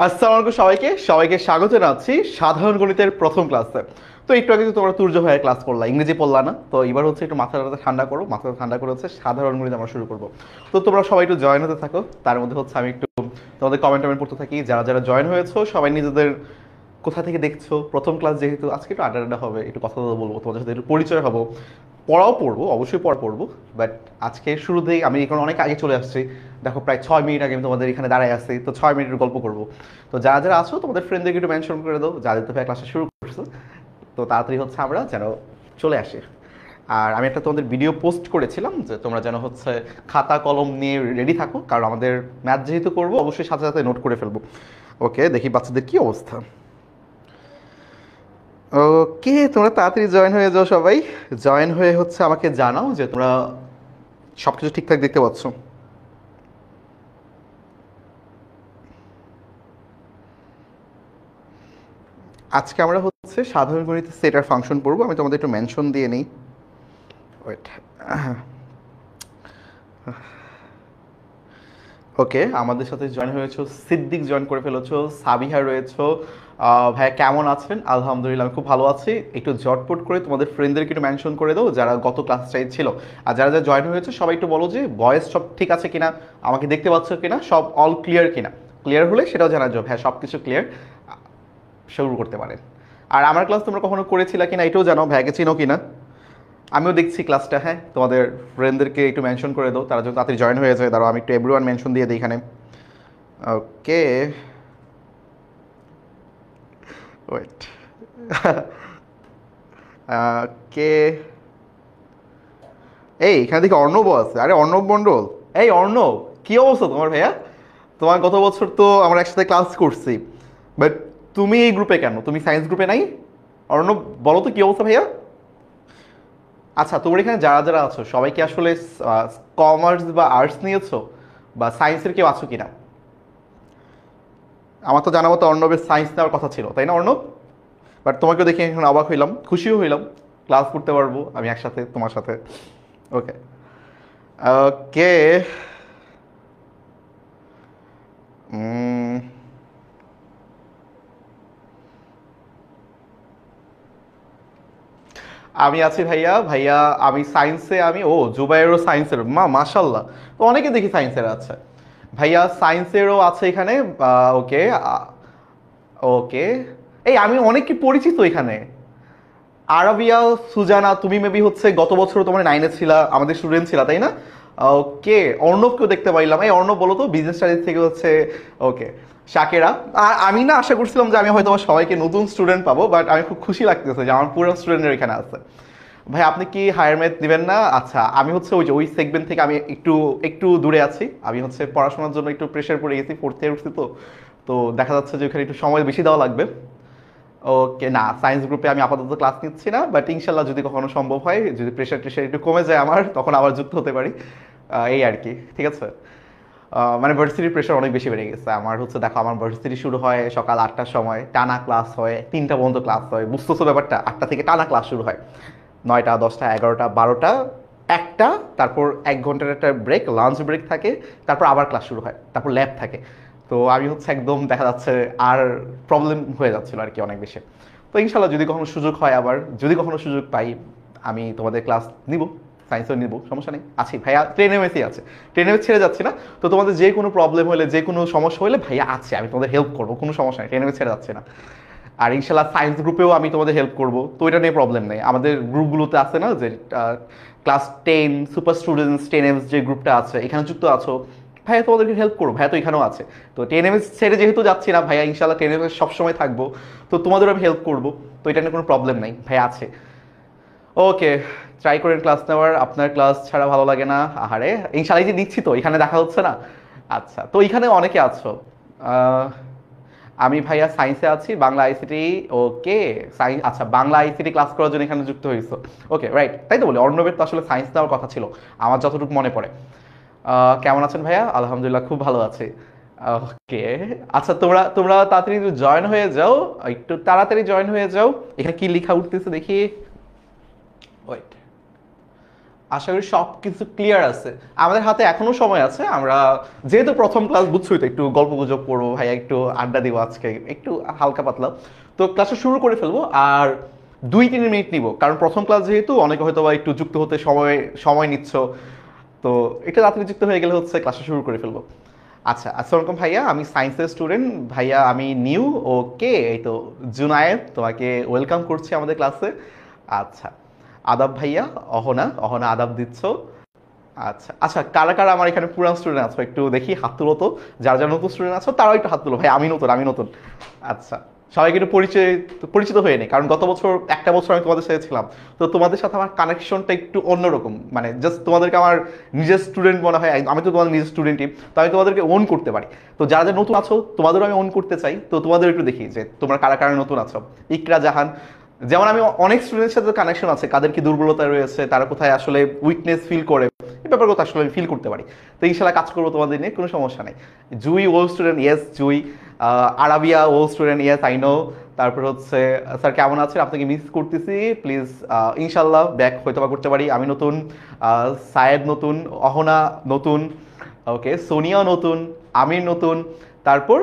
আসসালামু আলাইকুম সবাইকে সবাইকে স্বাগত জানাচ্ছি সাধারণ গণিতের প্রথম ক্লাসে। তো একটু আগে তো তোমরা তুর্য ভাইয়ের ক্লাস করলা, ইংরেজি পড়লা না, তো এবার হচ্ছে একটু মাথাটা ঠান্ডা করো, মাথাটা ঠান্ডা করে হচ্ছে সাধারণ গণিত আমরা শুরু করবো। তো তোমরা সবাই একটু জয়েন হতে থাকো, তার মধ্যে হচ্ছে আমি একটু তোমাদের কমেন্ট টমেন্ট পড়তে থাকি। যারা যারা জয়েন হয়েছো সবাই নিজেদের কোথা থেকে দেখছো, প্রথম ক্লাস যেহেতু আজকে একটু আড্ডা আড্ডা হবে, একটু কথা কথা বলবো, তোমাদের সাথে একটু পরিচয় হবো, পড়াও পড়বো, অবশ্যই পড়া পড়বো। বাট আজকে শুরুতেই আমি এখন অনেক আগে চলে আসছি, দেখো প্রায় 6 মিনিট আগে আমি তোমাদের এখানে দাঁড়ায় আছি, তো 6 মিনিটের গল্প করবো। তো যারা যারা আছো তোমাদের ফ্রেন্ডদেরকে একটু মেনশন করে দাও যাদের তো ভাই ক্লাসটা শুরু করছো, তো তাড়াতাড়ি হচ্ছে আমরা যেন চলে আসি। আর আমি একটা তোমাদের ভিডিও পোস্ট করেছিলাম যে তোমরা যেন হচ্ছে খাতা কলম নিয়ে রেডি থাকো, কারণ আমাদের ম্যাথ যেহেতু করবো অবশ্যই সাথে সাথে নোট করে ফেলবো। ওকে, দেখি বাচ্চাদের কি অবস্থা। ওকে, তোমরা তাড়াতাড়ি জয়েন হয়ে যাও সবাই। জয়েন হয়ে হচ্ছে আমাকে জানাও যে তোমরা সব কিছু ঠিকঠাক দেখতে পাচ্ছ। আজকে আমরা হচ্ছে সাধারণ গণিতের সেট আর ফাংশন পড়বো। আমি তোমাদের একটু মেনশন দিয়ে নিই। ওয়েট। ওকে, আমাদের সাথে জয়েন হয়েছো, সিদ্দিক জয়েন করে ফেলেছো, সাবিহা রয়েছো। ভাইয়া কেমন আছেন? আলহামদুলিল্লাহ আমি খুব ভালো আছি। একটু জটপট করে তোমাদের ফ্রেন্ডদেরকে একটু মেনশন করে দাও যারা গত ক্লাসটাই ছিল। আর যারা যারা জয়েন হয়েছে সবাই একটু বলো যে ভয়েস সব ঠিক আছে কিনা, আমাকে দেখতে পাচ্ছ কিনা, সব অল ক্লিয়ার কিনা। ক্লিয়ার হলে সেটাও জানা যাবে, হ্যাঁ সব কিছু ক্লিয়ার, শুরু করতে পারেন। আর আমার ক্লাস তোমরা কখনো করেছিলা কিনা এটাও জানাও, ভাইয়াকে চিনো কিনা। আমিও দেখছি ক্লাসটা, হ্যাঁ তোমাদের ফ্রেন্ডদেরকে একটু মেনশন করে দাও, তারা যদি তাড়াতাড়ি জয়েন হয়ে যায়। দাঁড়াও আমি একটু এভরিওয়ান মেনশন দিয়ে দিই এখানে। ওকে, ওয়েট। কে, এই এখানে দেখি অর্ণব আছে। আরে অর্ণব মণ্ডল, এই অর্ণব, কি অবস্থা তোমার ভাইয়া? তোমার গত বছর তো আমরা একসাথে ক্লাস করছি, বাট তুমি এই গ্রুপে কেন? তুমি সায়েন্স গ্রুপে নাই? অর্ণব, বলো তো কি অবস্থা ভাইয়া। আচ্ছা, তোমার এখানে যারা যারা আছো সবাই কি আসলে কমার্স বা আর্টস নিয়েছো, বা সায়েন্সের কেউ আছো কিনা? আমার তো জানা মতো অর্ণবের সায়েন্স নেওয়ার কথা ছিল, তাই না অর্ণব? বাট তোমাকে দেখে এখন অবাক হইলাম, খুশিও হইলাম, ক্লাস করতে পারবো আমি একসাথে তোমার সাথে। ওকে, ওকে। আমি আছি ভাইয়া। ভাইয়া আমি সায়েন্সে, আমি ও জুবাইরও সায়েন্সের, মাশাল্লাহ। তো অনেকে দেখি সায়েন্সের আছে। ভাইয়া সায়েন্সেরও আছে এখানে। ওকে, ওকে। এই আমি অনেককে পরিচিত এখানে। আরাবিয়া, সুজানা, তুমি মেবি হচ্ছে গত বছর তোমার 9-এ ছিলা, আমাদের স্টুডেন্ট ছিলা তাই না? ওকে, অর্ণবকেও দেখতে পাইলাম। এই অর্ণব বলো তো বিজনেস স্টাডিজ থেকে হচ্ছে। ওকে, শাকেরা। আর আমি না আশা করছিলাম যে আমি হয়তো আমার সবাইকে নতুন স্টুডেন্ট পাবো, বাট আমি খুব খুশি লাগতেছে যে আমার পুরো স্টুডেন্টের এখানে আছে। ভাই আপনি কি হায়ার ম্যাথ নেবেন না? আচ্ছা, আমি হচ্ছে ওই যে ওই সেগমেন্ট থেকে আমি একটু একটু দূরে আছি। আমি হচ্ছে পড়াশোনার জন্য একটু প্রেশার পড়ে গেছি, ফোর্থ ইয়ার উঠছি, তো তো দেখা যাচ্ছে যে ওখানে একটু সময় বেশি দেওয়া লাগবে। ওকে, না সায়েন্স গ্রুপে আমি আপাতত ক্লাস নিচ্ছি না, বাট ইনশাল্লাহ যদি কখনো সম্ভব হয়, যদি প্রেশার টেশার একটু কমে যায় আমার, তখন আবার যুক্ত হতে পারি। এই আর কি, ঠিক আছে। মানে ভার্সিটির প্রেশার অনেক বেশি বেড়ে গেছে আমার। হচ্ছে দেখো আমার ভার্সিটি শুরু হয় সকাল 8টার সময়, টানা ক্লাস হয় 3টা পর্যন্ত ক্লাস হয়, বুঝতেছো ব্যাপারটা? 8টা থেকে টানা ক্লাস শুরু হয়, 9টা 10টা 11টা 12টা, একটা, তারপর 1 ঘন্টার একটা ব্রেক, লাঞ্চ ব্রেক থাকে, তারপর আবার ক্লাস শুরু হয়, তারপর ল্যাব থাকে। তো আমি হচ্ছে একদম দেখা যাচ্ছে আর প্রবলেম হয়ে যাচ্ছিল আর কি অনেক বেশি। তো ইনশাল্লাহ যদি কখনো সুযোগ হয়, আবার যদি কখনো সুযোগ পাই, আমি তোমাদের ক্লাস নিব, সায়েন্সও নিব, সমস্যা নেই। আছি ভাইয়া, ট্রেনে মেসি আছে, ট্রেনে ছেড়ে যাচ্ছি না। তো তোমাদের যে কোনো প্রবলেম হলে, যে কোনো সমস্যা হলে ভাইয়া আছে, আমি তোমাদের হেল্প করবো, কোনো সমস্যা নেই, ট্রেনে ছেড়ে যাচ্ছে না। আর ইনশাল্লাহ সায়েন্স গ্রুপেও আমি তোমাদের হেল্প করব, তো এটা নিয়ে প্রবলেম নেই। আমাদের গ্রুপগুলোতে আছে না যে ক্লাস 10 সুপার স্টুডেন্টস 10 এমস যে গ্রুপটা আছে, এখানে যুক্ত আছো, ভাইয়া তোমাদেরকে হেল্প করবো, ভাইয়া তো এখানেও আছে। তো 10 এমএস ছেড়ে যেহেতু যাচ্ছি না ভাইয়া, ইনশাল্লাহ 10 এমএস সবসময় থাকবো, তো তোমাদের আমি হেল্প করবো। তো এটা নিয়ে কোনো প্রবলেম নাই, ভাইয়া আছে। ওকে, ট্রাই করেন ক্লাস নেওয়ার, আপনার ক্লাস ছাড়া ভালো লাগে না। আহারে, ইনশাল্লাহ এই যে নিচ্ছি তো, এখানে দেখা হচ্ছে না। আচ্ছা, তো এখানে অনেকে আছো। আহ, আমি ভাইয়া সায়েন্সে আছি, বাংলা আইসিটি। ওকে, সায়েন্স, আচ্ছা বাংলা আইসিটি ক্লাস করার জন্য এখানে যুক্ত হয়েছো। ওকে, রাইট, তাই তো বলি অর্ণবের তো আসলে সায়েন্স নেওয়ার কথা ছিল, আমার যতটুকু মনে পড়ে। কেমন আছেন ভাইয়া? আলহামদুলিল্লাহ খুব ভালো আছি। ওকে, আচ্ছা তোমরা তোমরা তাড়াতাড়ি জয়েন হয়ে যাও, একটু তাড়াতাড়ি জয়েন হয়ে যাও। এখানে কি লেখা উঠতেছে দেখি, ওয়েট। আশা করি সব কিছু ক্লিয়ার আছে। আমাদের হাতে এখনো সময় আছে। আমরা যেহেতু প্রথম ক্লাস, বুঝছোই তো, একটু গল্প গুজব করবো ভাইয়া, একটু আড্ডা দিব আজকে, একটু হালকা পাতলা। তো ক্লাসটা শুরু করে ফেলবো, আর 2-3 মিনিট নিব, কারণ প্রথম ক্লাস যেহেতু অনেকে হয়তো বা একটু যুক্ত হতে সময় সময় নিচ্ছ। তো একটু রাত্রে যুক্ত হয়ে গেলে হচ্ছে ক্লাসটা শুরু করে ফেলবো। আচ্ছা, আসসালামু আলাইকুম ভাইয়া, আমি সায়েন্সের স্টুডেন্ট ভাইয়া, আমি নিউ। ওকে, এই তো জুনায়েদ, তোমাকে ওয়েলকাম করছি আমাদের ক্লাসে। আচ্ছা, আদাব ভাইয়া। অহনা, অহনা আদাব দিচ্ছ। আচ্ছা আচ্ছা, কারা কারা আমার এখানে পুরান স্টুডেন্ট আছো একটু দেখি, হাত তুলো তো। যারা যারা নতুন স্টুডেন্ট আছো তারাও একটু হাত তুলো। ভাই আমি নতুন, আমি নতুন। আচ্ছা, সবাইকে একটু পরিচিত হয়ে নেই, কারণ গত বছর একটা বছর আমি তোমাদের সাথে ছিলাম। তো তোমাদের সাথে আমার কানেকশনটা একটু অন্যরকম, মানে জাস্ট তোমাদেরকে আমার নিজের স্টুডেন্ট মনে হয়। আমি তো তোমাদের নিজের স্টুডেন্টই, তো আমি তোমাদেরকে ওন করতে পারি। তো যারা যারা নতুন আছো তোমাদেরও আমি ওন করতে চাই। তো তোমাদের একটু দেখি যে তোমরা কারা কারা নতুন আছো। ইকরা জাহান, যেমন আমি অনেক স্টুডেন্টের সাথে কানেকশন আছে, কাদের কি দুর্বলতা রয়েছে, তারা কোথায় আসলে উইকনেস ফিল করে, এই ব্যাপারগুলো আসলে আমি ফিল করতে পারি। তো ইনশাল্লাহ কাজ করবো তোমাদের নিয়ে, কোনো সমস্যা নেই। Jui old student, yes Jui. Arabia old student, yes I know. তারপর হচ্ছে স্যার কেমন আছেন, আপনাকে মিস করতেছি, প্লিজ ইনশাল্লাহ ব্যাক হয়তো বা করতে পারি। আমি নতুন, সায়েদ নতুন, অহনা নতুন, ওকে, সোনিয়াও নতুন, আমির নতুন, তারপর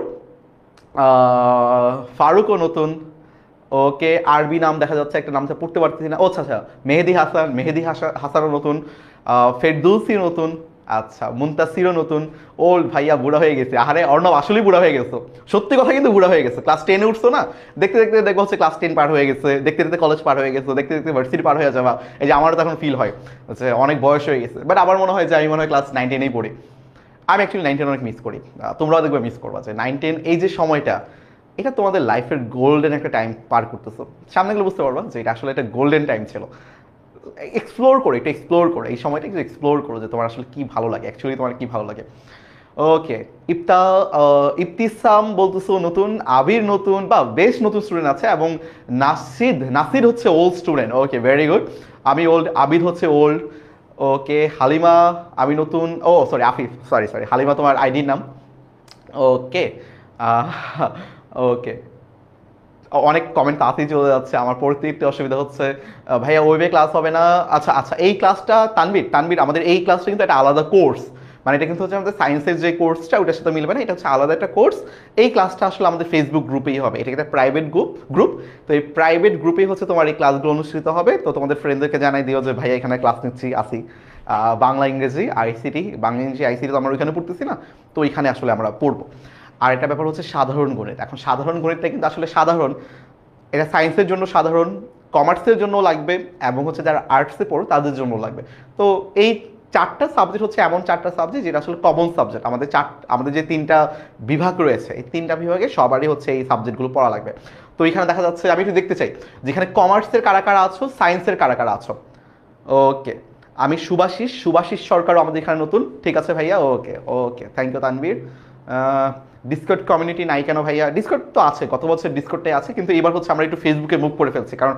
ফারুকও নতুন। ওকে, আরবি নাম দেখা যাচ্ছে, একটা নামটা পড়তে পারতেছি না। ও আচ্ছা আচ্ছা, মেহেদি হাসান, হাসানও নতুন, ফেরদৌসি নতুন, আচ্ছা মুনতাসিরও নতুন। ওল্ড ভাইয়া বুড়া হয়ে গেছে। আরে অর্ণব, আসলেই বুড়া হয়ে গেছো, সত্যি কথা কিন্তু বুড়া হয়ে গেছে। ক্লাস 10-এ উঠছো না, দেখতে দেখতে দেখবো হচ্ছে ক্লাস 10 পার হয়ে গেছে, দেখতে দেখতে কলেজ পার হয়ে গেছে, দেখতে দেখতে ভার্সিটি পার হয়ে যাবা। এই যে আমারও তখন ফিল হয় যে অনেক বয়স হয়ে গেছে, বাট আমার মনে হয় যে আমি মনে হয় ক্লাস 9-10-এই পড়ি। আমি অ্যাকচুয়ালি 9-10 অনেক মিস করি। তোমরাও দেখবে মিস করবা যে 9-10 এই যে সময়টা, এটা তোমাদের লাইফের গোল্ডেন একটা টাইম পার করতেছো। সামনে গেলে বুঝতে পারবা যে এটা আসলে একটা গোল্ডেন টাইম ছিল। এক্সপ্লোর করো, একটু এক্সপ্লোর করো এই সময়টা, একটু এক্সপ্লোর করো যে তোমার আসলে কি ভালো লাগে, অ্যাকচুয়ালি তোমার কি ভালো লাগে। ওকে, ইফতিসাম বলতেছো নতুন, আবির নতুন, বা বেশ নতুন স্টুডেন্ট আছে, এবং নাসির হচ্ছে old student. Okay, very good. আমি ওল্ড, আবিদ হচ্ছে ওল্ড। ওকে, হালিমা, আমি নতুন। Oh sorry, Afif, sorry sorry, Halima তোমার আইডির নাম। ওকে, ওকে, অনেক কমেন্ট তাড়াতাড়ি চলে যাচ্ছে, আমার পড়তে একটু অসুবিধা হচ্ছে। ভাইয়া ওয়েবে ক্লাস হবে না? আচ্ছা আচ্ছা, এই ক্লাসটা তানভীর, তানভীর আমাদের এই ক্লাসটা কিন্তু একটা আলাদা কোর্স, মানে এটা কিন্তু হচ্ছে আমাদের সায়েন্সের যে কোর্সটা ওটার সাথে মিলবে না, এটা হচ্ছে আলাদা একটা কোর্স। এই ক্লাসটা আসলে আমাদের ফেসবুক গ্রুপেই হবে, এটা একটা প্রাইভেট গ্রুপ। তো এই প্রাইভেট গ্রুপেই হচ্ছে তোমার এই ক্লাসগুলো অনুষ্ঠিত হবে। তো তোমাদের ফ্রেন্ডদেরকে জানাই দিও যে ভাইয়া এখানে ক্লাস নিচ্ছি, আসি। বাংলা ইংরেজি আইসিটি, বাংলা ইংরেজি আইসিটি তো আমরা ওইখানে পড়তেছি না, তো ওইখানে আসলে আমরা পড়বো। আর একটা ব্যাপার হচ্ছে সাধারণ গণিত। এখন সাধারণ গণিতটা কিন্তু আসলে সাধারণ, এটা সায়েন্সের জন্য সাধারণ, কমার্সের জন্য লাগবে, এবং হচ্ছে যারা আর্টসে পড়ো তাদের জন্য লাগবে। তো এই চারটা সাবজেক্ট হচ্ছে এমন চারটা সাবজেক্ট যেটা আসলে কমন সাবজেক্ট। আমাদের যে তিনটা বিভাগ রয়েছে, এই তিনটা বিভাগে সবারই হচ্ছে এই সাবজেক্টগুলো পড়া লাগবে। তো এখানে দেখা যাচ্ছে, আমি একটু দেখতে চাই যেখানে কমার্সের কারা কারা আছো, সায়েন্সের কারা কারা আছো। ওকে, আমি সুভাষিস সরকারও আমাদের এখানে নতুন, ঠিক আছে ভাইয়া। Okay okay, thank you Tanvir. Discord community নাই কেন ভাইয়া? ডিসকর্ড তো আছে, গত বছর ডিসকর্ডটাই আছে, কিন্তু এবার হচ্ছে আমরা একটু ফেসবুকে মুভ করে ফেলছি, কারণ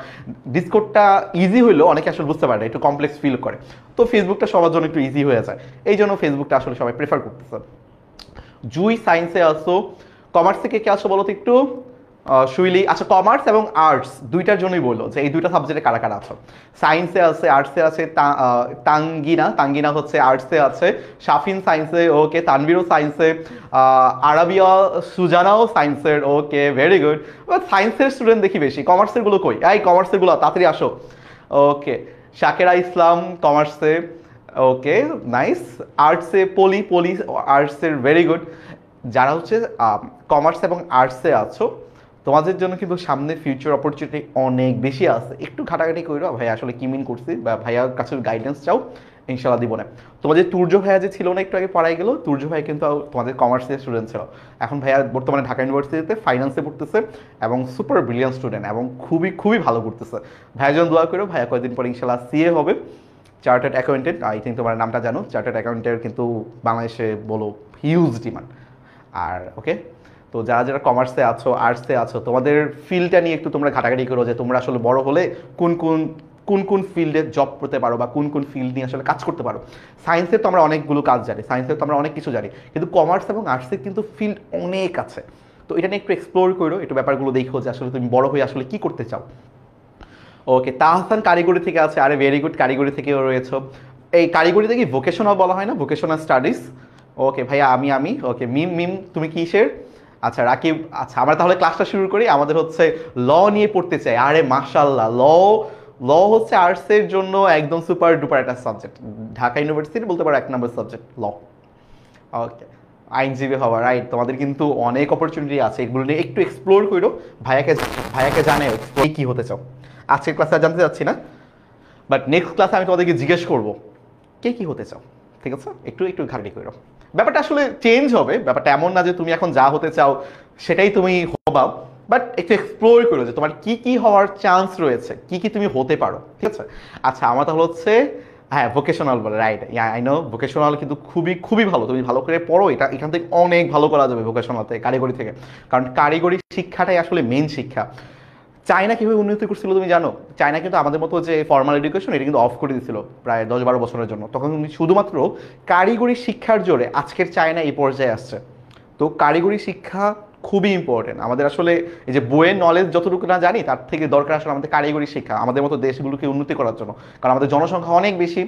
ডিসকর্ডটা ইজি হইলেও অনেকে আসলে বুঝতে পারে না, একটু কমপ্লেক্স ফিল করে। তো ফেসবুকটা সবার জন্য একটু ইজি হয়ে যায়, এই জন্য ফেসবুকটা আসলে সবাই প্রেফার করতেছে। জুই সায়েন্সে আসো, কমার্স থেকে কে আসো বলো তো একটু। সুইলি, আচ্ছা কমার্স এবং আর্টস দুইটার জন্যই বললো যে এই দুইটা সাবজেক্টে কারা কারা আছো। সায়েন্সে আছে, আর্টসে আছে, তাঙ্গিনা, তাঙ্গিনা হচ্ছে আর্টসে আছে, শাফিন সায়েন্সে, ওকে, তানভীরও সায়েন্সে, আরাবিয়া সুজানাও সায়েন্সের। ওকে, ভেরি গুড। সায়েন্সের স্টুডেন্ট দেখি বেশি, কমার্সের গুলো কই? এই কমার্সের গুলো তাড়াতাড়ি আসো। ওকে, শাকেরা ইসলাম কমার্সে। ওকে, নাইস। আর্টসে পলি, আর্টসের, ভেরি গুড। যারা হচ্ছে কমার্স এবং আর্টসে আছো, তোমাদের জন্য কিন্তু সামনে ফিউচার অপরচুনিটি অনেক বেশি আছে। একটু ঘাটাঘাটি করো ভাই, আসলে কি মিন করছি, বা ভাইয়ার কাছে গাইডেন্স চাও, ইনশাল্লাহ দিব না। তোমাদের তুর্য ভাইয়া যে ছিল না একটু আগে পড়াই গেল, তুর্য ভাই কিন্তু তোমাদের কমার্সের স্টুডেন্ট ছিল। এখন ভাইয়া বর্তমানে ঢাকা ইউনিভার্সিটিতে ফাইন্যান্সে পড়তেছে, এবং সুপার ব্রিলিয়ান্ট স্টুডেন্ট, এবং খুবই খুবই ভালো করতেছে। ভাইয়া যেন দোয়া করো, ভাইয়া কয়েকদিন পর ইনশাল্লাহ সিএ হবে, চার্টার্ড অ্যাকাউন্টেন্ট। আই থিঙ্ক তোমার নামটা জানো, চার্টার্ড অ্যাকাউন্টেন্টের কিন্তু বাংলাদেশে বলো হিউজ ডিমান্ড। আর ওকে, তো যারা যারা কমার্সে আছো, আর্টসে আছো, তোমাদের ফিল্ডটা নিয়ে একটু তোমরা ঘাটাঘাটি করো যে তোমরা আসলে বড় হলে কোন কোন কোন কোন ফিল্ডে জব করতে পারো, বা কোন কোন ফিল্ড নিয়ে আসলে কাজ করতে পারো। সায়েন্সে তো আমরা অনেকগুলো কাজ জানি, সায়েন্সে তো আমরা অনেক কিছু জানি, কিন্তু কমার্স এবং আর্টসের কিন্তু ফিল্ড অনেক আছে। তো এটা নিয়ে একটু এক্সপ্লোর করো, একটু ব্যাপারগুলো দেখো যে আসলে তুমি বড় হয়ে আসলে কি করতে চাও। ওকে, তাহসান কারিগরি থেকে আছে, আরে ভেরি গুড, কারিগরি থেকেও রয়েছে। এই কারিগরিতে কি ভোকেশনাল বলা হয় না, ভোকেশনাল স্টাডিজ? ওকে ভাইয়া আমি ওকে মিম মিম তুমি কিসের? আচ্ছা রাকিব, আচ্ছা আমরা তাহলে ক্লাসটা শুরু করি। আমাদের হচ্ছে ল নিয়ে পড়তে চাই। আরে মাশাআল্লাহ, ল ল হচ্ছে আর্টসের জন্য একদম সুপার ডুপার একটা সাবজেক্ট। ঢাকা ইউনিভার্সিটি বলতে পারো 1 নম্বর সাবজেক্ট ল। ওকে, আইনজীবী হওয়া, রাইট। তোমাদের কিন্তু অনেক অপরচুনিটি আছে, এগুলো নিয়ে একটু এক্সপ্লোর করো। ভাইয়াকে ভাইয়াকে জানাও কি হতে চাও। আজকের ক্লাসে আর জানতে চাচ্ছি না, বাট নেক্সট ক্লাসে আমি তোমাদেরকে জিজ্ঞেস করবো কে কি হতে চাও, ঠিক আছে? একটু একটু ঘাটাঘাটি করো। ব্যাপারটা আসলে চেঞ্জ হবে, ব্যাপারটা এমন না যে তুমি এখন যা হতে চাও সেটাই তুমি হবা, বাট একটু এক্সপ্লোর করো যে তোমার কি কি হওয়ার চান্স রয়েছে, কি কি তুমি হতে পারো, ঠিক আছে? আচ্ছা আমার তাহলে হচ্ছে, হ্যাঁ ভোকেশনাল বলে, রাইট, আই নো ভোকেশনাল কিন্তু খুবই খুবই ভালো, তুমি ভালো করে পড়ো। এটা এখান থেকে অনেক ভালো করা যাবে ভোকেশনাল থেকে, কারিগরি থেকে, কারণ কারিগরি শিক্ষাটাই আসলে মেন শিক্ষা। চায়না কীভাবে উন্নতি করছিল তুমি জানো? চায়না কিন্তু আমাদের মতো যে ফর্মাল এডুকেশন এটা কিন্তু অফ করে দিয়েছিল প্রায় 10-12 বছরের জন্য। তখন শুধুমাত্র কারিগরি শিক্ষার জোরে আজকের চায়না এই পর্যায়ে আসছে। তো কারিগরি শিক্ষা খুবই ইম্পর্টেন্ট আমাদের। আসলে এই যে বইয়ের নলেজ যতটুকু না জানি, তার থেকে দরকার আসলে আমাদের কারিগরি শিক্ষা আমাদের মতো দেশগুলোকে উন্নতি করার জন্য। কারণ আমাদের জনসংখ্যা অনেক বেশি,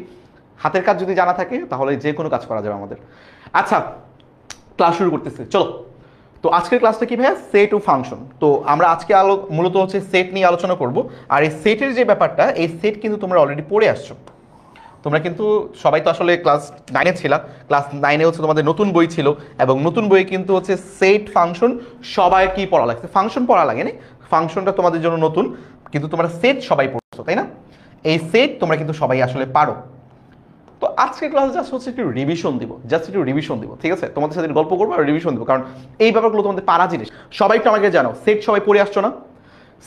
হাতের কাজ যদি জানা থাকে তাহলে যে কোনো কাজ করা যাবে আমাদের। আচ্ছা ক্লাস শুরু করতেছি, চলো। তো আজকের ক্লাসটা কি ভাইয়া? সেট ও ফাংশন। তো আমরা আজকে মূলত হচ্ছে সেট নিয়ে আলোচনা করব। আর এই সেটের যে ব্যাপারটা, এই সেট কিন্তু তোমরা অলরেডি পড়ে আসছো। তোমরা কিন্তু সবাই তো আসলে ক্লাস 9-এ ছিলা। ক্লাস 9-এ হচ্ছে তোমাদের নতুন বই ছিল, এবং নতুন বইয়ে কিন্তু হচ্ছে সেট ফাংশন সবাই কি পড়া লাগছে, ফাংশন পড়া লাগেনি, ফাংশনটা তোমাদের জন্য নতুন, কিন্তু তোমরা সেট সবাই পড়ছো, তাই না? এই সেট তোমরা কিন্তু সবাই আসলে পারো। তো আজকের ক্লাস জাস্ট হচ্ছে একটু রিভিশন দিব, জাস্ট একটু রিভিশন দিব, ঠিক আছে? তোমাদের সাথে গল্প করবো আর রিভিশন দিব, কারণ এই ব্যাপারগুলো তোমাদের পারা জিনিস। সবাই একটু আমাকে জানো, সেট সবাই পড়ে আসছো না?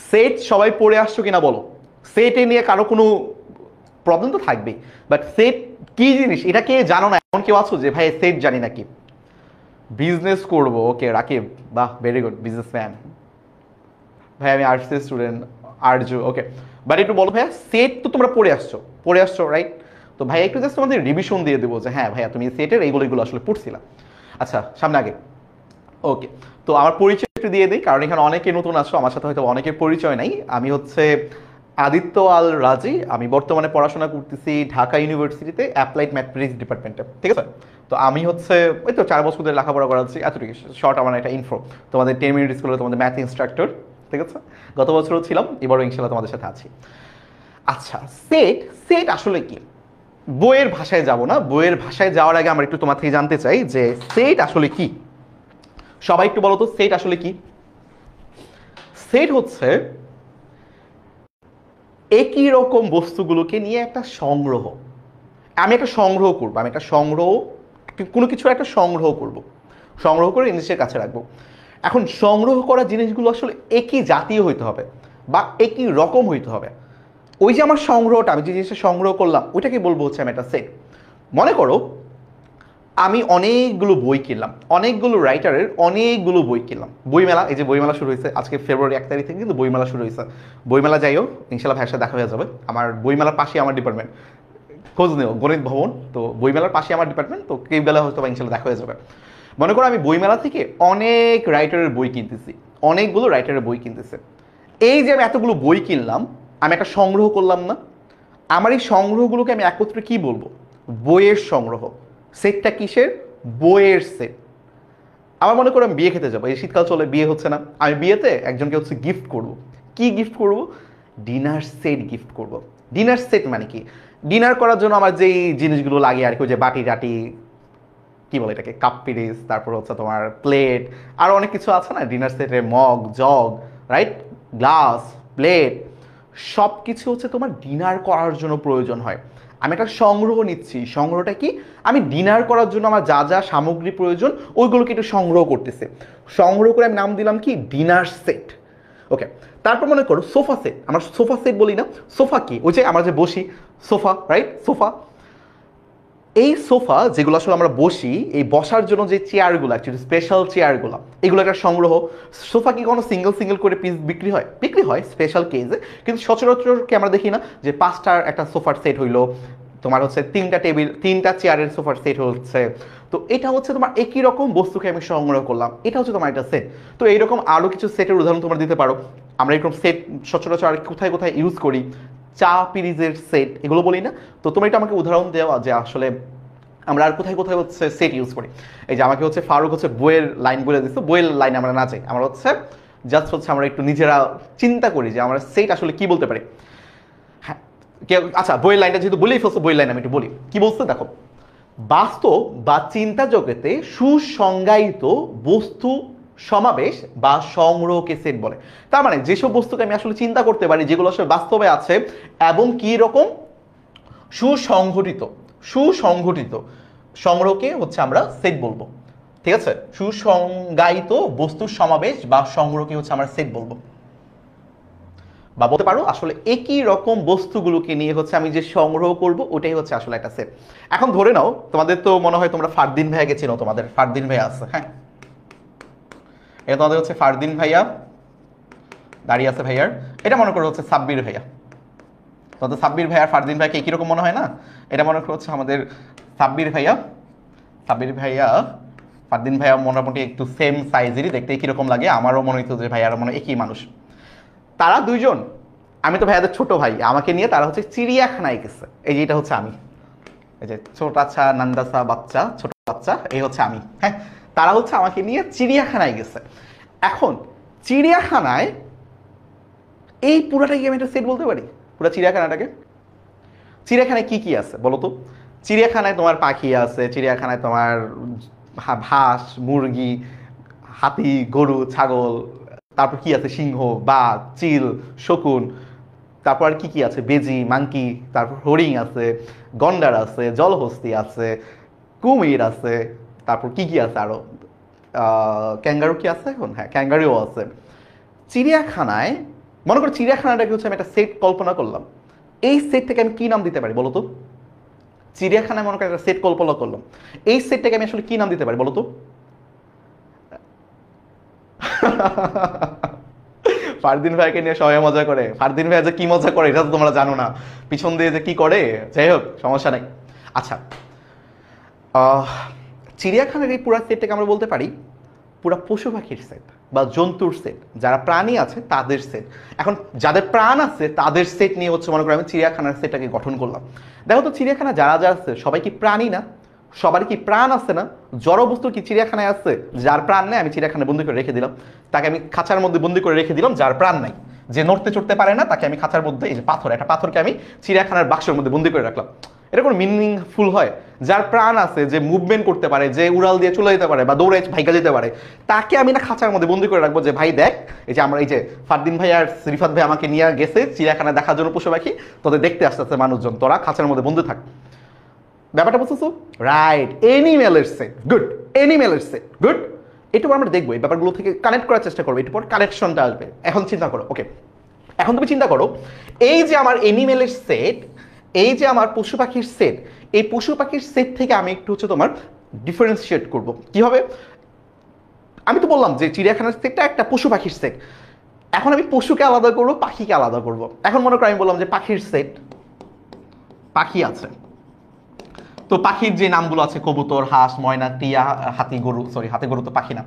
সেট সবাই পড়ে আসছো কিনা বলো? সেটে নিয়ে কারো কোনো প্রবলেম তো থাকবেই, বাট সেট কি জিনিস এটা কে জানো না? এমন কেউ আছো যে ভাই সেট জানি নাকি? বিজনেস করবো, ওকে রাকিব, বাহ ভেরি গুড, বিজনেসম্যান। ভাই আমি আর্টসের স্টুডেন্ট, আর্য, ওকে। বাট একটু বলো ভাইয়া, সেট তো তোমরা পড়ে আসছো রাইট? তো ভাই একটু জাস্ট তোমাদের রিভিশন দিয়ে দেবো যে হ্যাঁ ভাইয়া তুমি সেটের এইগুলো আসলে পড়ছিলা। আচ্ছা সামনে আগে, ওকে। তো আমার পরিচয় একটু দিয়ে দিই, কারণ এখানে অনেকে নতুন আসছো, আমার সাথে হয়তো অনেকের পরিচয় নাই। আমি হচ্ছে আদিত্য আল রাজি। আমি বর্তমানে পড়াশোনা করতেছি ঢাকা ইউনিভার্সিটিতে অ্যাপ্লাইড ম্যাথমেটিক্স ডিপার্টমেন্টে, ঠিক আছে? তো আমি হচ্ছে ওই তো 4 বছর ধরে লেখাপড়া করাচ্ছি, এতটুকু শর্ট আমার একটা ইনফো। তোমাদের 10 মিনিট স্কুলে তোমাদের ম্যাথ ইনস্ট্রাক্টর, ঠিক আছে? গত বছরও ছিলাম, এবারও ইনশাল্লাহ তোমাদের সাথে আছি। আচ্ছা সেট, সেট আসলে কি? বইয়ের ভাষায় যাব না, বইয়ের ভাষায় যাওয়ার আগে আমরা একটু তোমার থেকে জানতে চাই যে সেট আসলে কি। সবাই একটু বলো তো সেট আসলে কি? সেট হচ্ছে একই রকম বস্তুগুলোকে নিয়ে একটা সংগ্রহ। আমি একটা সংগ্রহ করবো, আমি একটা সংগ্রহ, কোনো কিছুর একটা সংগ্রহ করব, সংগ্রহ করে জিনিসের কাছে রাখবো। এখন সংগ্রহ করা জিনিসগুলো আসলে একই জাতীয় হইতে হবে বা একই রকম হইতে হবে। ওই যে আমার সংগ্রহটা, আমি যে জিনিসটা সংগ্রহ করলাম ওইটাকে বলবো হচ্ছে আমি একটা সেট। মনে করো আমি অনেকগুলো বই কিনলাম, অনেকগুলো রাইটারের অনেকগুলো বই কিনলাম। বইমেলা, এই যে বইমেলা শুরু হয়েছে আজকে ফেব্রুয়ারি 1 তারিখ থেকে কিন্তু বইমেলা শুরু হয়েছে। বইমেলা যাইও, ইনশাল্লাহ ভাইয়ের সাথে দেখা হয়ে যাবে। আমার বইমেলার পাশে আমার ডিপার্টমেন্ট, খোঁজ নেও গণিত ভবন, তো বইমেলার পাশে আমার ডিপার্টমেন্ট, তো কেউ বেলা হয়তো ইনশাল্লাহ দেখা হয়ে যাবে। মনে করো আমি বইমেলা থেকে অনেক রাইটারের বই কিনতেছি, অনেকগুলো রাইটারের বই কিনতেছে। এই যে আমি এতগুলো বই কিনলাম, আমি একটা সংগ্রহ করলাম না? আমার এই সংগ্রহগুলোকে আমি একত্রে কি বলবো? বইয়ের সংগ্রহ। সেটটা কিসের? বইয়ের সেট। আমার মনে করো আমি বিয়ে খেতে যাবো, এই শীতকাল চলে, বিয়ে হচ্ছে না, আমি বিয়েতে একজনকে হচ্ছে গিফট করব। কি গিফট করব? ডিনার সেট গিফট করব। ডিনার সেট মানে কি? ডিনার করার জন্য আমার যেই জিনিসগুলো লাগে আর কি, যে বাটি টাটি, কি বলে এটাকে, কাপ পিরিস, তারপর হচ্ছে তোমার প্লেট, আর অনেক কিছু আছে না ডিনার সেটে, mug, jug, right, glass, plate, সব কিছু হচ্ছে তোমার ডিনার করার জন্য প্রয়োজন হয়। আমি একটা সংগ্রহ নিচ্ছি, সংগ্রহটা কি? আমি ডিনার করার জন্য আমার যা যা সামগ্রী প্রয়োজন ওইগুলোকে একটু সংগ্রহ করতেছে। সংগ্রহ করে আমি নাম দিলাম কি? Dinner set. ওকে, তারপর মনে করো সোফা সেট। আমরা সোফা সেট বলি না? সোফা কি? ওই যে আমরা যে বসি, সোফা, রাইট, সোফা। এই সোফা যেগুলো আসলে আমরা বসি, এই বসার জন্য যে চেয়ারগুলো, অ্যাকচুয়ালি স্পেশাল চেয়ারগুলো, এগুলো একটা সংগ্রহ। সোফা কি কোনো সিঙ্গেল সিঙ্গেল করে পিস বিক্রি হয়? বিক্রি হয় স্পেশাল কেসে, কিন্তু সচরাচর কি আমরা দেখি না যে 5টার একটা সোফার সেট হইলো, তোমার হচ্ছে 3টা টেবিল, 3টা চেয়ারের সোফার সেট হচ্ছে। তো এটা হচ্ছে তোমার একই রকম বস্তুকে আমি সংগ্রহ করলাম, এটা হচ্ছে তোমার একটা সেট। তো এইরকম আরও কিছু সেটের উদাহরণ তোমরা দিতে পারো। আমরা এরকম সেট সচরাচর আর কোথায় কোথায় ইউজ করি? চা পিরিজের সেট, এগুলো বলি না? তো তোমরা এটা আমাকে উদাহরণ দেওয়া যে আসলে আমরা আর কোথায় কোথায় হচ্ছে সেট ইউজ করি। এই যে আমাকে হচ্ছে ফারুক হচ্ছে বইয়ের লাইন বলে দিচ্ছে, বইয়ের লাইন আমরা না যাই, আমরা হচ্ছে জাস্ট হচ্ছে আমরা একটু নিজেরা চিন্তা করি যে আমরা সেট আসলে কি বলতে পারি। হ্যাঁ, আচ্ছা বইয়ের লাইনটা যেহেতু বলেই ফেলছো, বইয়ের লাইন আমি একটু বলি কি বলছে দেখো। বাস্তব বা চিন্তা জগতে সুসংজ্ঞায়িত বস্তু সমাবেশ বা সংগ্রহকে সেট বলে। তার মানে যেসব বস্তুকে আমি আসলে চিন্তা করতে পারি, যেগুলো আসলে বাস্তবে আছে এবং কি রকম সুসংগঠিত, সুসংগঠিত সংগ্রহকে হচ্ছে আমরা সেট বলবো। ঠিক আছে, সুসংজ্ঞায়িত বস্তুর সমাবেশ বা সংগ্রহকে হচ্ছে আমরা সেট বলবো, বা বলতে পারো আসলে একই রকম বস্তুগুলোকে নিয়ে হচ্ছে আমি যে সংগ্রহ করব ওটাই হচ্ছে আসলে একটা সেট। এখন ধরে নাও তোমাদের তো মনে হয় তোমরা ফারদিন ভাইয়া গেছিনো, তোমাদের ফারদিন ভাইয়া আছে, হ্যাঁ এটা তোমাদের হচ্ছে ফারদিন ভাইয়া দাঁড়িয়ে আছে ভাইয়ার, এটা মনে করো হচ্ছে সাব্বির ভাইয়া। তোমাদের সাব্বির ভাইয়া আর ফারদিন ভাইয়াকে একই রকম মনে হয় না? এটা মনে করো হচ্ছে আমাদের সাব্বির ভাইয়া, সাব্বির ভাইয়া ফারদিন ভাইয়া মোটামুটি একটু সেম সাইজেরই, দেখতে একই রকম লাগে, আমারও মনে হতো যে ভাইয়ার মনে একই মানুষ। তারা দুইজন, আমি তো ভাইয়াদের ছোট ভাই, আমাকে নিয়ে তারা হচ্ছে চিড়িয়াখানায় গেছে। এই যে এটা হচ্ছে আমি, এই যে ছোটাছা নান্দাসা বাচ্চা, ছোট বাচ্চা, এই হচ্ছে আমি। হ্যাঁ, তারা হচ্ছে আমাকে নিয়ে চিড়িয়াখানায় গেছে। এখন চিড়িয়াখানায় এই পুরাটাকে আমি একটা সেট বলতে পারি, পুরো চিড়িয়াখানাটাকে। চিড়িয়াখানায় কি কি আছে বলো তো? চিড়িয়াখানায় তোমার পাখি আছে, চিড়িয়াখানায় তোমার হাঁস, মুরগি, হাতি, গরু, ছাগল, তারপর কি আছে, সিংহ, বাঘ, চিল, শকুন, তারপর আর কি কি আছে, বেজি, মাংকি, তারপর হরিণ আছে, গন্ডার আছে, জলহস্তি আছে, কুমির আছে, তারপর কি কি আছে আরো, ক্যাঙ্গারু কি আছে এখন? হ্যাঁ, ক্যাঙ্গারুও আছে। চিড়িয়াখানায় মনে করো চিড়িয়াখানাটাকে হচ্ছে আমি একটা সেট কল্পনা করলাম, এই সেট থেকে আমি কি নাম দিতে পারি বলো তো? চিড়িয়াখানায় মনে করো একটা সেট কল্পনা করলাম, এই সেটটাকে আমি আসলে কি নাম দিতে পারি বলো তো? ফারদিন ভাইকে নিয়ে সবাই মজা করে, ফারদিন ভাই যে কি মজা করে এটা তো তোমরা জানো না, পিছন দিয়ে যে কি করে, যাই হোক সমস্যা নাই। আচ্ছা, চিড়িয়াখানার এই পুরা সেটটাকে আমরা বলতে পারি পুরা পশু পাখির সেট বা জন্তুর সেট, যারা প্রাণী আছে তাদের সেট। এখন যাদের প্রাণ আছে তাদের সেট নিয়ে হচ্ছে মনে করো আমি চিড়িয়াখানার সেটটাকে গঠন করলাম। দেখো তো চিড়িয়াখানা যারা যারা আছে সবাই কি প্রাণী না? সবার কি প্রাণ আছে না? জড় বস্তু কি চিড়িয়াখানায় আছে? যার প্রাণ নেই আমি চিড়িয়াখানায় বন্দি করে রেখে দিলাম, তাকে আমি খাঁচার মধ্যে বন্দি করে রেখে দিলাম। যার প্রাণ নাই, যে নড়তে চড়তে পারে না, তাকে আমি খাঁচার মধ্যে, এই যে পাথর, একটা পাথরকে আমি চিড়িয়াখানার বাক্সের মধ্যে বন্দি করে রাখলাম। এটা কোনো মিনিংফুল হয়? যার প্রাণ আছে, যে মুভমেন্ট করতে পারে, যে উড়াল দিয়ে চলে যেতে পারে বা দৌড়ে ভাইগা যেতে পারে, তাকে আমি না খাঁচার মধ্যে বন্দি করে রাখবো যে ভাই দেখ, এই যে আমরা এই যে ফারদিন ভাই আর রিফাত ভাই আমাকে নিয়ে গেছে চিড়িয়াখানা দেখার জন্য পশু পাখি, তোদের দেখতে আসতেছে মানুষজন, তোরা খাঁচার মধ্যে বন্দি থাক। ব্যাপারটা বুঝতেছো? রাইট, এনিম্যালের সেট, গুড, এনিম্যালের সেট, গুড। এটুকু আমরা দেখবো, এই ব্যাপারগুলো থেকে কানেক্ট করার চেষ্টা করবো, একটু পর কানেকশনটা আসবে। এখন চিন্তা করো, ওকে, এখন তুমি চিন্তা করো, এই যে আমার এনিম্যালের সেট, এই যে আমার পশু পাখির সেট, এই পশু পাখির সেট থেকে আমি একটু হচ্ছে তোমার ডিফারেন্সিয়েট করব কিভাবে। আমি তো বললাম যে চিড়িয়াখানার সেটটা একটা পশু পাখির সেট, এখন আমি পশুকে আলাদা করবো, পাখিকে আলাদা করব। এখন মনে করো আমি বললাম যে পাখির সেট, পাখি আছে, তো পাখির যে নামগুলো আছে কবুতর, হাঁস, ময়না, টিয়া, হাতি, গরু, সরি হাতি গরু তো পাখি না,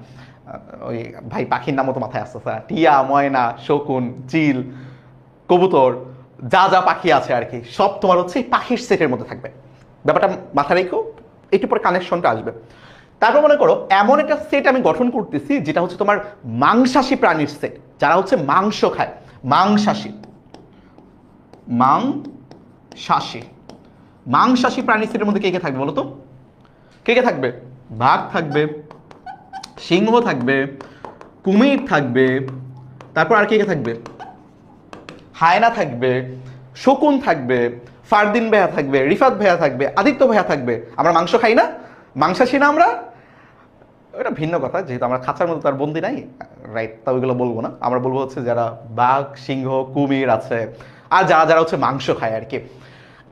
ওই ভাই পাখির নামও তো মাথায় আসছে স্যার, টিয়া, ময়না, শকুন, চিল, কবুতর, যা যা পাখি আছে আর কি, সব তোমার হচ্ছে এই পাখির সেটের মধ্যে থাকবে। ব্যাপারটা মাথায় রেখো, একটু পরে কানেকশনটা আসবে। তারপর মনে করো এমন একটা সেট আমি গঠন করতেছি যেটা হচ্ছে তোমার মাংসাশী প্রাণীর সেট, যারা হচ্ছে মাংস খায়, মাংসাশী, মাংসাশী, মাংসাশী প্রাণী সেটের মধ্যে কে কে থাকবে বলো তো? কে কে থাকবে? বাঘ থাকবে, সিংহ থাকবে, কুমির থাকবে, তারপর আর কে কে থাকবে? হায়না থাকবে, শকুন থাকবে, ফারদিন ভাইয়া থাকবে, রিফাত ভাইয়া থাকবে, আদিত্য ভাইয়া থাকবে। আমরা মাংস খাই না, মাংসাশী না আমরা, ওটা ভিন্ন কথা, যেহেতু আমরা খাঁচার মধ্যে তার বন্দি নাই, রাইট, তা ওইগুলো বলবো না, আমরা বলবো হচ্ছে যারা বাঘ, সিংহ, কুমির আছে, আর যারা যারা হচ্ছে মাংস খায় আর কি।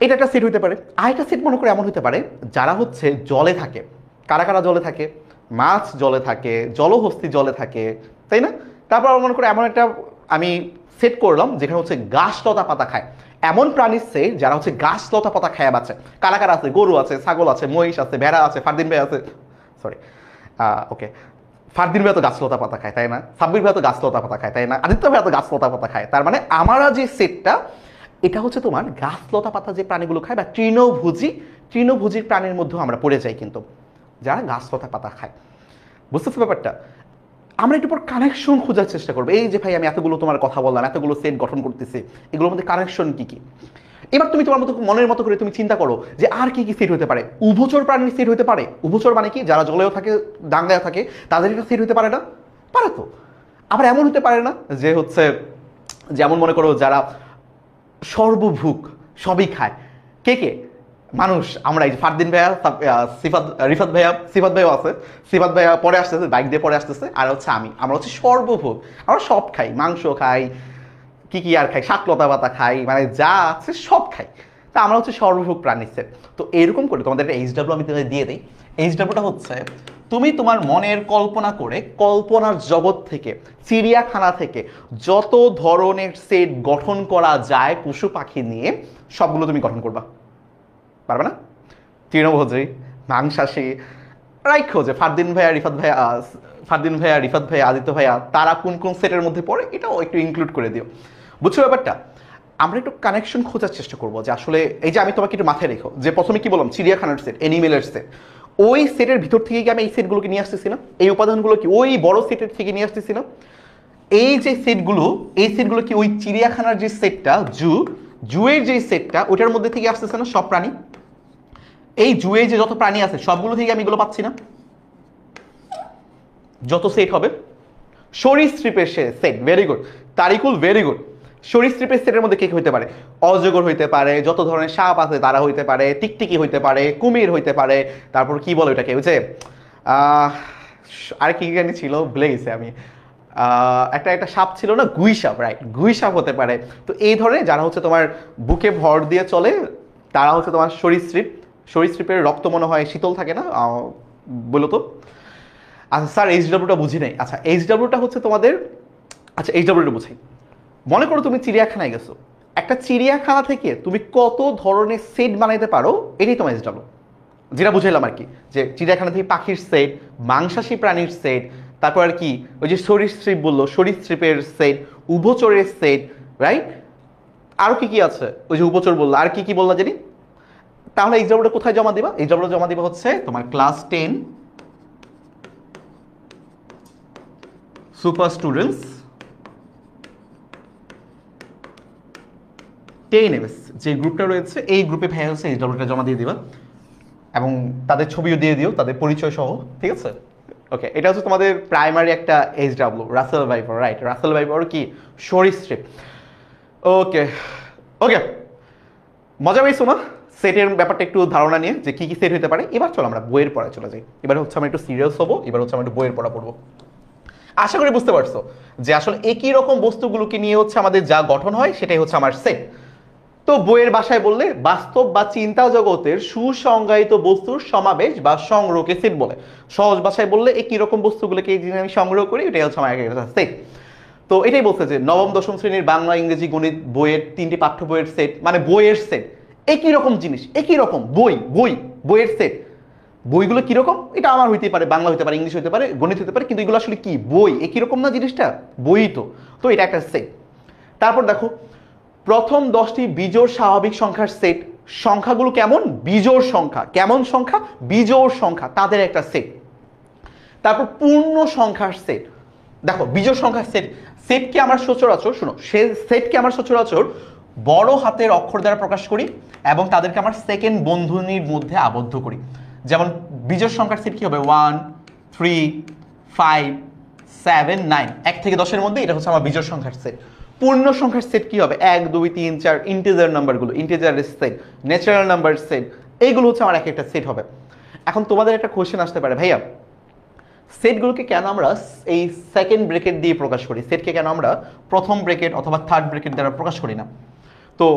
এটা একটা সেট হইতে পারে। আর একটা সেট মনে করে এমন হতে পারে যারা হচ্ছে জলে থাকে। কারা কারা জলে থাকে? মাছ জলে থাকে, জলহস্তি জলে থাকে, তাই না? তারপর মনে করে এমন একটা আমি সেট করলাম যেখানে হচ্ছে গাছ লতা পাতা খায়, এমন প্রাণীর সেট যারা হচ্ছে গাছ লতা পাতা খায় বাঁচে। কারা কারা আছে? গরু আছে, ছাগল আছে, মহিষ আছে, ভেড়া আছে, ফারদিন ভাই আছে, সরি ওকে, ফারদিন ভাই তো গাছলতা পাতা খায় তাই না? সাব্বির ভাই তো গাছলতা পাতা খায় তাই না? আদিত্য ভাই তো গাছলতা পাতা খায়। তার মানে আমরা যে সেটটা, এটা হচ্ছে তোমার গাছ লতা পাতা যে প্রাণীগুলো খায় বা তৃণভোজী প্রাণীর মধ্যেও আমরা পড়ে যাই, কিন্তু যারা গাছ লতা পাতা খায়। বুঝতেছো ব্যাপারটা? আমরা একটু পর কানেকশন খোঁজার চেষ্টা করবো। এই যে ভাই আমি এতগুলো তোমার কথা বললাম, এতগুলো সেট গঠন করতেছি, এগুলোর মধ্যে কানেকশন কি কি। এবার তুমি তোমার মতো মনের মতো করে তুমি চিন্তা করো যে আর কি কি সেট হতে পারে। উভচর প্রাণীর সেট হতে পারে। উভচর মানে কি, যারা জলেও থাকে ডাঙ্গায় থাকে, তাদের একটা সেট হতে পারে না? পারে তো। আবার এমন হতে পারে না যে হচ্ছে, যেমন মনে করো যারা সর্বভুক, সবই খায়। কে কে? মানুষ। আমরা এই যে ফারদিন ভাইয়া, রিফাত ভাইয়াও আছে। সিফাত ভাইয়া পরে আসতেছে, বাইক দিয়ে পরে আসতেছে। আর হচ্ছে আমরা হচ্ছে সর্বভোগ, আমরা সব খাই, মাংস খাই, কি কি আর খাই, শাকলতা পাতা খাই, মানে যা আছে সব খাই। তা আমরা হচ্ছে সর্বভোগ প্রাণী সেট। তো এরকম করে তোমাদের একটা এইচডাব্লিউ আমি দিয়ে দিই। এইচডাব্লিউটা হচ্ছে তুমি তোমার মনের কল্পনা করে, কল্পনার জগৎ থেকে, চিড়িয়াখানা থেকে যত ধরনের সেট গঠন করা যায় পশু পাখি নিয়ে, সবগুলো তুমি গঠন করবা। পারবে না? তৃণভোজী, মাংসাশী, রাইখো যে ফারদিন ভাইয়া, রিফাত ভাইয়া, আদিত্য ভাইয়া, তারা কোন কোন সেটের মধ্যে পড়ে, এটাও একটু ইনক্লুড করে দিও। বুঝছো ব্যাপারটা? আমরা একটু কানেকশন খোঁজার চেষ্টা করবো যে আসলে এই যে আমি তোমাকে একটু মাথায় রেখো যে প্রথমে কি বললাম, চিড়িয়াখানার সেট, অ্যানিমেলের সেট, ওই সেটের ভিতর থেকে কি আমি এই সেটগুলোকে নিয়ে আসতেছি না? এই উপাদানগুলো কি ওই বড় সেটের থেকে নিয়ে আসতেছি না? এই যে সেটগুলো, এই সেটগুলো কি ওই চিড়িয়াখানার যে সেটটা, জুয়ের যে সেটটা, ওটার মধ্যে থেকে আসতেছে না সব প্রাণী? এই জুয়ে যে যত প্রাণী আছে সবগুলো থেকে আমি এগুলো পাচ্ছি না? যত সেট হবে সরীসৃপের set, very good Tariqul, very good. সরীসৃপের সেটের মধ্যে কে হইতে পারে? অজগর হইতে পারে, যত ধরনের সাপ আছে তারা হইতে পারে, টিকটিকি হইতে পারে, কুমির হইতে পারে, তারপর কি বলে ওটাকে, ওই যে আর কি জানি ছিল, ভুলে গেছি আমি। একটা সাপ ছিল না, গুই সাপ, রাইট, গুই সাপ হতে পারে। তো এই ধরনের যারা হচ্ছে তোমার বুকে ভর দিয়ে চলে, তারা হচ্ছে তোমার সরীসৃপের রক্ত মনে হয় শীতল থাকে না, বলো তো। আচ্ছা স্যার এইচডাব্লিউটা বুঝি নাই। আচ্ছা এইচডাব্লিউটা হচ্ছে তোমাদের, আচ্ছা এইচডাব্লিউটা বুঝাই। মনে করো তুমি চিড়িয়াখানায় গেছো, একটা চিড়িয়াখানা থেকে তুমি কত ধরনের সেট বানাইতে পারো, এটাই তোমার এইচডাব্লিউ। যেটা বুঝাইলাম আর কি, যে চিড়িয়াখানা থেকে পাখির সেট, মাংসাশী প্রাণীর সেট, তারপর আর কি ওই যে সরীসৃপ বললো, সরীসৃপের সেট, উভচরের সেট, রাইট। আরো কি কি আছে, ওই যে উভচর বললো, আর কি কি বললা জানি। তাহলে এইচডাব্লিউটা কোথায় জমা দিবা? এইচডাব্লিউ জমা দিবা হচ্ছে তোমার ক্লাস 10 সুপার স্টুডেন্টস 10 যে গ্রুপটা রয়েছে, এই গ্রুপে ভাইয়া হচ্ছে এইচডাব্লিউটা জমা দিয়ে দিবা এবং তাদের ছবিও দিয়ে দিও, তাদের পরিচয় সহ, ঠিক আছে? ওকে, এটা হচ্ছে তোমাদের প্রাইমারি একটা HW, Russell viper, right. Russell viper কি? সরীসৃপ। ওকে ওকে, মজা পেয়েছো না সেটের ব্যাপারটা একটু ধারণা নিয়ে, যে কি কি সেট হতে পারে? এবার চলো আমরা বইয়ের পড়ায় চলে যাই। এবার হচ্ছে আমরা একটু সিরিয়াস হবো, এবার হচ্ছে আমরা একটু বইয়ের পড়া পড়বো। আশা করি বুঝতে পারছো যে আসলে একই রকম বস্তুগুলোকে নিয়ে হচ্ছে আমাদের যা গঠন হয় সেটাই হচ্ছে আমার সেট। তো বইয়ের ভাষায় বললে বাস্তব বা চিন্তা জগতের সুসংজ্ঞায়িত বস্তুর সমাবেশ বা সংগ্রহকে সেট বলে। সহজ ভাষায় বললে একই রকম বস্তুগুলোকে আমি সংগ্রহ করি, এটাই হচ্ছে আমার একটা সেট। তো এটাই বলছে যে নবম দশম শ্রেণীর বাংলা, ইংরেজি, গণিত বইয়ের 3টি পাঠ্য বইয়ের সেট, মানে বইয়ের সেট, একই রকম জিনিস, একই রকম বইয়ের সেট। বইগুলো কিরকম, এটা আমার হইতে পারে, বাংলা হইতে পারে, ইংলিশ হইতে পারে, গণিত হইতে পারে, কিন্তু এগুলো আসলে কি বই, একই রকম না জিনিসটা, বই তো। তো এটা একটা সেট। তারপর দেখো প্রথম 10টি বিজোড় স্বাভাবিক সংখ্যার সেট, সংখ্যাগুলো কেমন? বিজোড় সংখ্যা। কেমন সংখ্যা? বিজোড় সংখ্যা, তাদের একটা সেট। তারপর পূর্ণ সংখ্যার সেট। দেখো বিজোড় সংখ্যার সেট, সেটকে আমরা সচরাচর, শোনো, সেটকে আমরা সচরাচর বড় হাতের অক্ষর দ্বারা প্রকাশ করি এবং তাদেরকে আমার সেকেন্ড বন্ধনীর মধ্যে আবদ্ধ করি। যেমন বিজোড় সংখ্যার সেট কি হবে? 1, 3, 5, 7, 9, 1 থেকে 10-এর মধ্যে, এটা হচ্ছে আমার বিজোড় সংখ্যার সেট। পূর্ণ সংখ্যার সেট কি হবে? 1, 2, 3, 4, ইন্টিজার নাম্বারগুলো, ইন্টিজারের সেট, ন্যাচারাল নাম্বার সেট, এইগুলো হচ্ছে আমার একটা সেট হবে। এখন তোমাদের একটা কোশ্চেন আসতে পারে, ভাইয়া সেটগুলোকে কেন আমরা এই সেকেন্ড ব্রেকেট দিয়ে প্রকাশ করি? সেটকে কেন আমরা প্রথম ব্রেকেট অথবা থার্ড ব্রেকেট দ্বারা প্রকাশ করি না? তো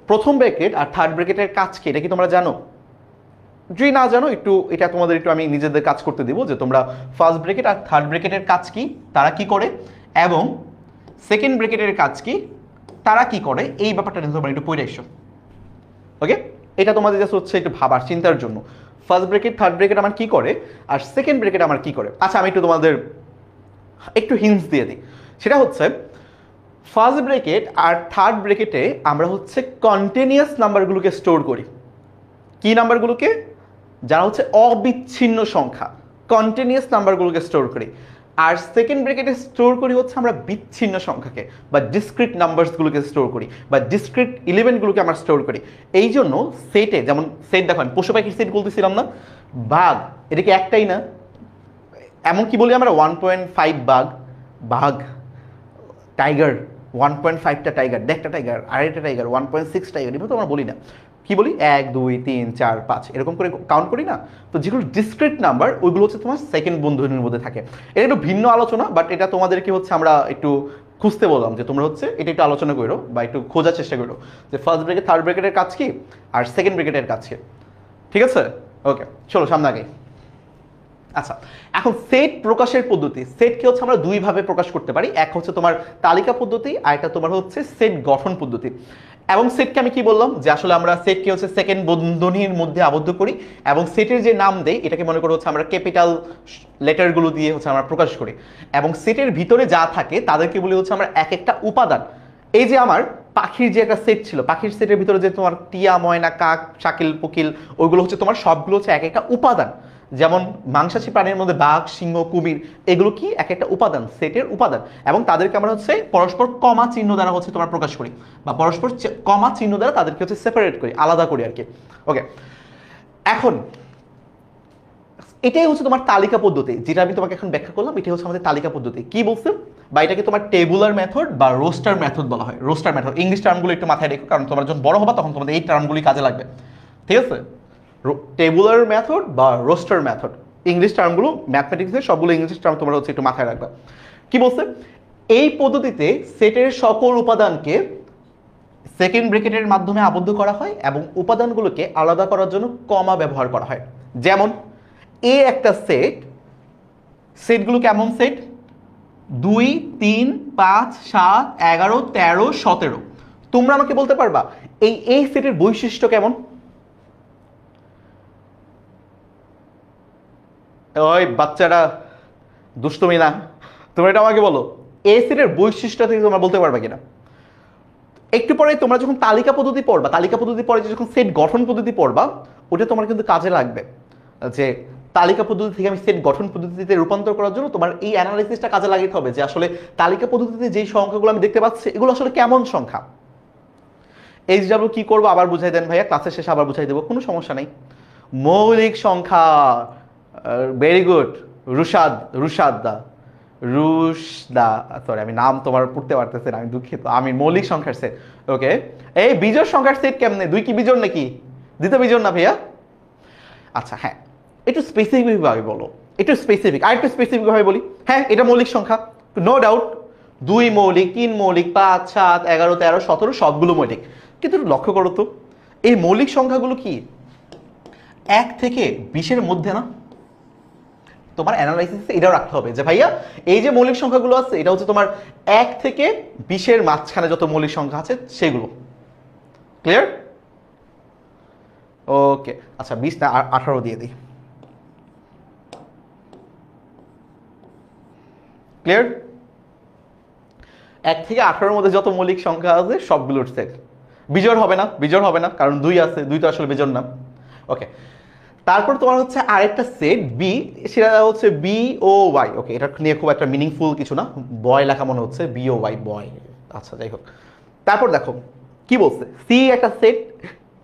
প্রথম ব্রেকেট আর থার্ড ব্রেকেটের কাজ কি, এটা কি তোমরা জানো? যদি না জানো, একটু এটা তোমাদের একটু আমি নিজেদের কাজ করতে দিব, যে তোমরা ফার্স্ট ব্রেকেট আর থার্ড ব্রেকেটের কাজ কি, তারা কি করে, এবং সেকেন্ড ব্রেকেটের কাজ কি, তারা কি করে, এই ব্যাপারটা তোমরা একটু পড়ে এসো। ওকে, এটা তোমাদের জাস্ট হচ্ছে একটু ভাবার চিন্তার জন্য। ফার্স্ট ব্রেকেট থার্ড ব্রেকেট আমার কি করে আর সেকেন্ড ব্রেকেট আমার কি করে। আচ্ছা আমি একটু তোমাদের একটু হিন্টস দিয়ে দিই। সেটা হচ্ছে ফার্স্ট ব্র্যাকেট আর থার্ড ব্র্যাকেটে আমরা হচ্ছে কন্টিনিউয়াস নাম্বারগুলোকে স্টোর করি। কি নাম্বারগুলোকে? যারা হচ্ছে অবিচ্ছিন্ন সংখ্যা, কন্টিনিউয়াস নাম্বারগুলোকে স্টোর করি। আর সেকেন্ড ব্র্যাকেটে স্টোর করি হচ্ছে আমরা বিচ্ছিন্ন সংখ্যাকে বা ডিসক্রিট নাম্বারসগুলোকে স্টোর করি বা ডিসক্রিট এলিমেন্টগুলোকে আমরা স্টোর করি। এই জন্য সেটে, যেমন সেট দেখেন, পশু পাখির সেট বলতেছিলাম না, বাঘ এটা কি একটাই না? এমন কি বলি আমরা 1.5 বাঘ, বাঘ, টাইগার 1.5টা টাইগার, দেড়টা টাইগার, আড়াইটা টাইগার, 1.6 টাইগার, এভাবে তো আমরা বলি না। কি বলি? 1 2 3 4 5 এরকম করে কাউন্ট করি না? তো যেগুলো ডিসক্রিট নাম্বার ওইগুলো হচ্ছে তোমার সেকেন্ড বন্ধনীর মধ্যে থাকে। এটা একটু ভিন্ন আলোচনা, বাট এটা তোমাদেরকে হচ্ছে আমরা একটু খুঁজতে বললাম যে তোমরা হচ্ছে এটা একটু আলোচনা করো বা একটু খোঁজার চেষ্টা করো যে ফার্স্ট ব্র্যাকেট থার্ড ব্র্যাকেটের কাজ কি আর সেকেন্ড ব্র্যাকেটের কাজ কি। ঠিক আছে? ওকে, চলো সামনে আগে। আচ্ছা, এখন সেট প্রকাশের পদ্ধতি, সেটকে হচ্ছে আমরা দুইভাবে প্রকাশ করতে পারি। এক হচ্ছে তোমার তালিকা পদ্ধতি, আর একটা তোমার হচ্ছে সেট গঠন পদ্ধতি। এবং সেটকে আমি কি বললাম যে আসলে আমরা সেটকে হচ্ছে সেকেন্ড বন্ধনীর মধ্যে আবদ্ধ করি এবং সেটের যে নাম দেই এটাকে মনে করো হচ্ছে আমরা ক্যাপিটাল লেটারগুলো দিয়ে হচ্ছে আমরা প্রকাশ করি। এবং সেটের ভিতরে যা থাকে তাদেরকে বলি হচ্ছে আমরা এক একটা উপাদান। এই যে আমার পাখির যে একটা সেট ছিল, পাখির সেটের ভিতরে যে তোমার টিয়া, ময়না, কাক, শাকিল, কোকিল, ওইগুলো হচ্ছে তোমার সবগুলো হচ্ছে এক একটা উপাদান। যেমন মাংসাশী প্রাণীর মধ্যে বাঘ, সিংহ, কুমির, এগুলো কি এক একটা উপাদান, সেটের উপাদান। এবং তাদেরকে আমরা হচ্ছে পরস্পর কমা চিহ্ন দ্বারা হচ্ছে তোমার প্রকাশ করি বা পরস্পর কমা চিহ্ন দ্বারা তাদেরকে হচ্ছে সেপারেট করি, আলাদা করি আর কি। ওকে, এখন এটাই হচ্ছে তোমার তালিকা পদ্ধতি, যেটা আমি তোমাকে এখন ব্যাখ্যা করলাম। এটাই হচ্ছে আমাদের তালিকা পদ্ধতি। কি বলছে? বা এটাকে তোমার টেবুলার মেথড বা রোস্টার মেথড বলা হয়। রোস্টার মেথড, ইংলিশ টার্মগুলো একটু মাথায় রেখো, কারণ তোমরা যখন বড় হবা তখন তোমাদের এই টার্মগুলি কাজে লাগবে। ঠিক আছে? টেবুলার মেথড বা রোস্টার মেথড, ইংলিশ টার্মগুলো, ম্যাথমেটিক্সের সবগুলো ইংলিশ টার্ম তোমরা হচ্ছে একটু মাথায় রাখবে। কি বলছে? এই পদ্ধতিতে সেটের সকল উপাদানকে সেকেন্ড ব্র্যাকেটের মাধ্যমে আবদ্ধ করা হয় এবং উপাদানগুলোকে আলাদা করার জন্য কমা ব্যবহার করা হয়। যেমন এ একটা সেট, সেটগুলো কেমন সেট? 2 3 5 7 11 13 17। তোমরা আমাকে বলতে পারবা এই সেটের বৈশিষ্ট্য কেমন? ওই বাচ্চারা দুষ্টুমি না, তোমরা এটা আমাকে বলো, এ সেটের বৈশিষ্ট্য থেকে তোমরা বলতে পারবা কিনা? একটু পরে তোমরা যখন তালিকা পদ্ধতি পড়বা, তালিকা পদ্ধতি পরে যখন সেট গঠন পদ্ধতি পড়বা, ওটা তোমার কিন্তু কাজে লাগবে। যে তালিকা পদ্ধতি থেকে আমি সেট গঠন পদ্ধতিতে রূপান্তর করার জন্য তোমার এই অ্যানালাইসিসটা কাজে লাগাতে হবে যে আসলে তালিকা পদ্ধতিতে যেই সংখ্যাগুলো আমি দেখতে পাচ্ছি এগুলো আসলে কেমন সংখ্যা। এইচডব্লিউ কি করবো আবার বুঝাই দেন ভাইয়া, ক্লাসের শেষে আবার বুঝাই দেবো, কোনো সমস্যা নেই। মৌলিক সংখ্যা, very good, Rushad, রুশাদা, Rushda, sorry আমি নাম তোমার পড়তে পারতেছি না, আমি দুঃখিত। আমি মৌলিক সংখ্যার সেট। ওকে, এই বিজোড় সংখ্যার সেট কেমনে? 2 কি বিজোড় নাকি? দ্বিতীয় বিজোড় না ভাইয়া? আচ্ছা হ্যাঁ, একটু স্পেসিফিক ভাবে বলো, একটু স্পেসিফিক, আর একটু স্পেসিফিক ভাবে বলি। হ্যাঁ, এটা মৌলিক সংখ্যা, নো ডাউট। 2 মৌলিক, 3 মৌলিক, 5 7 11 13 17 সবগুলো মৌলিক। কিন্তু লক্ষ্য করো তো, এই মৌলিক সংখ্যাগুলো কি 1 থেকে 20-এর মধ্যে না? তোমার অ্যানালাইসিসে এটাও রাখতে হবে যে ভাইয়া এই যে মৌলিক সংখ্যাগুলো আছে এটা হচ্ছে তোমার 1 থেকে 20-এর মাঝখানে যত মৌলিক সংখ্যা আছে সেগুলো। ক্লিয়ার? ওকে, আচ্ছা 20 না 18 দিয়ে দিই। ক্লিয়ার? 1 থেকে 18-এর মধ্যে যত মৌলিক সংখ্যা আছে সবগুলোর সেট। বিজোড় হবে না, বিজোড় হবে না, কারণ 2 আছে, 2 তো আসলে বিজোড় না। ওকে, তারপর তোমার হচ্ছে আরেকটা সেট বি, সেটা হচ্ছে বি ও ওয়াই। ওকে, এটা নিয়ে খুব একটা মিনিংফুল কিছু না, বয় লেখা মনে হচ্ছে, বি ও ওয়াই, বয়। আচ্ছা যাই হোক, তারপর দেখো কি বলছে, সি একটা সেট,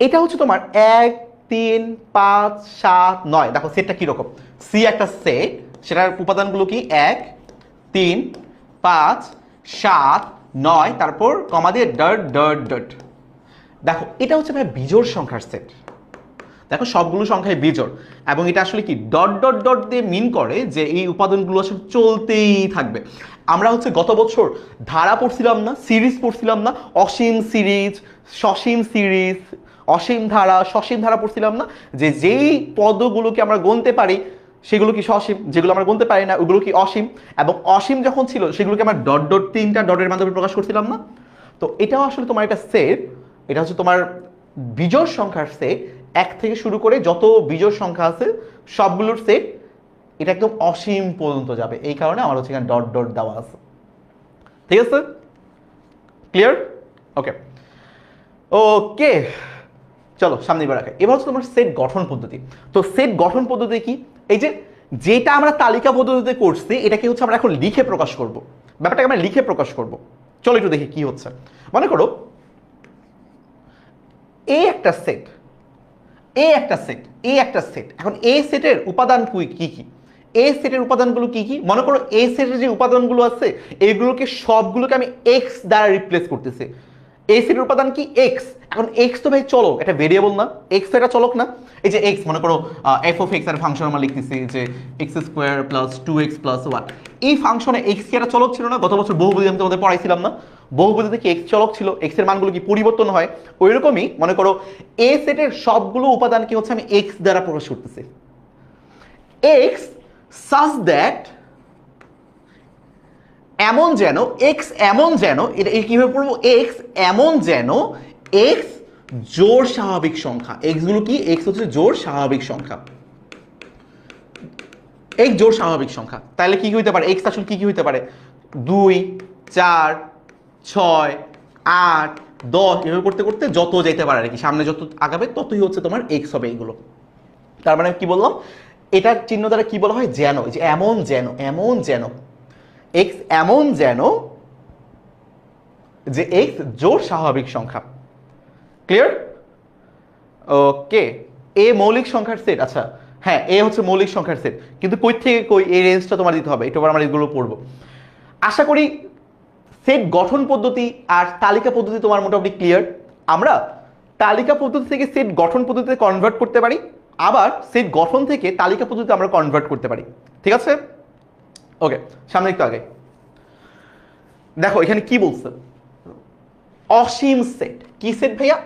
এটা হচ্ছে তোমার 1 3 5 7 9। দেখো সেটটা কিরকম, সি একটা সেট, সেটার উপাদানগুলো কি 1 3 5 7 9, তারপর কমা দিয়ে ডট ডট ডট। দেখো এটা হচ্ছে ভাই বিজোড় সংখ্যার সেট। দেখো সবগুলো সংখ্যায় বিজোড়, এবং এটা আসলে কি ডট ডট ডট দিয়ে মিন করে যে এই উপাদানগুলো আসলে চলতেই থাকবে। আমরা হচ্ছে গত বছর ধারা পড়ছিলাম না, সিরিজ পড়ছিলাম না, অসীম সিরিজ, সসীম সিরিজ, অসীম ধারা, সসীম ধারা পড়ছিলাম না, যে যেই পদগুলোকে আমরা গুনতে পারি সেগুলো কি সসীম, যেগুলো আমরা গুনতে পারি না ওগুলো কি অসীম, এবং অসীম যখন ছিল সেগুলোকে আমরা ডট ডট 3টা ডটের মাধ্যমে প্রকাশ করছিলাম না? তো এটাও আসলে তোমার একটা সেট, এটা হচ্ছে তোমার বিজোড় সংখ্যার সেট। 1 থেকে শুরু করে যত বিজোড় সংখ্যা আছে সবগুলোর সেট, এটা একদম অসীম পর্যন্ত যাবে, এই কারণে আমার হচ্ছে এখানে ডট ডট দেওয়া আছে। ঠিক আছে? ক্লিয়ার? ওকে ওকে, চলো সামনে এবার রাখা। এবার হচ্ছে তোমার সেট গঠন পদ্ধতি। তো সেট গঠন পদ্ধতি কি? এই যে যেটা আমরা তালিকা পদ্ধতিতে করছি এটাকে হচ্ছে আমরা এখন লিখে প্রকাশ করব, ব্যাপারটাকে আমরা লিখে প্রকাশ করব। চলো একটু দেখি কি হচ্ছে। মনে করো এই একটা সেট, এই একটা সেট, এই একটা সেট। এখন এই সেটের উপাদান কি কি? এই সেটের উপাদানগুলো কি কি? মনে করো এই সেটের যে উপাদানগুলো আছে এইগুলোকে সবগুলোকে আমি এক্স দ্বারা রিপ্লেস করতেছি। এই সেটের উপাদান কি? এক্স। এখন এক্স তো ভাই চলো, এটা ভেরিয়েবল না, এক্স এটা চলক না। এই যে এক্স, মনে করো এফ অফ এক্স এর ফাংশন আমরা লিখতেছি যে x square plus 2x plus 1। এই ফাংশনে এক্স কি একটা চলক ছিল না? গত বছর বহুপদী আমি তোমাদের পড়াইছিলাম না? বহুপদীতে কি এক্স চলক ছিল, এক্স এর মানগুলো কি পরিবর্তন হয়? ওইরকমই মনে করো এ সেটের সবগুলো উপাদানকে হচ্ছে আমি এক্স দ্বারা প্রকাশ করতেছি। এক্স সাচ দ্যাট, এমন যেন, এক্স এমন যেন, এটা কিভাবে পড়বো? এক্স এমন যেন এক্স জোড় স্বাভাবিক সংখ্যা। এক্স গুলো কি? এক্স হচ্ছে জোড় স্বাভাবিক সংখ্যা, এক্স জোড় স্বাভাবিক সংখ্যা। তাহলে কি হইতে পারে? এক্স আসলে কি হইতে পারে? 2, 4, 6, 8, 10 এভাবে করতে করতে যত যেতে পারে আর কি, সামনে যত আগাবে ততই হচ্ছে তোমার এক্স হবে এইগুলো। তার মানে কি বললাম? এটার চিহ্ন দ্বারা কি বলা হয়? যেন, যে এমন যেন, এমন যেন এক্স এমন যেন যে এক্স জোড় স্বাভাবিক সংখ্যা। ক্লিয়ার? ওকে, এ মৌলিক সংখ্যার সেট। আচ্ছা হ্যাঁ, এ হচ্ছে মৌলিক সংখ্যার সেট, কিন্তু কই থেকে কই এই রেঞ্জটা তোমার দিতে হবে, একটু আমরা এগুলো পড়বো। আশা করি সেট গঠন পদ্ধতি আর তালিকা পদ্ধতি তোমার মোটামুটি ক্লিয়ার। আমরা তালিকা পদ্ধতি থেকে সেট গঠন পদ্ধতিতে কনভার্ট করতে পারি, আবার সেট গঠন থেকে তালিকা পদ্ধতিতে আমরা কনভার্ট করতে পারি। ঠিক আছে? ওকে, সামনে একটু আগে দেখো এখানে কি বলছে? অসীম সেট। কি সেট ভাইয়া?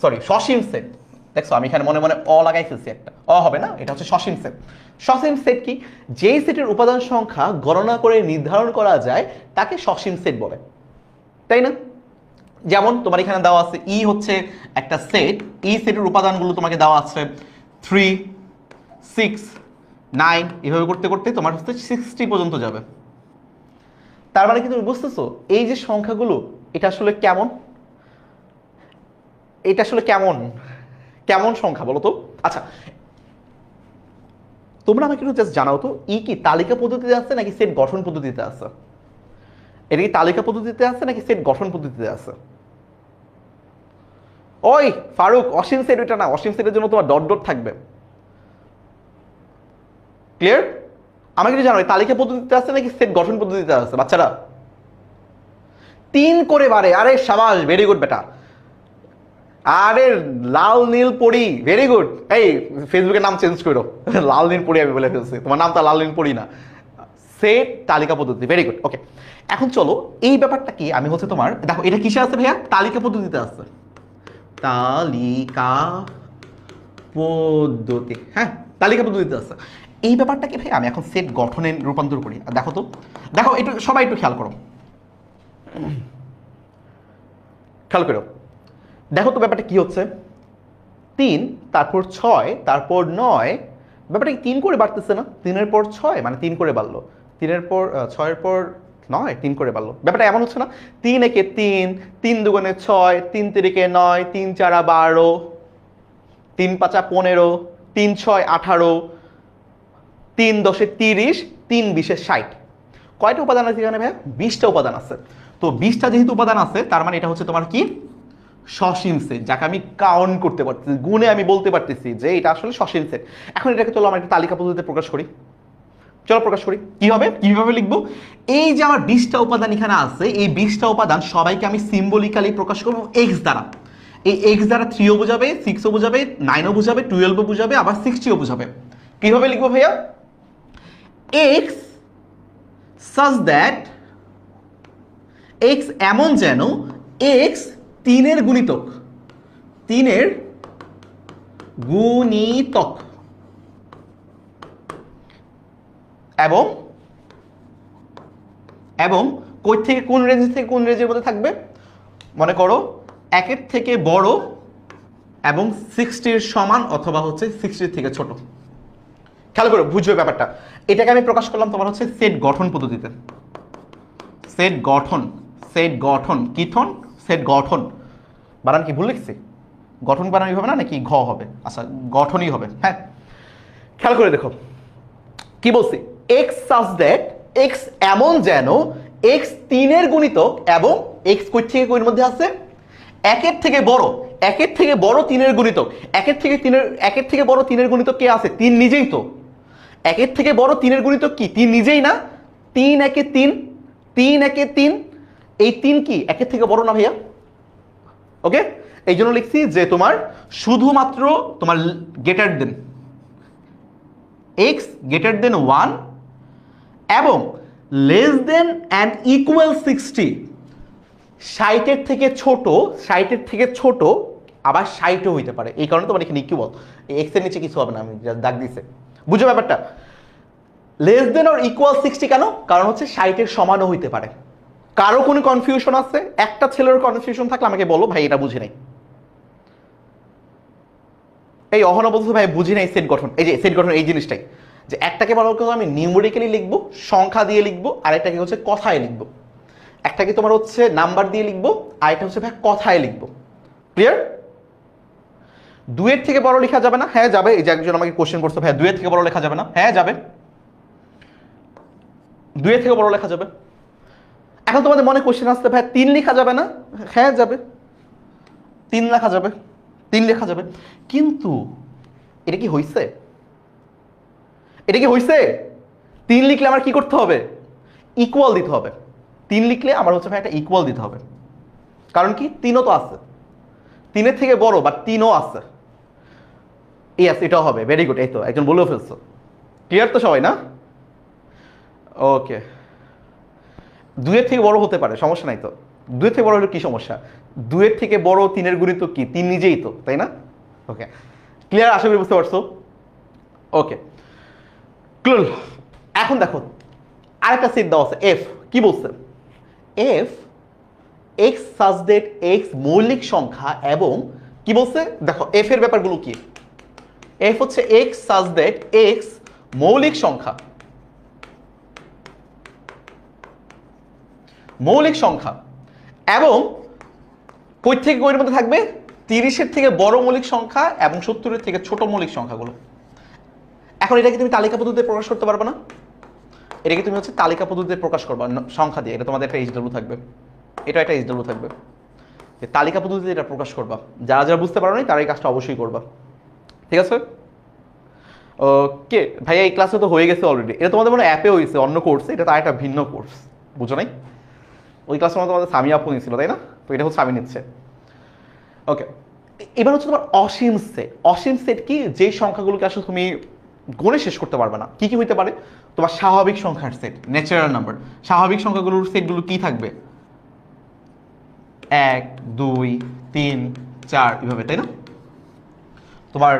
সরি, সসীম সেট। দেখছো আমি এখানে মনে মনে লাগাই ফেলছি একটা, হবে না, এটা হচ্ছে সসীম সেট। সসীম সেট কি? যেই সেটের উপাদান সংখ্যা গণনা করে নির্ধারণ করা যায় তাকে সসীম সেট বলে, তাই না? যেমন তোমার এখানে দেওয়া আছে ই হচ্ছে একটা সেট, ই সেটের উপাদানগুলো তোমাকে দেওয়া আছে 3, 6, 9, এভাবে করতে করতে তোমার হচ্ছে 60 পর্যন্ত যাবে। তার মানে কি তুমি বুঝতেছো এই যে সংখ্যাগুলো এটা আসলে কেমন? এটা আসলে কেমন কেমন সংখ্যা বলো তো? আচ্ছা তোমরা আমাকে একটু জাস্ট জানাও তো, ই কি তালিকা পদ্ধতিতে আছে নাকি সেট গঠন পদ্ধতিতে আছে? এটা কি তালিকা পদ্ধতিতে আছে নাকি সেট গঠন পদ্ধতিতে আছে? ওই ফারুক, অসীম সেট এটা না, অসীম সেটের জন্য তোমার ডট ডট থাকবে। ক্লিয়ার? আমাকে একটু জানো তালিকা পদ্ধতিতে আছে নাকি সেট গঠন পদ্ধতিতে আছে বাচ্চারা? 3 করে বাড়ে। আরে শাবাশ, ভেরি গুড বেটা। আরে লাল নীল পড়ি, ভেরি গুড। এই ফেসবুকের নাম চেঞ্জ করো, লাল নীল পড়ি আমি বলে ফেলছি, তোমার নামটা লাল নীল পড়ি না। সেট তালিকা পদ্ধতি, ভেরি গুড। ওকে, এখন চলো এই ব্যাপারটা কি আমি হচ্ছে তোমার দেখো এটা কিসে আছে ভাইয়া? তালিকা পদ্ধতিতে আছে, তালিকা পদ্ধতি। হ্যাঁ, তালিকা পদ্ধতিতে আছে। এই ব্যাপারটাকে ভাই আমি এখন সেট গঠনে রূপান্তর করি। দেখো তো, দেখো একটু সবাই একটু খেয়াল করো, খেয়াল করো, দেখো তো ব্যাপারটা কি হচ্ছে? 3, তারপর 6, তারপর 9। ব্যাপারটা কি 3 করে বাড়তেছে না? 3-এর পর 6 মানে 3 করে বাড়লো, 3-এর পর 6-এর পর 9, 3 করে বাড়লো। ব্যাপারটা এমন হচ্ছে না? 3 একে 3, 3 দুগুণে 6, 3 তিরিকে 9, 3 চারা 12, 3 পাঁচা 15, 3 6 18, 3 10 30, 3 20 60। কয়টা উপাদান আছে এখানে ভাইয়া? 20টা উপাদান আছে। তো 20টা যেহেতু উপাদান আছে তার মানে এটা হচ্ছে তোমার কি? সসীম সেট, যাকে আমি কাউন্ট করতে পারতেছি, গুণে আমি বলতে পারতেছি যে এটা আসলে সসীম সেট। এখন এটাকে চলো আমরা একটা তালিকা পদ্ধতিতে প্রকাশ করি। চলো প্রকাশ করি। কি হবে, কিভাবে লিখবো? এই যে আমার 20টা উপাদান এখানে আছে, এই 20টা উপাদান সবাইকে আমি সিম্বলিক্যালি প্রকাশ করবো এক্স দ্বারা। এই এক্স দ্বারা 3ও বোঝাবে, 6ও বোঝাবে, 9ও বোঝাবে, 12ও বোঝাবে, আবার 60ও বোঝাবে। কিভাবে লিখবো ভাইয়া? এক্স সাচ দ্যাট, এক্স এমন যেন এক্স 3-এর গুণিতক, 3-এর গুণিতক, এবং এবং কই থেকে কোন রেঞ্জ থেকে কোন রেঞ্জের মধ্যে থাকবে? মনে করো 1-এর থেকে বড় এবং 60-র সমান অথবা হচ্ছে 60-র থেকে ছোট। খেয়াল করো, বুঝবে ব্যাপারটা। এটাকে আমি প্রকাশ করলাম তোমার হচ্ছে সেট গঠন পদ্ধতিতে। সেট গঠন, সেট গঠন, কিথন সেট গঠন, বানান কি ভুল লিখছি? গঠন বানানই হবে না নাকি ঘ হবে? আচ্ছা গঠনই হবে। হ্যাঁ, খেয়াল করে দেখো কি বলছি, এক্স সাজ দ্যাট, এক্স এমন যেন এক্স 3 এর গুণিতক এবং এক্স কই থেকে কইর মধ্যে আছে, একের থেকে বড়, একের থেকে বড় 3 এর গুণিতক, একের থেকে বড় 3 এর গুণিতক কে আছে? 3 নিজেই তো। একের থেকে বড় 3 এর গুণিতক কি? 3 নিজেই না? 3 একে 3, 3 একে 3, এই 3 কি একের থেকে বড় না ভাইয়া? ওকে, এই জন্য লিখছি যে তোমার শুধুমাত্র তোমার greater than x greater than 1 এবং লেস দেন অ্যান্ড ইকুয়াল 60, 60-এর থেকে ছোট, 60-এর থেকে ছোট আবার 60ও হইতে পারে। এই কারণে তোমার এখানে ইকুয়াল, এক্স এর নিচে কিছু হবে না, আমি দাগ দিছে, বুঝো ব্যাপারটা? লেস দেন অর ইকুয়াল 60 কেন? কারণ হচ্ছে 60-এর সমানও হইতে পারে। কারো কোনো কনফিউশন আছে? একটা ছেলের কনফিউশন থাকলে আমাকে বলো ভাই এটা বুঝি নাই। এই অহনা বলছে ভাই বুঝি নাই সেট গঠন। এই যে সেট গঠন এই জিনিসটাই, যে একটাকে বলা হচ্ছে আমি নিউমেরিক্যালি লিখবো, সংখ্যা দিয়ে লিখবো, আর একটাকে হচ্ছে কথায় লিখবো। একটাকে তোমার হচ্ছে নাম্বার দিয়ে লিখবো, আর একটা হচ্ছে ভাই কথায় লিখবো। ক্লিয়ার? 2-এর থেকে বড় লেখা যাবে না? হ্যাঁ যাবে। এই যে একজন আমাকে কোশ্চেন করছে ভাই 2-এর থেকে বড় লেখা যাবে না? হ্যাঁ যাবে, 2-এর থেকে বড় লেখা যাবে। এখন তোমাদের মনে কোশ্চেন আসছে ভাই 3 লেখা যাবে না? হ্যাঁ যাবে, 3 লেখা যাবে, 3 লেখা যাবে। কিন্তু এটা কি হইছে? এটা কি হইছে? 3 লিখলে আমার কি করতে হবে? ইকুয়াল দিতে হবে। 3 লিখলে আমার হচ্ছে ভাই একটা ইকুয়াল দিতে হবে। কারণ কি 3ও তো আছে, 3-এর থেকে বড় বা 3ও আছে। ইয়েস এটাও হবে, ভেরি গুড, এই তো একজন বলেও ফেলছো। ক্লিয়ার তো সবাই না? ওকে, 2-এর থেকে বড় হতে পারে, সমস্যা নাই তো। 2-এর থেকে বড় হলে কি সমস্যা? 2-এর থেকে বড় 3-এর গুণিতক কি? 3 নিজেই তো, তাই না? ওকে, ক্লিয়ার? আশা করি বুঝতে পারছো। ওকে কুল। এখন দেখো আরেকটা সেট দেওয়া আছে এফ। কি বলছে? F x such that x মৌলিক সংখ্যা এবং কি বলছে দেখো এফ এর ব্যাপারগুলো কি। এফ হচ্ছে এক্স সাজ দ্যাট এক্স মৌলিক সংখ্যা, মৌলিক সংখ্যা এবং কই থেকে কইর মধ্যে থাকবে? 30-এর থেকে বড় মৌলিক সংখ্যা এবং 70-এর থেকে ছোট মৌলিক সংখ্যাগুলো। এখন এটাকে তুমি তালিকা পদ্ধতিতে প্রকাশ করতে পারবে না? এটাকে তুমি হচ্ছে তালিকা পদ্ধতিতে প্রকাশ করবা সংখ্যা দিয়ে। এটা তোমাদের একটা এইচডব্লিউ থাকবে, এটা একটা এইচডব্লিউ থাকবে, যে তালিকা পদ্ধতিতে এটা প্রকাশ করবা। যারা যারা বুঝতে পারো না তারা এই কাজটা অবশ্যই করবা, ঠিক আছে? ওকে ভাইয়া এই ক্লাসে তো হয়ে গেছে অলরেডি। এটা তোমাদের মনে অ্যাপে হয়েছে, অন্য কোর্সে, এটা তার একটা ভিন্ন কোর্স, বুঝো নাই? ওই ক্লাসের মধ্যে তোমাদের সামি আপু নিয়েছিল তাই না? তো এটা হচ্ছে আমি নিচ্ছে। ওকে, এবার হচ্ছে তোমার অসীম সেট। অসীম সেট কি? যেই সংখ্যাগুলোকে আসলে তুমি গণে শেষ করতে পারবে না। কি কি হইতে পারে? তোমার স্বাভাবিক সংখ্যার সেট, ন্যাচারাল নাম্বার। স্বাভাবিক সংখ্যাগুলোর সেটগুলো কি থাকবে? 1 2 3 4 এভাবে, তাই না? তোমার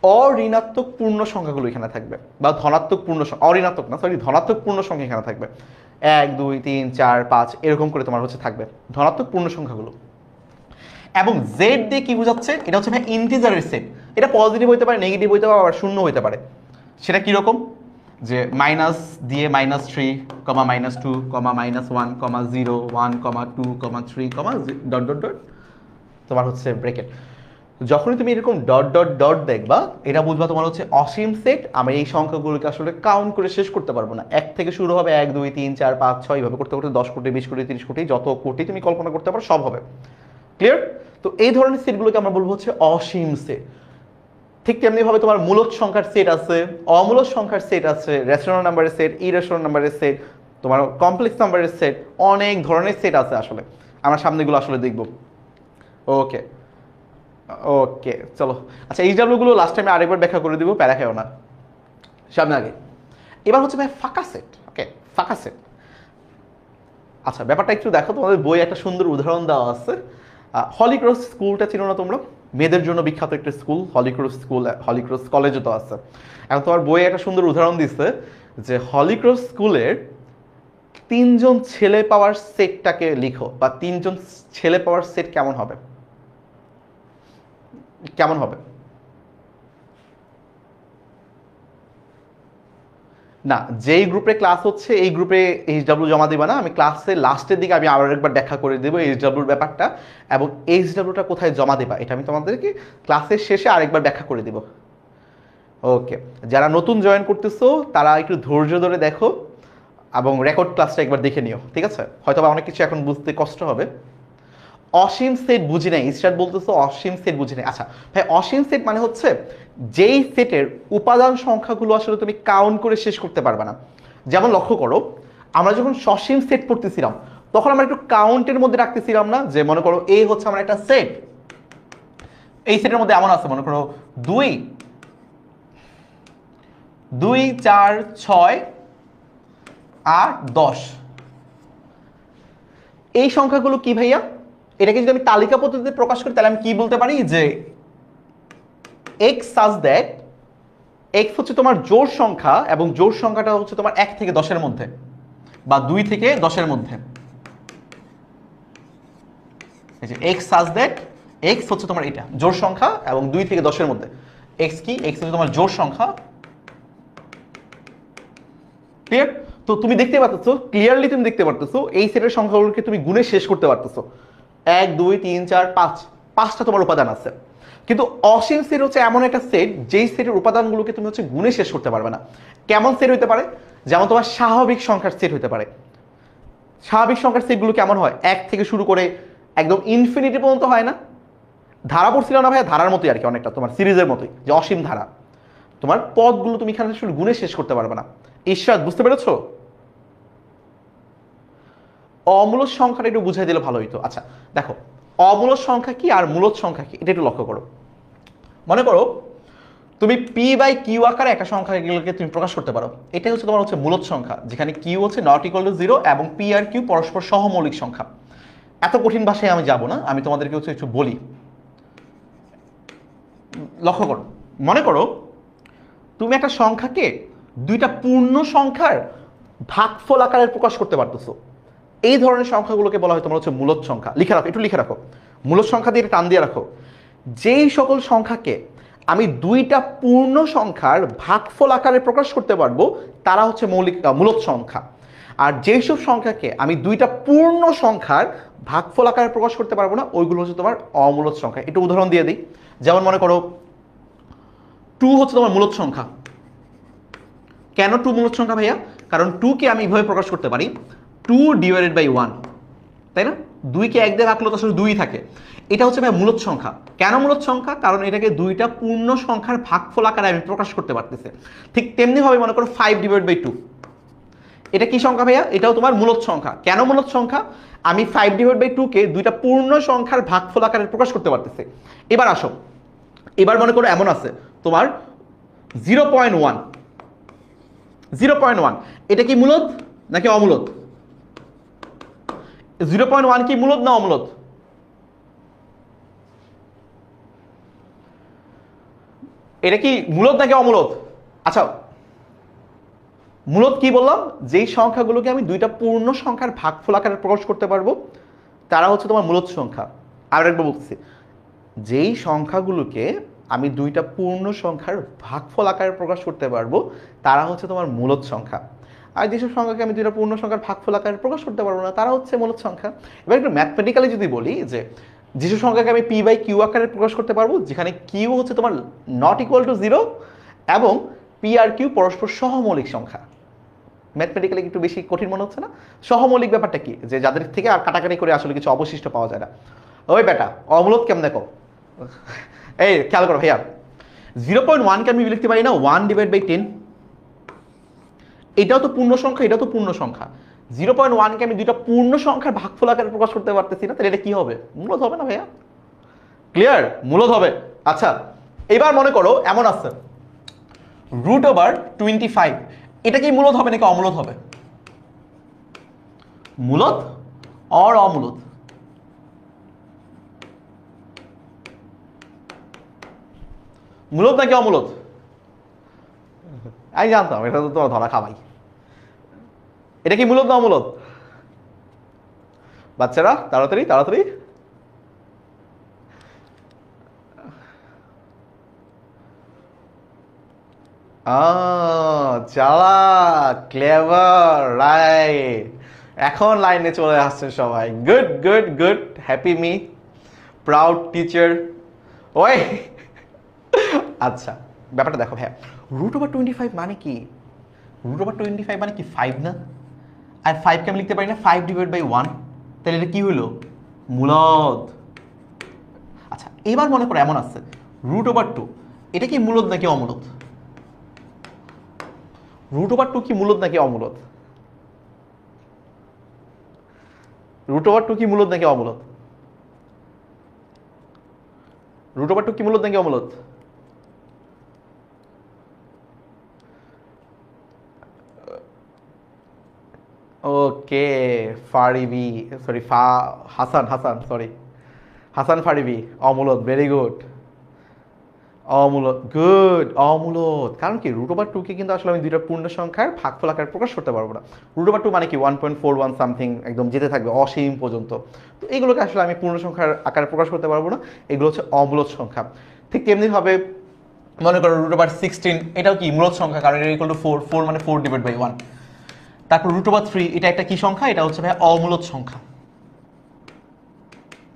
অঋণাত্মক পূর্ণ সংখ্যাগুলো এখানে থাকবে, বা ধনাত্মক পূর্ণ অঋণাত্মক না সরি ধনাত্মক পূর্ণ সংখ্যা এখানে থাকবে। 1 2 3 4 5 এরকম করে তোমার হচ্ছে থাকবে ধনাত্মক পূর্ণ সংখ্যাগুলো। এবং জেড দিয়ে কি বোঝাচ্ছে? এটা হচ্ছে ভাই ইন্টিজারের সেট। এটা পজিটিভ হইতে পারে, নেগেটিভ হইতে পারে, আবার শূন্য হইতে পারে। সেটা কিরকম? যে মাইনাস দিয়ে -3, -2, -1, -0, 1, 2, 3, ডট ডট ডট তোমার হচ্ছে ব্রেকেট। যখনই তুমি এরকম ডট ডট ডট দেখবা, এটা বুঝবা তোমার হচ্ছে অসীম সেট। আমি এই সংখ্যাগুলোকে আসলে কাউন্ট করে শেষ করতে পারবো না। 1 থেকে শুরু হবে, 1 2 3 4 5 6 এইভাবে করতে করতে 10 কোটি 20 কোটি 30 কোটি যত কোটি তুমি কল্পনা করতে পারো সব হবে। ক্লিয়ার? তো এই ধরনের সেটগুলোকে আমরা বলবো হচ্ছে অসীম সেট। ঠিক তেমনিভাবে তোমার মূলদ সংখ্যার সেট আছে, অমূলদ সংখ্যার সেট আছে, রেশনাল নাম্বারের সেট, ইরেশনাল নাম্বারের সেট, তোমার কমপ্লেক্স নাম্বারের সেট, অনেক ধরনের সেট আছে আসলে। আমরা সামনেগুলো আসলে দেখব। ওকে ওকে চলো। আচ্ছা এইচডব্লিউগুলো লাস্ট টাইমে আরেকবার ব্যাখ্যা করে দিব, প্যারা খেও না সামনে আগে। এবার হচ্ছে ভাই ফাঁকা সেট। ওকে, ফাঁকা সেট। আচ্ছা ব্যাপারটা একটু দেখো, তোমাদের বই একটা সুন্দর উদাহরণ দেওয়া আছে। হলিক্রস স্কুলটা ছিল না তোমরা? মেয়েদের জন্য বিখ্যাত একটা স্কুল হলিক্রস স্কুল, হলিক্রস কলেজও তো আছে। এখন তোমার বইয়ে একটা সুন্দর উদাহরণ দিচ্ছে যে হলিক্রস স্কুলের 3 জন ছেলে পাওয়ার সেটটাকে লিখো, বা 3 জন ছেলে পাওয়ার সেট কেমন হবে? কেমন হবে? না, যেই গ্রুপে ক্লাস হচ্ছে এই গ্রুপে এইচডব্লিউ জমা দিবা না, আমি ক্লাসের লাস্টের দিকে আমি আবার একবার ব্যাখ্যা করে দেবো এইচডব্লিউর ব্যাপারটা, এবং এইচডব্লিউটা কোথায় জমা দেবা এটা আমি তোমাদেরকে ক্লাসের শেষে আরেকবার ব্যাখ্যা করে দিব। ওকে, যারা নতুন জয়েন করতেছো তারা একটু ধৈর্য ধরে দেখো এবং রেকর্ড ক্লাসটা একবার দেখে নিও, ঠিক আছে? হয়তো অনেক কিছু এখন বুঝতে কষ্ট হবে। অসীম সেট বুঝি নাই, স্টার্ট বলতেছো অসীম সেট বুঝি নাই। আচ্ছা ভাই, অসীম সেট মানে হচ্ছে যেই সেটের উপাদান সংখ্যাগুলো আসলে তুমি কাউন্ট করে শেষ করতে পারবে না। যেমন লক্ষ্য করো, আমরা যখন সসীম সেট পড়তেছিলাম তখন আমরা একটু কাউন্টের মধ্যে রাখতেছিলাম না, যে মনে করো এই হচ্ছে আমার একটা সেট, এই সেটের মধ্যে এমন আছে মনে করো 2 2 4 6 8 10। এই সংখ্যাগুলো কি ভাইয়া? এটাকে যদি আমি তালিকা পদ্ধতিতে প্রকাশ করি তাহলে আমি কি বলতে পারি যে x such that x হচ্ছে তোমার জোড় সংখ্যা এবং জোড় সংখ্যাটা হচ্ছে তোমার 1 থেকে 10 এর মধ্যে বা 2 থেকে 10 এর মধ্যে। এই যে x such that x হচ্ছে তোমার এটা জোড় সংখ্যা এবং 2 থেকে 10 এর মধ্যে। x কি? x হচ্ছে তোমার জোড় সংখ্যা। ক্লিয়ার? তো তুমি দেখতে পাচ্ছো, ক্লিয়ারলি তুমি দেখতে পারতেছো এই সেটের সংখ্যাগুলোকে তুমি গুণে শেষ করতে পারতেছো। 1 2 3 4 5, 5টা তোমার উপাদান আছে। কিন্তু অসীম সেট হচ্ছে এমন একটা সেট যেই সেটের উপাদানগুলোকে তুমি হচ্ছে গুণে শেষ করতে পারবে না। কেমন সেট হতে পারে? যেমন তোমার স্বাভাবিক সংখ্যার সেট হতে পারে। স্বাভাবিক সংখ্যার সেটগুলো কেমন হয়? 1 থেকে শুরু করে একদম ইনফিনিটি পর্যন্ত হয় না? ধারা পড়ছিল না ভাইয়া? ধারার মতোই আর কি, অনেকটা তোমার সিরিজের মতোই, যে অসীম ধারা। তোমার পদগুলো তুমি এখানে শুধু গুণে শেষ করতে পারবে না। ঈশ্বর, বুঝতে পেরেছো? অমূলদ সংখ্যাটা একটু বুঝাই দিলে ভালো হইতো। আচ্ছা দেখো, অমূলদ সংখ্যা কি আর মূলদ সংখ্যা কি এটা একটু লক্ষ্য করো। মনে করো তুমি পি বাই কিউ আকারে একটা সংখ্যাগুলোকে তুমি প্রকাশ করতে পারো। এটাই হচ্ছে তোমার হচ্ছে মূলদ সংখ্যা, যেখানে কিউ হচ্ছে নট ইকুয়াল টু 0 এবং পি আর কিউ পরস্পর সহমৌলিক সংখ্যা। এত কঠিন ভাষায় আমি যাব না, আমি তোমাদেরকে হচ্ছে একটু বলি। লক্ষ্য করো, মনে করো তুমি একটা সংখ্যাকে দুইটা পূর্ণ সংখ্যার ভাগফল আকারে প্রকাশ করতে পারতেছো। এই ধরনের সংখ্যাগুলোকে বলা হয় তোমার হচ্ছে মূলদ সংখ্যা। লিখে রাখো, একটু লিখে রাখো, মূলদ সংখ্যা দিয়ে টান দিয়ে রাখো। যেই সকল সংখ্যাকে আমি দুইটা পূর্ণ সংখ্যার ভাগফল আকারে প্রকাশ করতে পারবো তারা হচ্ছে মূলদ সংখ্যা। আর যেই সব সংখ্যাকে আমি দুইটা পূর্ণ সংখ্যার ভাগফল আকারে প্রকাশ করতে পারবো না ওইগুলো হচ্ছে তোমার অমূলদ সংখ্যা। একটু উদাহরণ দিয়ে দিই। যেমন মনে করো 2 হচ্ছে তোমার মূলদ সংখ্যা। কেন 2 মূলদ সংখ্যা ভাইয়া? কারণ 2 কে আমি এইভাবে প্রকাশ করতে পারি 2 ডিভাইডেড বাই 1, তাই না? 2 কে 1 দিয়ে ভাগলে তো আসলে 2ই থাকে। এটা হচ্ছে ভাই মূলদ সংখ্যা। কেন মূলদ সংখ্যা? কারণ এটাকে দুইটা পূর্ণ সংখ্যার ভাগফল আকারে আমি প্রকাশ করতে পারতেছি। ঠিক তেমনি ভাবে মনে করো 5 ডিভাইড বাই 2, এটা কি সংখ্যা ভাইয়া? এটাও তোমার মূলদ সংখ্যা। কেন মূলদ সংখ্যা? আমি 5 ডিভাইড বাই 2 কে দুইটা পূর্ণ সংখ্যার ভাগফল আকারে প্রকাশ করতে পারতেছি। এবার আসো, এবার মনে করো এমন আছে তোমার 0.1, 0.1 এটা কি মূলদ নাকি অমূলদ? 0.1 কি মূলদ না অমূলদ? এটা কি মূলদ নাকি অমূলদ? আচ্ছা, মূলদ কি বললাম? যেই সংখ্যাগুলোকে আমি দুইটা পূর্ণ সংখ্যার ভাগফল আকারে প্রকাশ করতে পারবো তারা হচ্ছে তোমার মূলদ সংখ্যা। আর একবার বলতেছি, যেই সংখ্যাগুলোকে আমি দুইটা পূর্ণ সংখ্যার ভাগফল আকারে প্রকাশ করতে পারবো তারা হচ্ছে তোমার মূলদ সংখ্যা। আর যেসব সংখ্যাকে আমি দুইটা পূর্ণ সংখ্যার ভাগফল আকারে প্রকাশ করতে পারবো না তারা হচ্ছে মূলদ সংখ্যা। এবার একটু ম্যাথমেটিক্যালি যদি বলি, যে যেসব সংখ্যাকে আমি পি বাই কিউ আকারে প্রকাশ করতে পারবো, যেখানে কিউ হচ্ছে তোমার নট ইকুয়াল টু 0 এবং পি আর কিউ পরস্পর সহমৌলিক সংখ্যা। ম্যাথমেটিক্যালি একটু বেশি কঠিন মনে হচ্ছে না? সহমৌলিক ব্যাপারটা কি? যে যাদের থেকে আর কাটাকাটি করে আসলে কিছু অবশিষ্ট পাওয়া যায় না। ওই বেটা, অমূলদ কেমনে কও? এই খেয়াল করো ভাইয়া, 0.1 কে আমি লিখতে পারি না 1 ডিভাইড বাই 10? এটাও তো পূর্ণ সংখ্যা, এটাও তো পূর্ণ সংখ্যা। 0.1 কে আমি দুইটা পূর্ণ সংখ্যার ভাগফল আকারে প্রকাশ করতে পারতেছি না, তাহলে এটা কি হবে? মূলদ হবে না ভাইয়া? ক্লিয়ার? মূলদ হবে। আচ্ছা এবার মনে করো এমন আছে √25, এটা কি মূলদ হবে নাকি অমূলদ হবে? মূলদ অর অমূলদ? মূলদ নাকি অমূলদ? আমি জানতাম এটা তো তোমার ধরা খাবাই। এটা কি মূলদ না অমূলদ? বাচ্চারা তাড়াতাড়ি তাড়াতাড়ি। চালাক, ক্লেভার, রাইট। এখন লাইনে চলে আসছে সবাই। Good good good, happy me, proud teacher. ওই আচ্ছা, ব্যাপারটা দেখো হ্যাঁ, √25 মানে কি? √25 মানে কি? 5 না? আর 5কে আমি লিখতে পারি না 5/1? তাহলে এটা কি হলো? মূলদ। আচ্ছা, এবার মনে করো এমন আছে √2, এটা কি মূলদ নাকি অমূলদ? √2 কি মূলদ নাকি অমূলদ? √2 কি মূলদ নাকি অমূলদ? √2 কি মূলদ নাকি অমূলদ? Okay, Faribi, sorry Hasan, sorry, Hasan Faribi, অমূলদ, ভেরি গুড। অমূলদ, গুড, অমূলদ। কারণ কি √2 কে কিন্তু আসলে আমি দুইটা পূর্ণ সংখ্যার ভাগফল আকারে প্রকাশ করতে পারবো না। √2 মানে কি 1.41 সামথিং, একদম যেতে থাকবে অসীম পর্যন্ত। তো এগুলোকে আসলে আমি পূর্ণ সংখ্যার আকারে প্রকাশ করতে পারবো না, এগুলো হচ্ছে অমূলদ সংখ্যা। ঠিক তেমনি ভাবে মনে করো √16, এটাও কি মূলদ সংখ্যা, কারণ এটা ইকুয়াল টু 4 মানে 4/1। তারপর √3, এটা একটা কি সংখ্যা? এটা হচ্ছে ভাই অমূলদ সংখ্যা,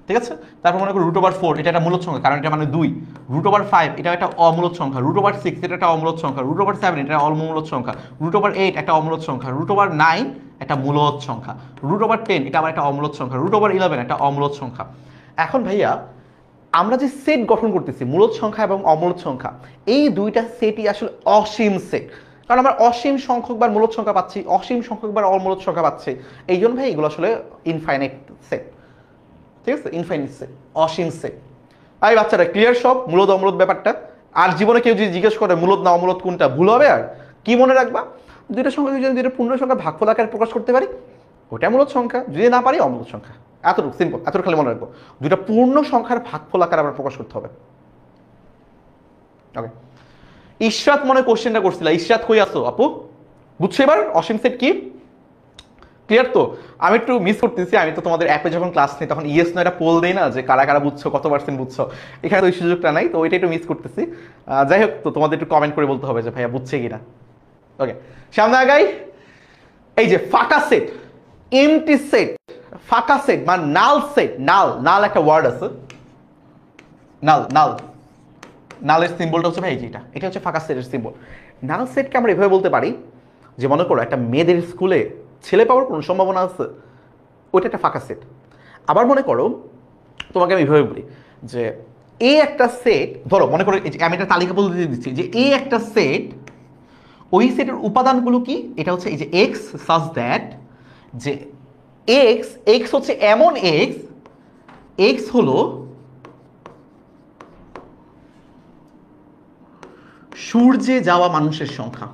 ঠিক আছে। তারপর মনে করো √4, এটা একটা মূলদ সংখ্যা, কারণ এটা মানে 2। √5, এটা একটা অমূলদ সংখ্যা। √6, এটা একটা অমূলদ সংখ্যা। √7, এটা অমূলদ সংখ্যা। √8, একটা অমূলদ সংখ্যা। √9, একটা মূলদ সংখ্যা। √10, এটা আবার একটা অমূলদ সংখ্যা। √11, একটা অমূলদ সংখ্যা। এখন ভাইয়া আমরা যে সেট গঠন করতেছি মূলদ সংখ্যা এবং অমূলদ সংখ্যা, এই দুইটা সেটই আসলে অসীম সেট, কারণ আমরা অসীম সংখ্যকবার মূলদ সংখ্যা পাচ্ছি, অসীম সংখ্যকবার অমূলদ সংখ্যা পাচ্ছি। এই জন্য ভাই এগুলো আসলে ইনফাইনাইট সেট, ঠিক আছে, ইনফাইনাইট সেট, অসীম সেট। এই বাচ্চারা ক্লিয়ার সব মূলদ অমূলদ ব্যাপারটা? আর জীবনে কেউ যদি জিজ্ঞেস করে মূলদ না অমূলদ কোনটা, ভুল হবে? আর কি মনে রাখবা? দুইটা সংখ্যা যদি দুইটা পূর্ণ সংখ্যা ভাগফল আকারে প্রকাশ করতে পারি, ওটা মূলদ সংখ্যা, যদি না পারি অমূলদ সংখ্যা। এতটুকু সিম্পল, এতটুকু খালি মনে রাখবো, দুইটা পূর্ণ সংখ্যার ভাগফল আকারে আবার প্রকাশ করতে হবে। ওকে, ইশরাত মনে কোশ্চেনটা করছিল, ইশরাত কই আসো আপু? বুঝছো এবার অসীম সেট কি? ক্লিয়ার তো? আমি একটু মিস করতেছি, আমি তো তোমাদের অ্যাপে যখন ক্লাস নিই তখন ইয়েস নো একটা পোল দেই না, যে কারা কারা বুঝছো, কত পার্সেন্ট বুঝছো। এখানে তো ওই সুযোগটা নাই, তো ওইটা একটু মিস করতেছি। যাই হোক, তো তোমাদের একটু কমেন্ট করে বলতে হবে যে ভাইয়া বুঝছে কিনা। ওকে, সামনে আগাই। এই যে ফাঁকা সেট, এমটি সেট, ফাঁকা সেট মানে নাল সেট, নাল একটা ওয়ার্ড আছে, নালের সিম্বলটা হচ্ছে ভাই এটা হচ্ছে ফাঁকা সেটের সিম্বল। নাল সেটকে আমরা এভাবে বলতে পারি যে মনে করো একটা মেয়েদের স্কুলে ছেলে পাওয়ার কোনো সম্ভাবনা আছে, ওইটা একটা ফাঁকা সেট। আবার মনে করো তোমাকে আমি এভাবে বলি যে এ একটা সেট, ধরো মনে করো আমি একটা তালিকা পদ্ধতি দিচ্ছি যে এ একটা সেট, ওই সেটের উপাদানগুলো কি? এটা হচ্ছে এই যে এক্স সাজ দ্যাট, যে এক্স হচ্ছে এমন এক্স হলো সূর্যে যাওয়া মানুষের সংখ্যা।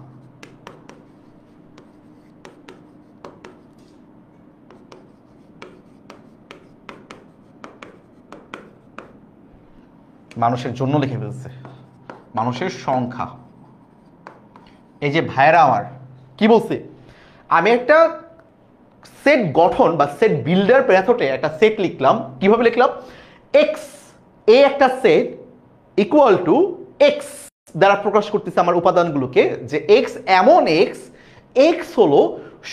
মানুষের জন্য লিখে ফেলছে, মানুষের সংখ্যা। এই যে ভাইরা আমার কি বলছে, আমি একটা সেট গঠন বা সেট বিল্ডার মেথডে একটা সেট লিখলাম। কিভাবে লিখলাম? এক্স, এ একটা সেট ইকুয়াল টু এক্স দ্বারা প্রকাশ করতেছে আমার উপাদানগুলোকে, যে এক্স এমন এক্স হলো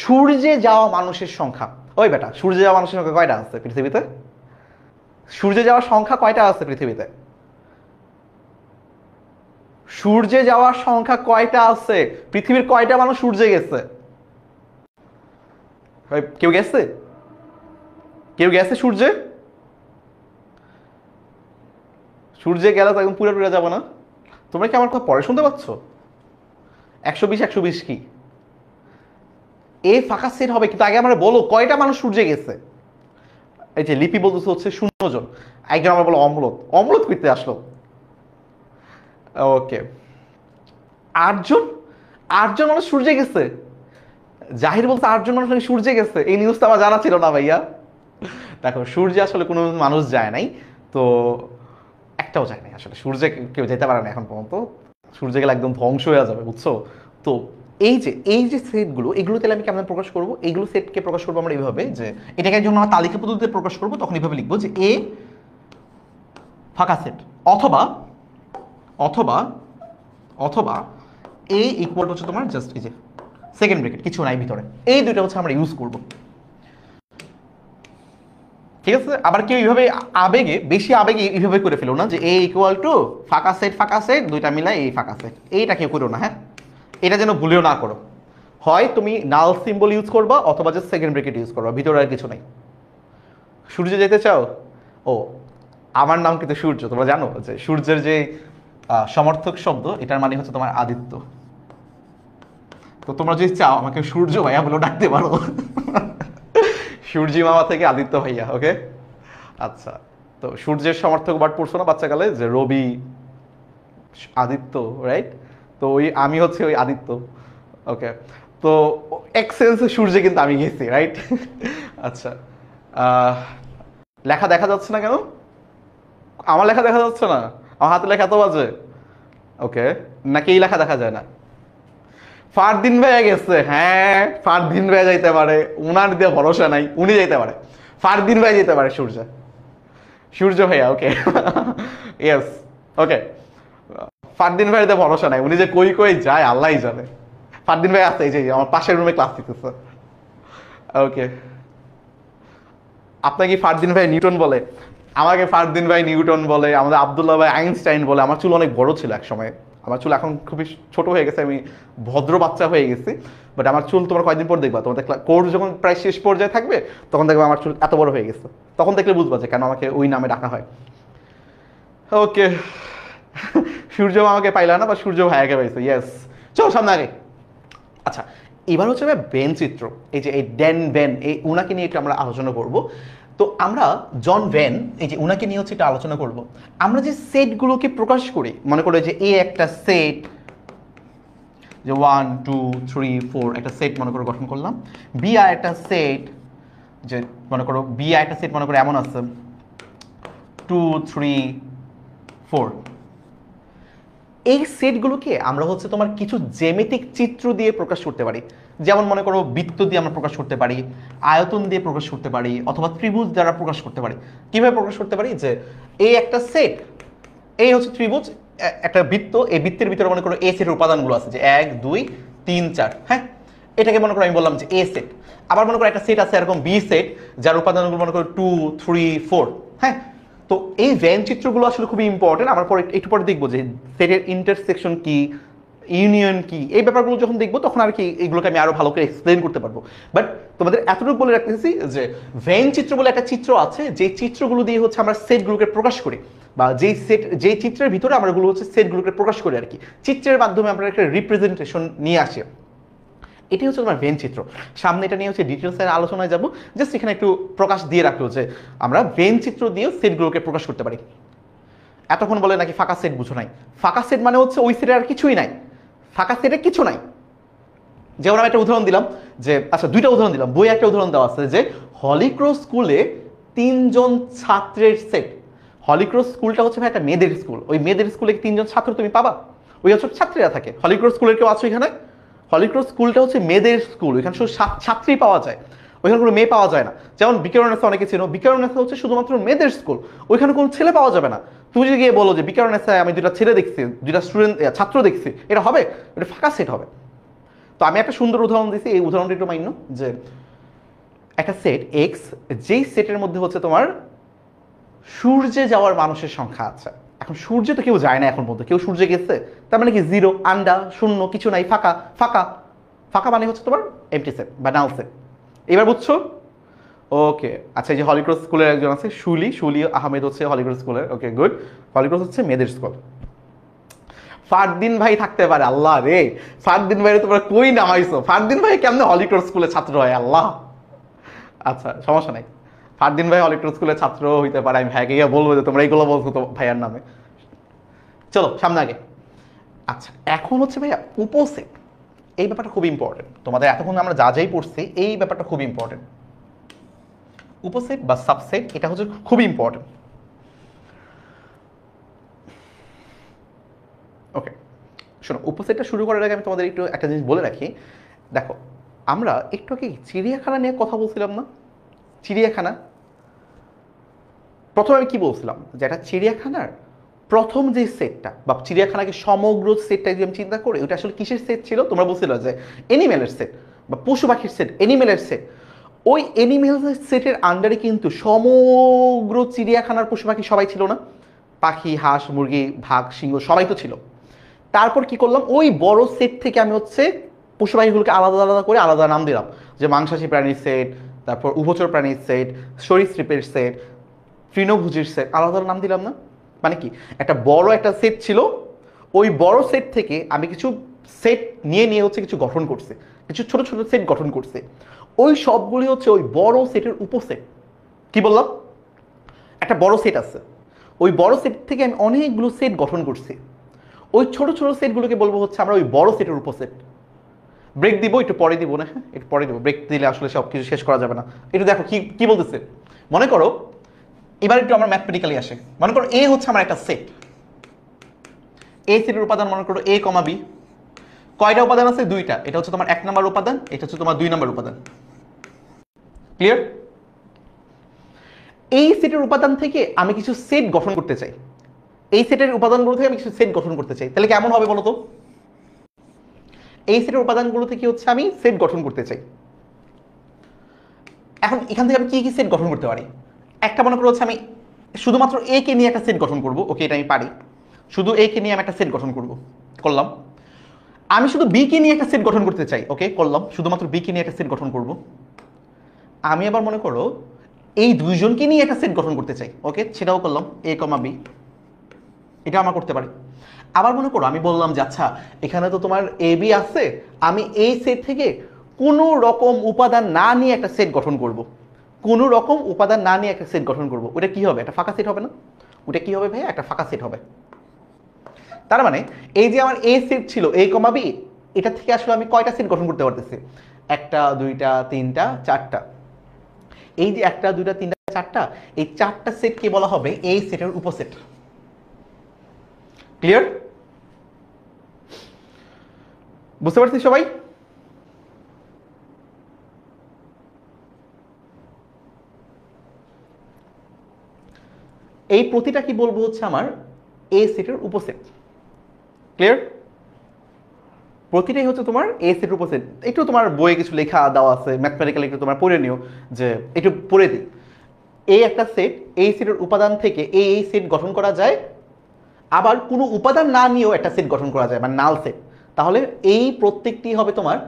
সূর্যে যাওয়া মানুষের সংখ্যা। ওই বেটা, সূর্যে যাওয়া মানুষের সংখ্যা কয়টা আছে পৃথিবীতে? সূর্যে যাওয়ার সংখ্যা কয়টা আছে পৃথিবীতে? সূর্যে যাওয়ার সংখ্যা কয়টা আছে পৃথিবীর? কয়টা মানুষ সূর্যে গেছে? কেউ গেছে? কেউ গেছে সূর্যে? সূর্যে গেলে তো একদম পুরো যাবো না। তোমরা কি আমার কথা পরে শুনতে পাচ্ছ? 120 কি এ ফাঁকা সেট হবে, কিন্তু আগে আমরা বলো কয়টা মানুষ সূর্যে গেছে। এই যে লিপি বলতেছে হচ্ছে 0 জন, একজন আমরা বলো অমূলদ করতে আসলো। ওকে, 8জন মানুষ সূর্যে গেছে। জাহির বলতে 8জন মানুষ সূর্যে গেছে, এই নিউজটা আমার জানা ছিল না ভাইয়া। দেখো সূর্যে আসলে কোনো মানুষ যায় নাই, তো একটাও যায় নাই আসলে, সূর্যে কেউ যেতে পারে না এখন পর্যন্ত। সূর্যে গেলে একদম ধ্বংস হয়ে যাবে, বুঝছো তো? এই যে সেটগুলো, এগুলো তাহলে আমি কেমন প্রকাশ করবো? এইগুলো সেটকে প্রকাশ করবো আমরা এইভাবে, যে এটাকে যখন আমরা তালিকা পদ্ধতিতে প্রকাশ করবো তখন এইভাবে লিখবো যে এ ফাঁকা সেট, অথবা অথবা অথবা এ ইকুয়াল টু হচ্ছে তোমার জাস্ট এই যে সেকেন্ড ব্র্যাকেট, কিছু নাই ভিতরে, এই দুইটা হচ্ছে আমরা ইউজ করব। ঠিক আছে, আবার কেউ এইভাবে আবেগে, বেশি আবেগে এইভাবে করে ফেলো না যে এ ইকুয়াল টু ফাঁকা সেট দুইটা মিলাই এই ফাঁকা সেট, এইটা কেউ করো না। হ্যাঁ, এটা যেন ভুলেও না করো। হয় তুমি নাল সিম্বল ইউজ করবা অথবা যে সেকেন্ড ব্র্যাকেট ইউজ করবা, ভিতরে আর কিছু নাই। সূর্য যেতে চাও? ও, আমার নাম কিন্তু সূর্য, তোমরা জানো যে সূর্যের যে সমর্থক শব্দ, এটার মানে হচ্ছে তোমার আদিত্য। তো তোমরা যদি চাও আমাকে সূর্য ভাইয়া বলে ডাকতে পারো। সূর্যি মামা থেকে আদিত্য ভাইয়া, ওকে? আচ্ছা, তো সূর্যের সমর্থক বাট পড়ছো না বাচ্চাকালে, যে রবি, আদিত্য, রাইট? তো ওই আমি হচ্ছে ওই আদিত্য, ওকে? তো এক্সেন্সে সূর্যে কিন্তু আমি গেছি, রাইট? আচ্ছা, লেখা দেখা যাচ্ছে না কেন? আমার লেখা দেখা যাচ্ছে না? আমার হাতে লেখা তো বাজে, ওকে? নাকি এই লেখা দেখা যায় না? ফারদিন ভাইয়া গেছে, হ্যাঁ ফারদিন ভাইয়া যাইতে পারে, উনার দিয়ে ভরসা নাই, উনি যাইতে পারে, ফারদিন ভাই যেতে পারে, সূর্য ভাইয়া, ওকে? ইয়েস, ওকে। ফারদিন ভাইয়ের দিয়ে ভরসা নাই, উনি যে কই কই যায় আল্লাহই জানে। ফারদিন ভাই আছে, এই যে আমার পাশের রুমে ক্লাস দিতেছে, ওকে? আপনাকে ফারদিন ভাই নিউটন বলে? আমাকে ফারদিন ভাই নিউটন বলে, আমাদের আব্দুল্লাহ ভাই আইনস্টাইন বলে। আমার চুল অনেক বড় ছিল এক সময়, আমার চুল এখন খুবই ছোট হয়ে গেছে, আমি ভদ্র বাচ্চা হয়ে গেছি। বাট আমার চুল তোমরা কয়েকদিন পর দেখবা, তোমাদের কোর্স যখন প্রায় শেষ পর্যায়ে থাকবে তখন দেখবে আমার চুল এত বড় হয়ে গেছে, তখন দেখলে বুঝবা যে কেন আমাকে ওই নামে ডাকা হয়, ওকে? সূর্য আমাকে পাইলা না, বা সূর্য ভাইয়াকে পাইছে, ইয়েস। চলো সামনে আগে। আচ্ছা, এবার হচ্ছে বেন চিত্র, এই যে এই ড্যান বেন, এই উনাকে নিয়ে একটু আমরা আলোচনা করব। তো আমরা জন ভ্যান, এই যে উনাকে নিয়ে হচ্ছে একটু আলোচনা করব। আমরা যে সেটগুলোকে প্রকাশ করি, মনে করো যে এ একটা সেট, যে 1 2 3 4 একটা সেট মনে করো গঠন করলাম, বি আর একটা সেট, যে মনে করো বি আর একটা সেট মনে করো এমন আছে 2 3 4। এই সেটগুলোকে আমরা হচ্ছে তোমার কিছু জ্যামিতিক চিত্র দিয়ে প্রকাশ করতে পারি। যেমন মনে করো বৃত্ত দিয়ে আমরা প্রকাশ করতে পারি, আয়তন দিয়ে প্রকাশ করতে পারি, অথবা ত্রিভুজ দ্বারা প্রকাশ করতে পারি। কিভাবে প্রকাশ করতে পারি? যে এই একটা সেট, এই হচ্ছে ত্রিভুজ, একটা বৃত্ত, এই বৃত্তের ভিতরে মনে করো এ সেটের উপাদানগুলো আছে, যে 1 2 3 4, হ্যাঁ? এটাকে মনে করো আমি বললাম যে এ সেট। আবার মনে করো একটা সেট আছে এরকম বি সেট, যার উপাদানগুলো মনে করো 2 3 4, হ্যাঁ? তো এই ভ্যান চিত্রগুলো আসলে খুবই ইম্পর্টেন্ট। আমার পরে একটু পরে দেখবো যে সেটের ইন্টারসেকশন কি, ইউনিয়ন কি, এই ব্যাপারগুলো যখন দেখবো তখন আর কি এগুলোকে আমি আরো ভালো করে এক্সপ্লেন করতে পারবো। বাট তোমাদের এতটুকু বলে রাখতেছি যে ভ্যান চিত্র বলে একটা চিত্র আছে, যে চিত্রগুলো দিয়ে হচ্ছে আমরা সেটগুলোকে প্রকাশ করি, বা যেই চিত্রের ভিতরে আমরা গুলো হচ্ছে সেটগুলোকে প্রকাশ করি আর কি, চিত্রের মাধ্যমে আমরা একটা রিপ্রেজেন্টেশন নিয়ে আসি। এটি হচ্ছে তোমার ভেন চিত্র। সামনে এটা নিয়ে হচ্ছে ডিটেলসের আলোচনায় যাব, জাস্ট এখানে একটু প্রকাশ দিয়ে রাখলো যে আমরা ভেন চিত্র দিয়েও সেটগুলোকে প্রকাশ করতে পারি। এতক্ষণ বলে নাকি ফাঁকা সেট বুঝো নাই? ফাঁকা সেট মানে হচ্ছে ওই সেটে আর কিছুই নাই, ফাঁকা সেটে কিছু নাই। যেমন আমি একটা উদাহরণ দিলাম, যে আচ্ছা দুইটা উদাহরণ দিলাম, বই একটা উদাহরণ দেওয়া আছে যে হলিক্রস স্কুলে 3 জন ছাত্রের সেট। হলিক্রস স্কুলটা হচ্ছে ভাই একটা মেয়েদের স্কুল, ওই মেয়েদের স্কুলে 3 জন ছাত্র তুমি পাবা? ওই হচ্ছে ছাত্রীরা থাকে। হলিক্রস স্কুলের কেউ আছো এখানে? হলিক্রস স্কুলটা হচ্ছে মেয়েদের স্কুল, ওইখানে শুধু ছাত্রী পাওয়া যায়, ওইখানে কোনো মেয়ে পাওয়া যায় না। যেমন বিকারুনেসা অনেকে ছিল, বিকারুনেসা হচ্ছে শুধুমাত্র মেয়েদের স্কুল, ওইখানে কোনো ছেলে পাওয়া যাবে না। তুমি যদি গিয়ে বলো যে বিকারুনেসায় আমি দুইটা ছেলে দেখছি, দুইটা স্টুডেন্ট ছাত্র দেখছি, এটা হবে? এটা ফাঁকা সেট হবে। তো আমি একটা সুন্দর উদাহরণ দিচ্ছি, এই উদাহরণটা একটু মান্য, যে একটা সেট এক্স, যেই সেটের মধ্যে হচ্ছে তোমার সূর্যে যাওয়ার মানুষের সংখ্যা আছে। এখন সূর্যে তো কেউ যায় না, এখন মধ্যে কেউ সূর্যে গেছে, তার মানে কি জিরো, আন্ডা, শূন্য, কিছু নাই, ফাঁকা। ফাঁকা ফাঁকা মানে হচ্ছে তোমার এমটি সেট বা নাল সেট। এবার বুঝছো? ওকে, আচ্ছা, এই যে হলিক্রস স্কুলের একজন আছে শুলি আহমেদ, হচ্ছে হলিক্রস স্কুলের, ওকে গুড। হলিক্রস হচ্ছে মেয়েদের স্কুল। ফারদিন ভাই থাকতে পারে, আল্লাহ রে, ফারদিন ভাই তোমরা কই নামাইছো? ফারদিন ভাই কেমনে হলিক্রস স্কুলের ছাত্র হয়, আল্লাহ? আচ্ছা সমস্যা নাই, ফারদিন ভাই হলিক্রস স্কুলের ছাত্র হইতে পারে, আমি ভাইকে গিয়ে বলবো যে তোমরা এইগুলো বলছো তো ভাইয়ার নামে। চলো সামনে আগে। আচ্ছা, এখন হচ্ছে ভাইয়া উপসেট, এই ব্যাপারটা খুব ইম্পর্টেন্ট। তোমাদের এতক্ষণ আমরা যা যাই পড়ছি, এই ব্যাপারটা খুব ইম্পর্টেন্ট। উপসেট বা সাবসেট, এটা হচ্ছে খুব ইম্পর্টেন্ট। ওকে, শোনো, উপসেটটা শুরু করার আগে আমি তোমাদের একটু একটা জিনিস বলে রাখি। দেখো, আমরা একটু কি চিড়িয়াখানা নিয়ে কথা বলছিলাম না? চিড়িয়াখানা, প্রথমে আমি কি বলছিলাম, যে একটা চিড়িয়াখানার প্রথম যে সেটটা বা চিড়িয়াখানাকে সমগ্র সেটটা যদি আমি চিন্তা করি, ওটা আসলে কিসের সেট ছিল? তোমরা বলছিল যে এনিমেলের সেট বা পশু পাখির সেট, এনিমেলের সেট। ওই এনিমেল সেটের আন্ডারে কিন্তু সমগ্র চিড়িয়াখানার পশু পাখি সবাই ছিল না? পাখি, হাঁস, মুরগি, বাঘ, সিংহ সবাই তো ছিল। তারপর কি করলাম, ওই বড় সেট থেকে আমি হচ্ছে পশু পাখিগুলোকে আলাদা আলাদা করে আলাদা নাম দিলাম, যে মাংসাশী প্রাণীর সেট, তারপর উভচর প্রাণীর সেট, সরীসৃপের সেট, তৃণভোজীর সেট, আলাদা নাম দিলাম না? মানে কি, একটা বড় একটা সেট ছিল, ওই বড় সেট থেকে আমি কিছু সেট নিয়ে নিয়ে হচ্ছে কিছু গঠন করছে, কিছু ছোট ছোট সেট গঠন করছে। ওই সবগুলি হচ্ছে ওই বড় সেটের উপসেট। কি বললাম? একটা বড় সেট আছে, ওই বড় সেট থেকে আমি অনেকগুলো সেট গঠন করছি। ওই ছোট ছোট সেটগুলোকে বলবো হচ্ছে আমরা ওই বড় সেটের উপসেট। ব্রেক দিব, একটু পরে দিব না? হ্যাঁ, একটু পরে দিব, ব্রেক দিলে আসলে সব কিছু শেষ করা যাবে না। একটু দেখো কি কি বলতেছে। মনে করো, এবার একটু আমরা ম্যাথমেটিক্যালি আসে। মনে করো এ হচ্ছে আমার একটা সেট, এ সেটের উপাদান মনে করো এ কমা বি। কয়টা উপাদান আছে? দুইটা। এটা হচ্ছে তোমার 1 নম্বর উপাদান, এটা হচ্ছে তোমার 2 নম্বর উপাদান। ক্লিয়ার? এই সেটের উপাদান থেকে আমি কিছু সেট গঠন করতে চাই, এই সেটের উপাদানগুলো থেকে আমি কিছু সেট গঠন করতে চাই, তাহলে কেমন হবে বলো তো? এই সেটের উপাদানগুলো থেকে হচ্ছে আমি সেট গঠন করতে চাই। এখন এখান থেকে আমি কি কি সেট গঠন করতে পারি? একটা মনে করো হচ্ছে আমি শুধুমাত্র এ কে নিয়ে একটা সেট গঠন করব। ওকে, এটা আমি পারি। শুধু এ কে নিয়ে আমি একটা সেট গঠন করব, করলাম। আমি শুধু বি কে নিয়ে একটা সেট গঠন করতে চাই, ওকে, করলাম। শুধুমাত্র বি কে নিয়ে একটা সেট গঠন করব। আমি আবার মনে করো এই দুইজনকে নিয়ে একটা সেট গঠন করতে চাই, ওকে, সেটাও করলাম, এ কমা বি। এটা আমরা করতে পারি। আবার মনে করো আমি বললাম যে আচ্ছা, এখানে তো তোমার এ বি আছে, আমি এই সেট থেকে কোনো রকম উপাদান না নিয়ে একটা সেট গঠন করব। কোনো রকম উপাদান না নিয়ে একটা সেট গঠন করব। ওটা কি হবে? একটা ফাঁকা সেট হবে না? ওটা কি হবে ভাই? একটা ফাঁকা সেট হবে। তার মানে এই যে আমার এ সেট ছিল এ কমা বি, এটা থেকে আসলে আমি কয়টা সেট গঠন করতে পারতেছি? একটা, দুইটা, তিনটা, চারটা। এই যে একটা, দুইটা, তিনটা, চারটা, এই চারটা সেটকে বলা হবে এই সেটের উপসেট। ক্লিয়ার? বুঝতে পারছি সবাই? এই প্রতিটা কি বলবো হচ্ছে আমার এ সেটের উপসেট। ক্লিয়ার? প্রতিটাই হচ্ছে তোমার এ সেটের উপসেট। একটু তোমার বইয়ে কিছু লেখা দেওয়া আছে, ম্যাথমেটিক্যালি একটু তোমার পড়ে নিও, যে একটু পড়ে দিই। এই একটা সেট, এই সেটের উপাদান থেকে এই সেট গঠন করা যায়। আবার কোনো উপাদান না নিয়েও একটা সেট গঠন করা যায়, মানে নাল সেট। তাহলে এই প্রত্যেকটি হবে তোমার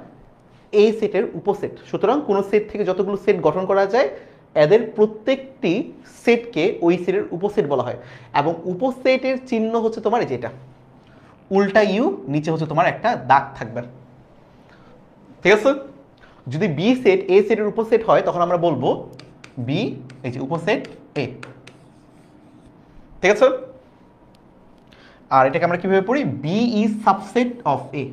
এই সেটের উপসেট। সুতরাং কোনো সেট থেকে যতগুলো সেট গঠন করা যায়, এদের প্রত্যেকটি সেটকে ওই সেটের উপসেট বলা হয়। এবং উপসেটের চিহ্ন হচ্ছে তোমার এই যেটা উল্টা ইউ, নিচে হচ্ছে তোমার একটা দাগ থাকবে। ঠিক আছে? যদি বি সেট এ সেটের উপসেট হয়, তখন আমরা বলবো বি, এই যে উপসেট এ। ঠিক আছে? আর এটাকে আমরা কিভাবে পড়ি? B is subset of A.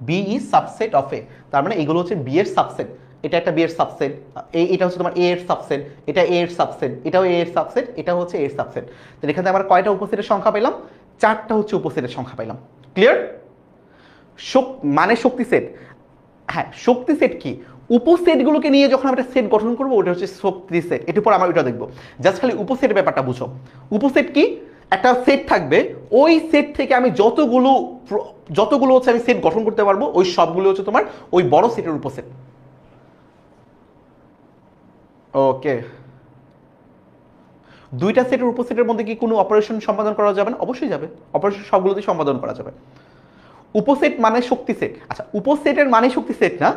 B is subset of A. তার মানে এগুলো হচ্ছে বি এর সাবসেট। এটা একটা বি এর সাবসেট, এটা হচ্ছে তোমার এ এর সাবসেট, এটা এ এর সাবসেট, এটাও এ এর সাবসেট, এটা হচ্ছে এ এর সাবসেট। তাহলে এখানে আমরা কয়টা উপসেটের সংখ্যা পেলাম? চারটা হচ্ছে উপসেটের সংখ্যা পেলাম। ক্লিয়ার? মানে শক্তি সেট। হ্যাঁ, শক্তি সেট কি? উপসেটগুলোকে নিয়ে যখন আমরা সেট গঠন করবো, ওটা হচ্ছে শক্তি সেট। এটার পর আমরা ওইটা দেখবো। জাস্ট খালি উপসেটের ব্যাপারটা বুঝো। উপসেট কি? একটা সেট থাকবে, ওই সেট থেকে আমি যতগুলো হচ্ছে আমি সেট গঠন করতে পারবো, ওই সবগুলো হচ্ছে তোমার ওই বড় সেটের উপসেট। ওকে, দুইটা সেটের উপসেটের মধ্যে কি কোনো অপারেশন সম্পাদন করা যাবে না? অবশ্যই যাবে, অপারেশন সবগুলোতেই সম্পাদন করা যাবে। উপসেট মানে শক্তি সেট। আচ্ছা, উপসেটের মানে শক্তি সেট না,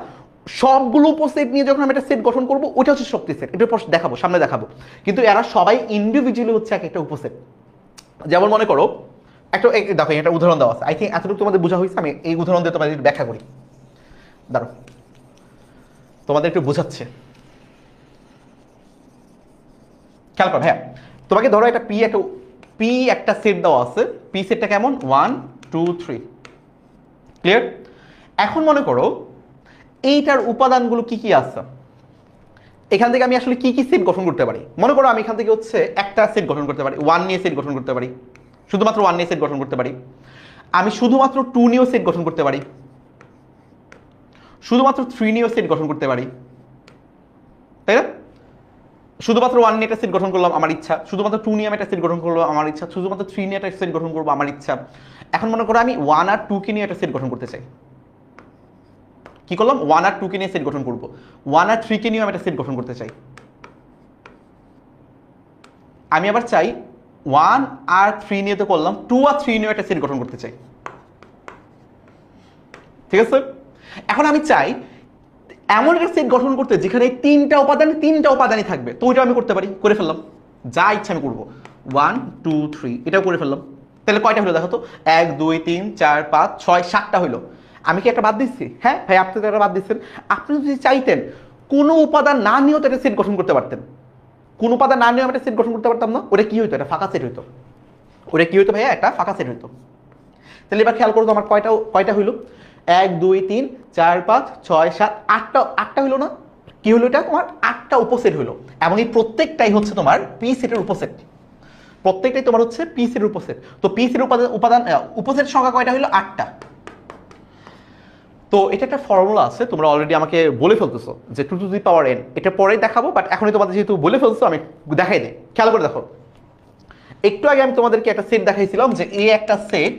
সবগুলো উপসেট নিয়ে যখন আমি একটা সেট গঠন করবো, ওটা হচ্ছে শক্তি সেট। এটার পর দেখাবো, সামনে দেখাবো। কিন্তু এরা সবাই ইন্ডিভিজুয়ালি হচ্ছে এক একটা উপসেট। যেমন মনে করো একটা, দেখো একটা উদাহরণ দেওয়া আছে। আই থিঙ্ক এতটুকু তোমাদের বোঝা হয়েছে। আমি এই উদাহরণ দিয়ে তোমাদের ব্যাখ্যা করি। দাঁড়ো, তোমাদের একটু বোঝাচ্ছে, খেয়াল করো। হ্যাঁ, তোমাকে ধরো একটা পি একটা সেট দেওয়া আছে। পি সেটটা কেমন? 1 2 3। ক্লিয়ার? এখন মনে করো এইটার উপাদানগুলো কি কি আছে। এখান থেকে আমি আসলে কি কি সেট গঠন করতে পারি? মনে করো আমি এখান থেকে হচ্ছে একটা সেট গঠন করতে পারি, 1 নিয়ে সেট গঠন করতে পারি, শুধুমাত্র 1 নিয়ে সেট গঠন করতে পারি। আমি শুধুমাত্র 2 নিয়েও সেট গঠন করতে পারি, শুধুমাত্র 3 নিয়েও সেট গঠন করতে পারি, তাই না? শুধুমাত্র 1 নিয়ে একটা সেট গঠন করলাম আমার ইচ্ছা, শুধুমাত্র 2 নিয়ে আমি একটা সেট গঠন করলাম আমার ইচ্ছা, শুধুমাত্র 3 নিয়ে একটা সেট গঠন করবো আমার ইচ্ছা। এখন মনে করো আমি 1 আর 2 কে নিয়ে একটা সেট গঠন করতে চাই। কি করলাম? 1 আর 2 কে নিয়ে সেট গঠন করব। 1 আর 3 কে নিয়ে আমি একটা সেট গঠন করতে চাই। আমি আবার চাই 1 আর 3 নিয়ে তো করলাম, 2 আর 3 নিয়ে একটা সেট গঠন করতে চাই। ঠিক আছে? এখন আমি চাই এমন একটা সেট গঠন করতে যেখানে তিনটা উপাদানই থাকবে। তো ওইটা আমি করতে পারি, করে ফেললাম। যা ইচ্ছা আমি করবো। 1 2 3 এটাও করে ফেললাম। তাহলে কয়টা হলো দেখো তো? 1 2 3 4 5 6 7টা হইলো। আমি কি একটা বাদ দিচ্ছি? হ্যাঁ ভাই, আপনি তো একটা বাদ দিচ্ছেন। আপনি যদি চাইতেন কোনো উপাদান না নিয়েও তো একটা সেট গঠন করতে পারতেন। কোন উপাদান না নিয়েও একটা সেট গঠন করতে পারতাম না? ওটা কি হইতো? এটা ফাঁকা সেট হইতো। ওটা কি হইতো ভাইয়া? একটা ফাঁকা সেট হইতো। তাহলে এবার খেয়াল করো তো আমার কয়টা হইলো? 1 2 3 4 5 6 7 8টা হইলো না? কি হলো? এটা তোমার 8টা উপসেট হইলো। এবং এই প্রত্যেকটাই হচ্ছে তোমার পি সেটের উপসেট। প্রত্যেকটাই তোমার হচ্ছে পি সেটের উপসেট। তো পি সেটের উপসেট সংখ্যা কয়টা হইলো? 8টা। তো এটা একটা ফর্মুলা আছে, তোমরা অলরেডি আমাকে বলে ফেলতেছো যে 2 টু দি পাওয়ার n। এটা পরেই দেখাবো, বাট এখনই তোমাদের যেহেতু বলে ফেলছো আমি দেখাই দিই। খেয়াল করে দেখো, একটু আগে আমি তোমাদেরকে একটা সেট দেখাইছিলাম যে এ একটা সেট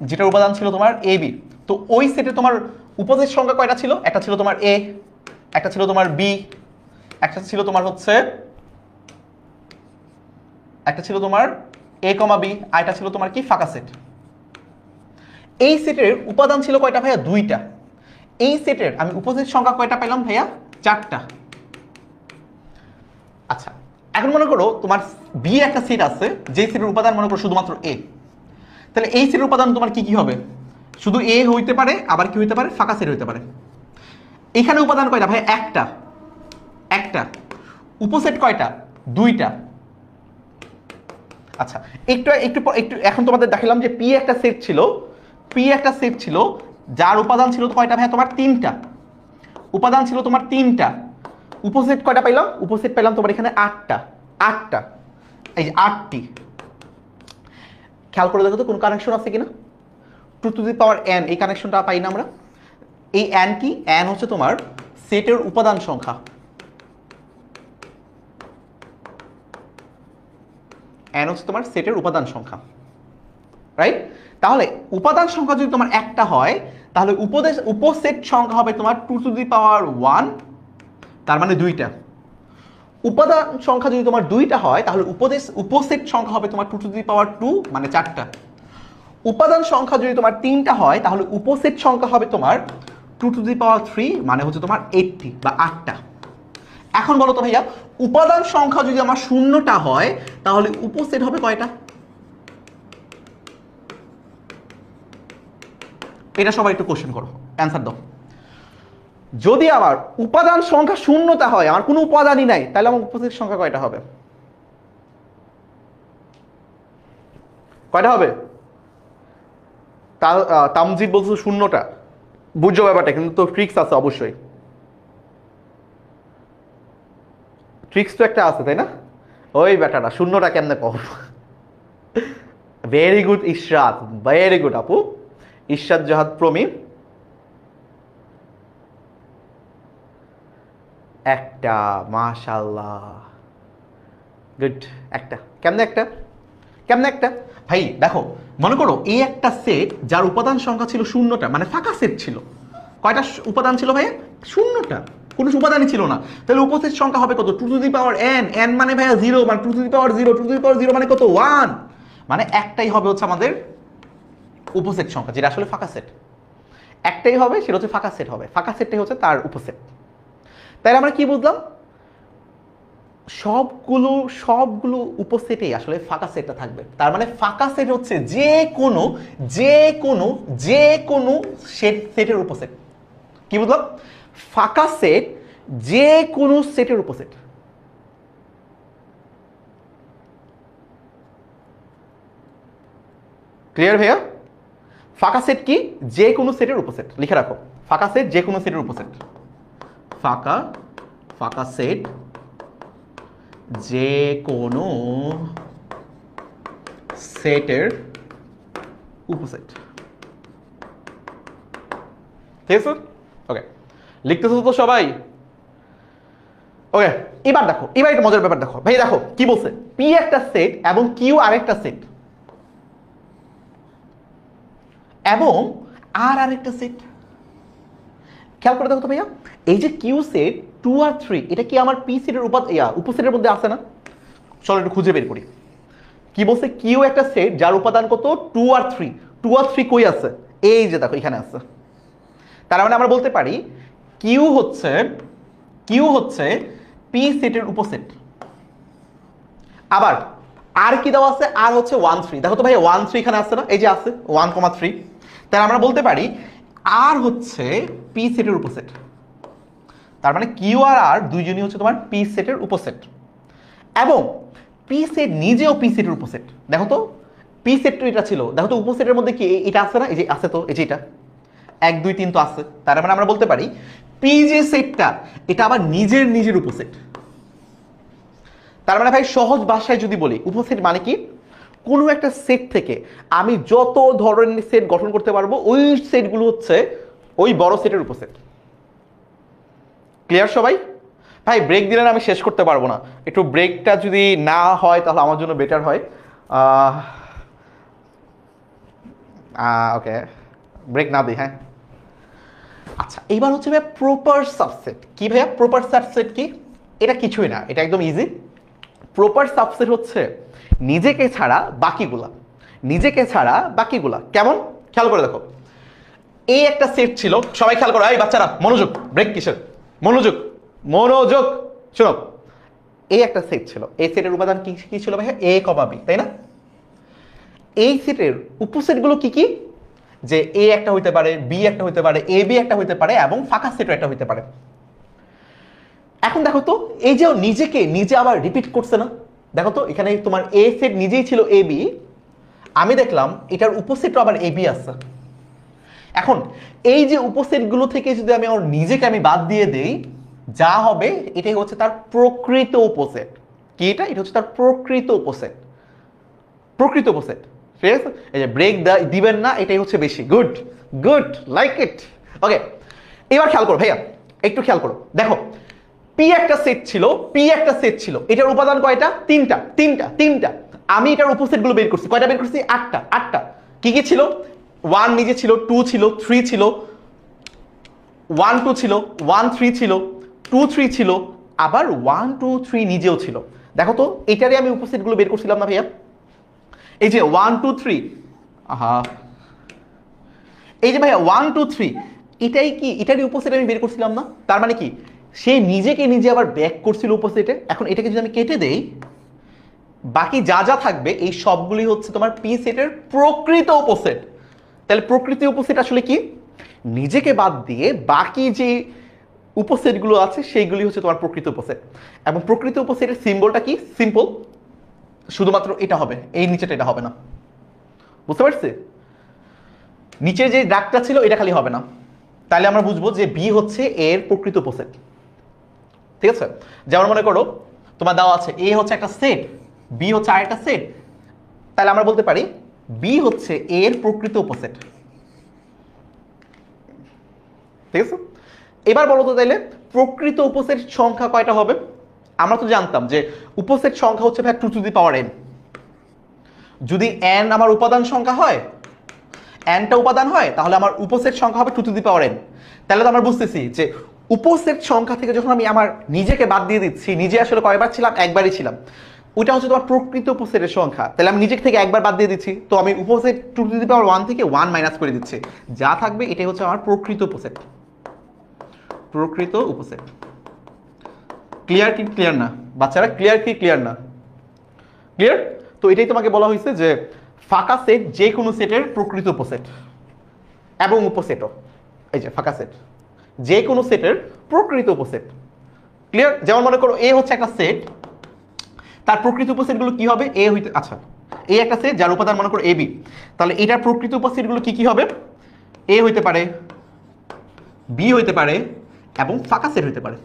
যেটার উপাদান ছিল তোমার এ বি। তো ওই সেটে তোমার উপসেট সংখ্যা কয়টা ছিল? একটা ছিল তোমার এ, একটা ছিল তোমার বি, একটা ছিল তোমার হচ্ছে এ কমা বি, আর একটা ছিল তোমার কি ফাঁকা সেট। এই সেটের উপাদান ছিল কয়টা ভাইয়া? 2টা। এই সেটের আমি উপসেট সংখ্যা কয়টা পেলাম ভাইয়া? 4টা। আচ্ছা, এখন মনে করো তোমার বি একটা সেট আছে, যে সেটের উপাদান মনে করো শুধুমাত্র এ। তাহলে এই সেটের উপাদান তোমার কি কি হবে? শুধু এ হইতে পারে, আবার কি হইতে পারে? ফাঁকা সেট হইতে পারে। এখানে উপাদান কয়টা ভাই? একটা। উপসেট কয়টা? 2টা। আচ্ছা, একটু একটু একটু এখন তোমাদের দেখালাম যে পি একটা সেট ছিল যার উপাদান ছিল কয়টা ভাই? তোমার 3টা। উপাদান ছিল তোমার 3টা। উপসেট কয়টা পাইলাম? উপসেট পেলাম তোমার এখানে 8টা। এই যে 8টি। খেয়াল করে দেখো তো কোন কানেকশন আছে কিনা। 2 টু দি পাওয়ার n, এই কানেকশনটা পাই না আমরা? এই n কি? n হচ্ছে তোমার সেটের উপাদান সংখ্যা। n হচ্ছে তোমার সেটের উপাদান সংখ্যা, রাইট? তাহলে উপাদান সংখ্যা যদি তোমার একটা হয়, তাহলে উপসেট সংখ্যা হবে তোমার 2 টু দি পাওয়ার 1, তার মানে 2টা। উপাদান সংখ্যা যদি তোমার 2টা হয়, তাহলে উপসেট সংখ্যা হবে তোমার 2 টু দি পাওয়ার 2, মানে 4টা। উপাদান সংখ্যা যদি তোমার 3টা হয়, তাহলে উপসেট সংখ্যা হবে তোমার 2 টু দি পাওয়ার 3, মানে হচ্ছে তোমার 80 বা 8টা। এখন বলো তো ভাইয়া, উপাদান সংখ্যা যদি আমার 0টা হয়, তাহলে উপসেট হবে কয়টা? এটা সবাই একটু কোশ্চেন করো, অ্যান্সার দাও। যদি আমার উপাদান সংখ্যা 0টা হয়, আমার কোনো উপাদানই নাই, তাহলে আমার উপসেট সংখ্যা কয়টা হবে? কয়টা হবে? তামজিদ বলছো 0টা। বুঝছো ব্যাপারটা, কিন্তু তো ট্রিক্স আছে অবশ্যই। ট্রিক্স তো একটা আছে, তাই না? ওই ব্যাটাটা 0টা কেমনে কম? Very good Ishrat, very good আপু। ইশরাত জাহাদ প্রমি। একটা, মাশাআল্লাহ, গুড। একটা কেমনে একটা ভাই? দেখো, মনে করো এই একটা সেট যার উপাদান সংখ্যা ছিল 0টা, মানে ফাঁকা সেট ছিল। কয়টা উপাদান ছিল ভাইয়া? 0টা। কোনো উপাদানই ছিল না। তাহলে উপসেট সংখ্যা হবে কত? 2 টু দি পাওয়ার n মানে ভাইয়া 0, মানে 2 two the power 0, 2 two the পাওয়ার 0 মানে কত? 1। মানে একটাই হবে হচ্ছে আমাদের উপসেট সংখ্যা, যেটা আসলে ফাঁকা সেট। একটাই হবে, সেটা হচ্ছে ফাঁকা সেট হবে। ফাঁকা সেটটাই হচ্ছে তার উপসেট। তাই আমরা কি বুঝলাম? সবগুলো উপসেটেই আসলে ফাঁকা সেটটা থাকবে। তার মানে ফাঁকা সেট হচ্ছে যে কোনো সেটের উপসেট। কি বুঝলাম? ফাঁকা সেট যে কোনো সেটের উপসেট। ক্লিয়ার ভাইয়া? ফাঁকা সেট কি? যে কোনো সেটের উপসেট। লিখে রাখো, ফাঁকা সেট যে কোনো সেটের উপসেট। ফাঁকা সেট যে কোনো সেটের উপসেট। ঠিক আছে? ওকে, লিখতেছো তো সবাই? ওকে, এবার দেখো, এবার একটা মজার ব্যাপার দেখো ভাই, দেখো কি বলছে, পি একটা সেট এবং কিউ আরেকটা সেট এবং আর আরেকটা সেট। খেয়াল করে দেখো তো ভাইয়া, এই যে কিউ সেট 2 আর 3, এটা কি আমার পি সেটের উপসেটের মধ্যে আছে না? চলো একটু খুঁজে বের করি। কি বলছে, কিউ একটা সেট যার উপাদান কত, 2 আর 3। 2 আর 3 কই আছে? এই যে দেখো এখানে আছে। তার মানে আমরা বলতে পারি কিউ হচ্ছে পি সেটের উপসেট। আবার আর কি দেওয়া আছে, আর হচ্ছে 1 3। দেখো তো ভাই 1 3 এখানে আছে না, এই যে আছে 1,3। তাহলে আমরা বলতে পারি আর হচ্ছে পি সেটের উপসেট। তার মানে কিউ আর আর দুইজনই হচ্ছে তোমার পি সেটের উপসেট এবং পি সেট নিজেও পি সেটের উপসেট। দেখো তো পি সেট তো এটা ছিল, দেখো তো উপসেটের মধ্যে কি এটা আছে না, এই যে আছে তো, এই যে এটা 1 2 3 তো আছে। তার মানে আমরা বলতে পারি পি যে সেটটা এটা আবার নিজের উপসেট। তার মানে ভাই সহজ ভাষায় যদি বলি, উপসেট মানে কি, কোনো একটা সেট থেকে আমি যত ধরনের সেট গঠন করতে পারবো ওই সেটগুলো হচ্ছে ওই বড় সেটের উপসেট। ক্লিয়ার সবাই? ভাই ব্রেক দিলে আমি শেষ করতে পারবো না, একটু ব্রেকটা যদি না হয় তাহলে আমার জন্য বেটার হয়। ওকে, ব্রেক না দিই, হ্যাঁ। আচ্ছা, এইবার হচ্ছে ভাইয়া প্রপার সাবসেট কি। ভাইয়া প্রপার সাবসেট কি? এটা কিছুই না, এটা একদম ইজি। প্রপার সাবসেট হচ্ছে নিজেকে ছাড়া বাকিগুলা। কেমন? খেয়াল করে দেখো, এই একটা সেট ছিল, সবাই খেয়াল করো, এই বাচ্চারা মনোযোগ, ব্রেক কিসের, মনোযোগ শোনো। এই একটা সেট ছিল, এই সেটের উপাদান কি কি ছিল ভাইয়া, এ কমা বি, তাই না? এই সেটের উপসেটগুলো কি কি, যে এ একটা হইতে পারে, বি একটা হইতে পারে, এ বি একটা হইতে পারে এবং ফাঁকা সেটও একটা হইতে পারে। এখন দেখো তো, এই যে নিজেকে নিজে আবার রিপিট করছে না, দেখো তো এখানে তোমার এ সেট নিজেই ছিল এ বি, আমি দেখলাম এটার উপসেটও আবার এ বি আছে। এখন এই যে উপসেটগুলো থেকে যদি আমি আমার নিজেকে বাদ দিয়ে দেই, যা হবে এটাই হচ্ছে তার প্রকৃত উপসেট। কি এটা? এটা হচ্ছে তার প্রকৃত উপসেট। ঠিক আছে? এই যে ব্রেক দিবেন না, এটাই হচ্ছে বেশি গুড, লাইক ইট। ওকে, এবার খেয়াল করো ভাইয়া, একটু খেয়াল করো, দেখো পি একটা সেট ছিল, এটার উপাদান কয়টা? তিনটা। আমি এটার উপসেটগুলো বের করছি, কয়টা বের করছি? 8টা। কি কি ছিল? 1 নিজে ছিল, 2 ছিল, 3 ছিল, 1 2 ছিল, 1 3 ছিল, 2 3 ছিল, আবার 1 2 3 নিজেও ছিল। দেখো তো এটারই আমি উপসেটগুলো বের করছিলাম না ভাইয়া, এই যে 1 2 3, এই যে ভাইয়া 1 2 3, এটাই কি এটারই উপসেট আমি বের করছিলাম না? তার মানে কি সে নিজেকে নিজে আবার ব্যাক করছিল উপসেটে। এখন এটাকে যদি আমি কেটে দেই, বাকি যা যা থাকবে এই সবগুলি হচ্ছে তোমার পি সেটের প্রকৃত উপসেট। তাহলে প্রকৃত উপসেট আসলে কি? নিজেকে বাদ দিয়ে বাকি যে উপসেটগুলো আছে সেইগুলি হচ্ছে তোমার প্রকৃত উপসেট। এবং প্রকৃত উপসেটের সিম্বলটা কি? সিম্পল, শুধুমাত্র এটা হবে, এই নিচেটা এটা হবে না। বুঝতে পারছি? নিচের যে দাগটা ছিল এটা খালি হবে না। তাহলে আমরা বুঝবো যে বি হচ্ছে এর প্রকৃত উপসেট। ঠিক আছে? যেমন মনে করো তোমার দেওয়া আছে এ হচ্ছে একটা সেট, বি হচ্ছে আরেকটা সেট, তাহলে আমরা বলতে পারি বি হচ্ছে এর প্রকৃত উপসেট। ঠিক আছে? এবার বলো তো তাইলে প্রকৃত উপসেট সংখ্যা কয়টা হবে? আমরা তো জানতাম যে উপসেট সংখ্যা হচ্ছে 2 টু দি পাওয়ার n। যদি n আমার উপাদান সংখ্যা হয়, nটা উপাদান হয়, তাহলে আমার উপসেট সংখ্যা হবে 2 টু দি পাওয়ার n। তাহলে তো আমরা বুঝতেছি যে উপসেট সংখ্যা থেকে যখন আমি আমার নিজেকে বাদ দিয়ে দিচ্ছি, নিজে আসলে কয়বার ছিলাম? একবারই ছিলাম, ওইটা হচ্ছে তোমার প্রকৃত উপসেটের সংখ্যা। তাহলে আমি নিজের থেকে একবার বাদ দিয়ে দিচ্ছি, তো আমি উপসেট 2 টু দি পাওয়ার 1 থেকে 1 মাইনাস করে দিচ্ছি, যা থাকবে এটাই হচ্ছে আমার প্রকৃত উপসেট। ক্লিয়ার কি ক্লিয়ার না বাচ্চারা? ক্লিয়ার কি ক্লিয়ার না? ক্লিয়ার? তো এটাই তোমাকে বলা হয়েছে যে ফাঁকা সেট যে কোনো সেটের প্রকৃত উপসেট এবং উপসেটও, এই যে ফাঁকা সেট যে কোনো সেটের প্রকৃত উপসেট। ক্লিয়ার? যেমন মনে করো এ হচ্ছে একটা সেট, তার প্রকৃত উপসেটগুলো কি হবে? এ হইতে, আচ্ছা এ একটা সেট যার উপাদান মনে করো এ বি, তাহলে এটার প্রকৃত উপসেটগুলো কি কি হবে? এ হইতে পারে, বি হইতে পারে এবং ফাঁকা সেট হইতে পারে।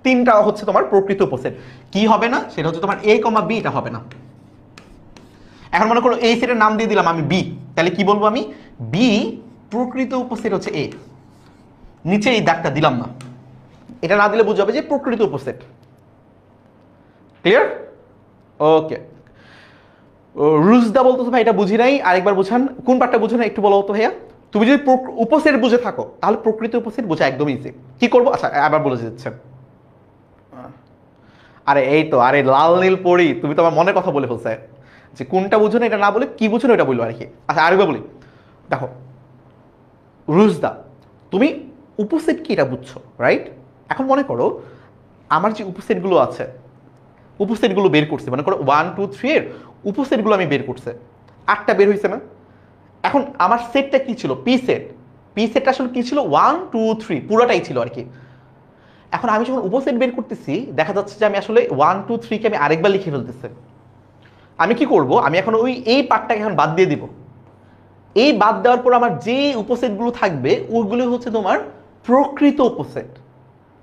তিনটা হচ্ছে তোমার প্রকৃত উপসেট। কি হবে না? সেটা হচ্ছে তোমার এ কমা বি, এটা হবে না। এখন মনে করো এই সেটের নাম দিয়ে দিলাম আমি বি, তাহলে কি বলবো আমি? বি প্রকৃত উপসেট হচ্ছে এ, নিচে এই দাগটা দিলাম না, এটা না দিলে বুঝাবে যে প্রকৃত উপসেট। ক্লিয়ার? ওকে, রুজদা বলতো ভাই এটা বুঝি নাই, আরেকবার বুঝান, কোন পার্টটা বুঝো না একটু বলো তো ভাইয়া। তুমি যদি উপসেট বুঝে থাকো তাহলে প্রকৃত উপসেট বোঝা একদমই ইজি। কি করবো, আচ্ছা আবার বলে দিচ্ছেন। আরে এই তো, আরে লাল নীল পড়ি, তুমি তো আমার মনের কথা বলে ফেলছে, যে কোনটা বুঝো না এটা না বলে কি বুঝো না এটা বলবো আর কি। আচ্ছা আরেকবার বলি, দেখো রুজদা, তুমি উপসেট কি এটা বুঝছো, রাইট? এখন মনে করো আমার যে উপসেটগুলো আছে, উপসেটগুলো বের করছে, মনে করো 1 2 3 এর উপসেটগুলো আমি বের করছে, 8টা বের হয়েছে না? এখন আমার সেটটা কি ছিল, পি সেট। পি সেটটা আসলে কি ছিল, 1 2 3 পুরোটাই ছিল আর কি। এখন আমি যখন উপসেট বের করতেছি দেখা যাচ্ছে যে আমি আসলে 1 2 3 কে আমি আরেকবার লিখে ফেলতেছি। আমি কি করব, আমি এখন ওই এই পার্টটাকে এখন বাদ দিয়ে দিব। এই বাদ দেওয়ার পর আমার যে উপসেটগুলো থাকবে ওইগুলো হচ্ছে তোমার প্রকৃত উপসেট,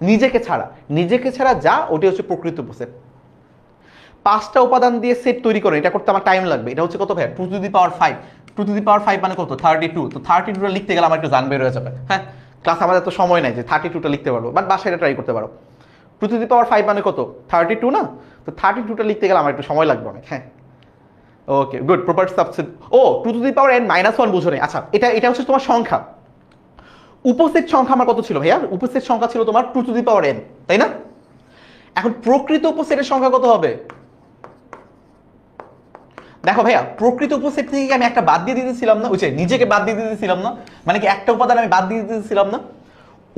নিজেকে ছাড়া। নিজেকে ছাড়া যা ওটা হচ্ছে প্রকৃত উপসেট। 5টা উপাদান দিয়ে সেট তৈরি করে, এটা করতে আমার টাইম লাগবে। এটা হচ্ছে কত ভাই, 2 two the power 5। 2 two the পাওয়ার 5 মানে কত, 32। তো 32টা লিখতে গেলে আমার একটু জান বের হয়ে যাবে। হ্যাঁ, ক্লাস আমাদের তো সময় নাই যে 32টা লিখতে পারবো, বাট বাসায় এটা ট্রাই করতে পারো। 2 টু দি পাওয়ার 5 মানে কত, 32 না? তো 32টা লিখতে গেলে আমার একটু সময় লাগবে অনেক। হ্যাঁ, ওকে গুড, প্রপার সাবসেট। ও 2 two the power n minus 1 বুঝো নাই। আচ্ছা এটা এটা হচ্ছে তোমার সংখ্যা। উপসেট সংখ্যা আমার কত ছিল ভাইয়া, উপসেট সংখ্যা ছিল তোমার 2 টু দি পাওয়ার n, তাই না? এখন প্রকৃত উপসেটের সংখ্যা কত হবে? দেখো ভাইয়া, প্রকৃত উপসেট থেকে আমি একটা বাদ দিয়ে দিতেছিলাম না, ওই যে নিজেকে বাদ দিয়ে দিতেছিলাম না, মানে কি একটা উপাদান আমি বাদ দিয়ে দিতেছিলাম না?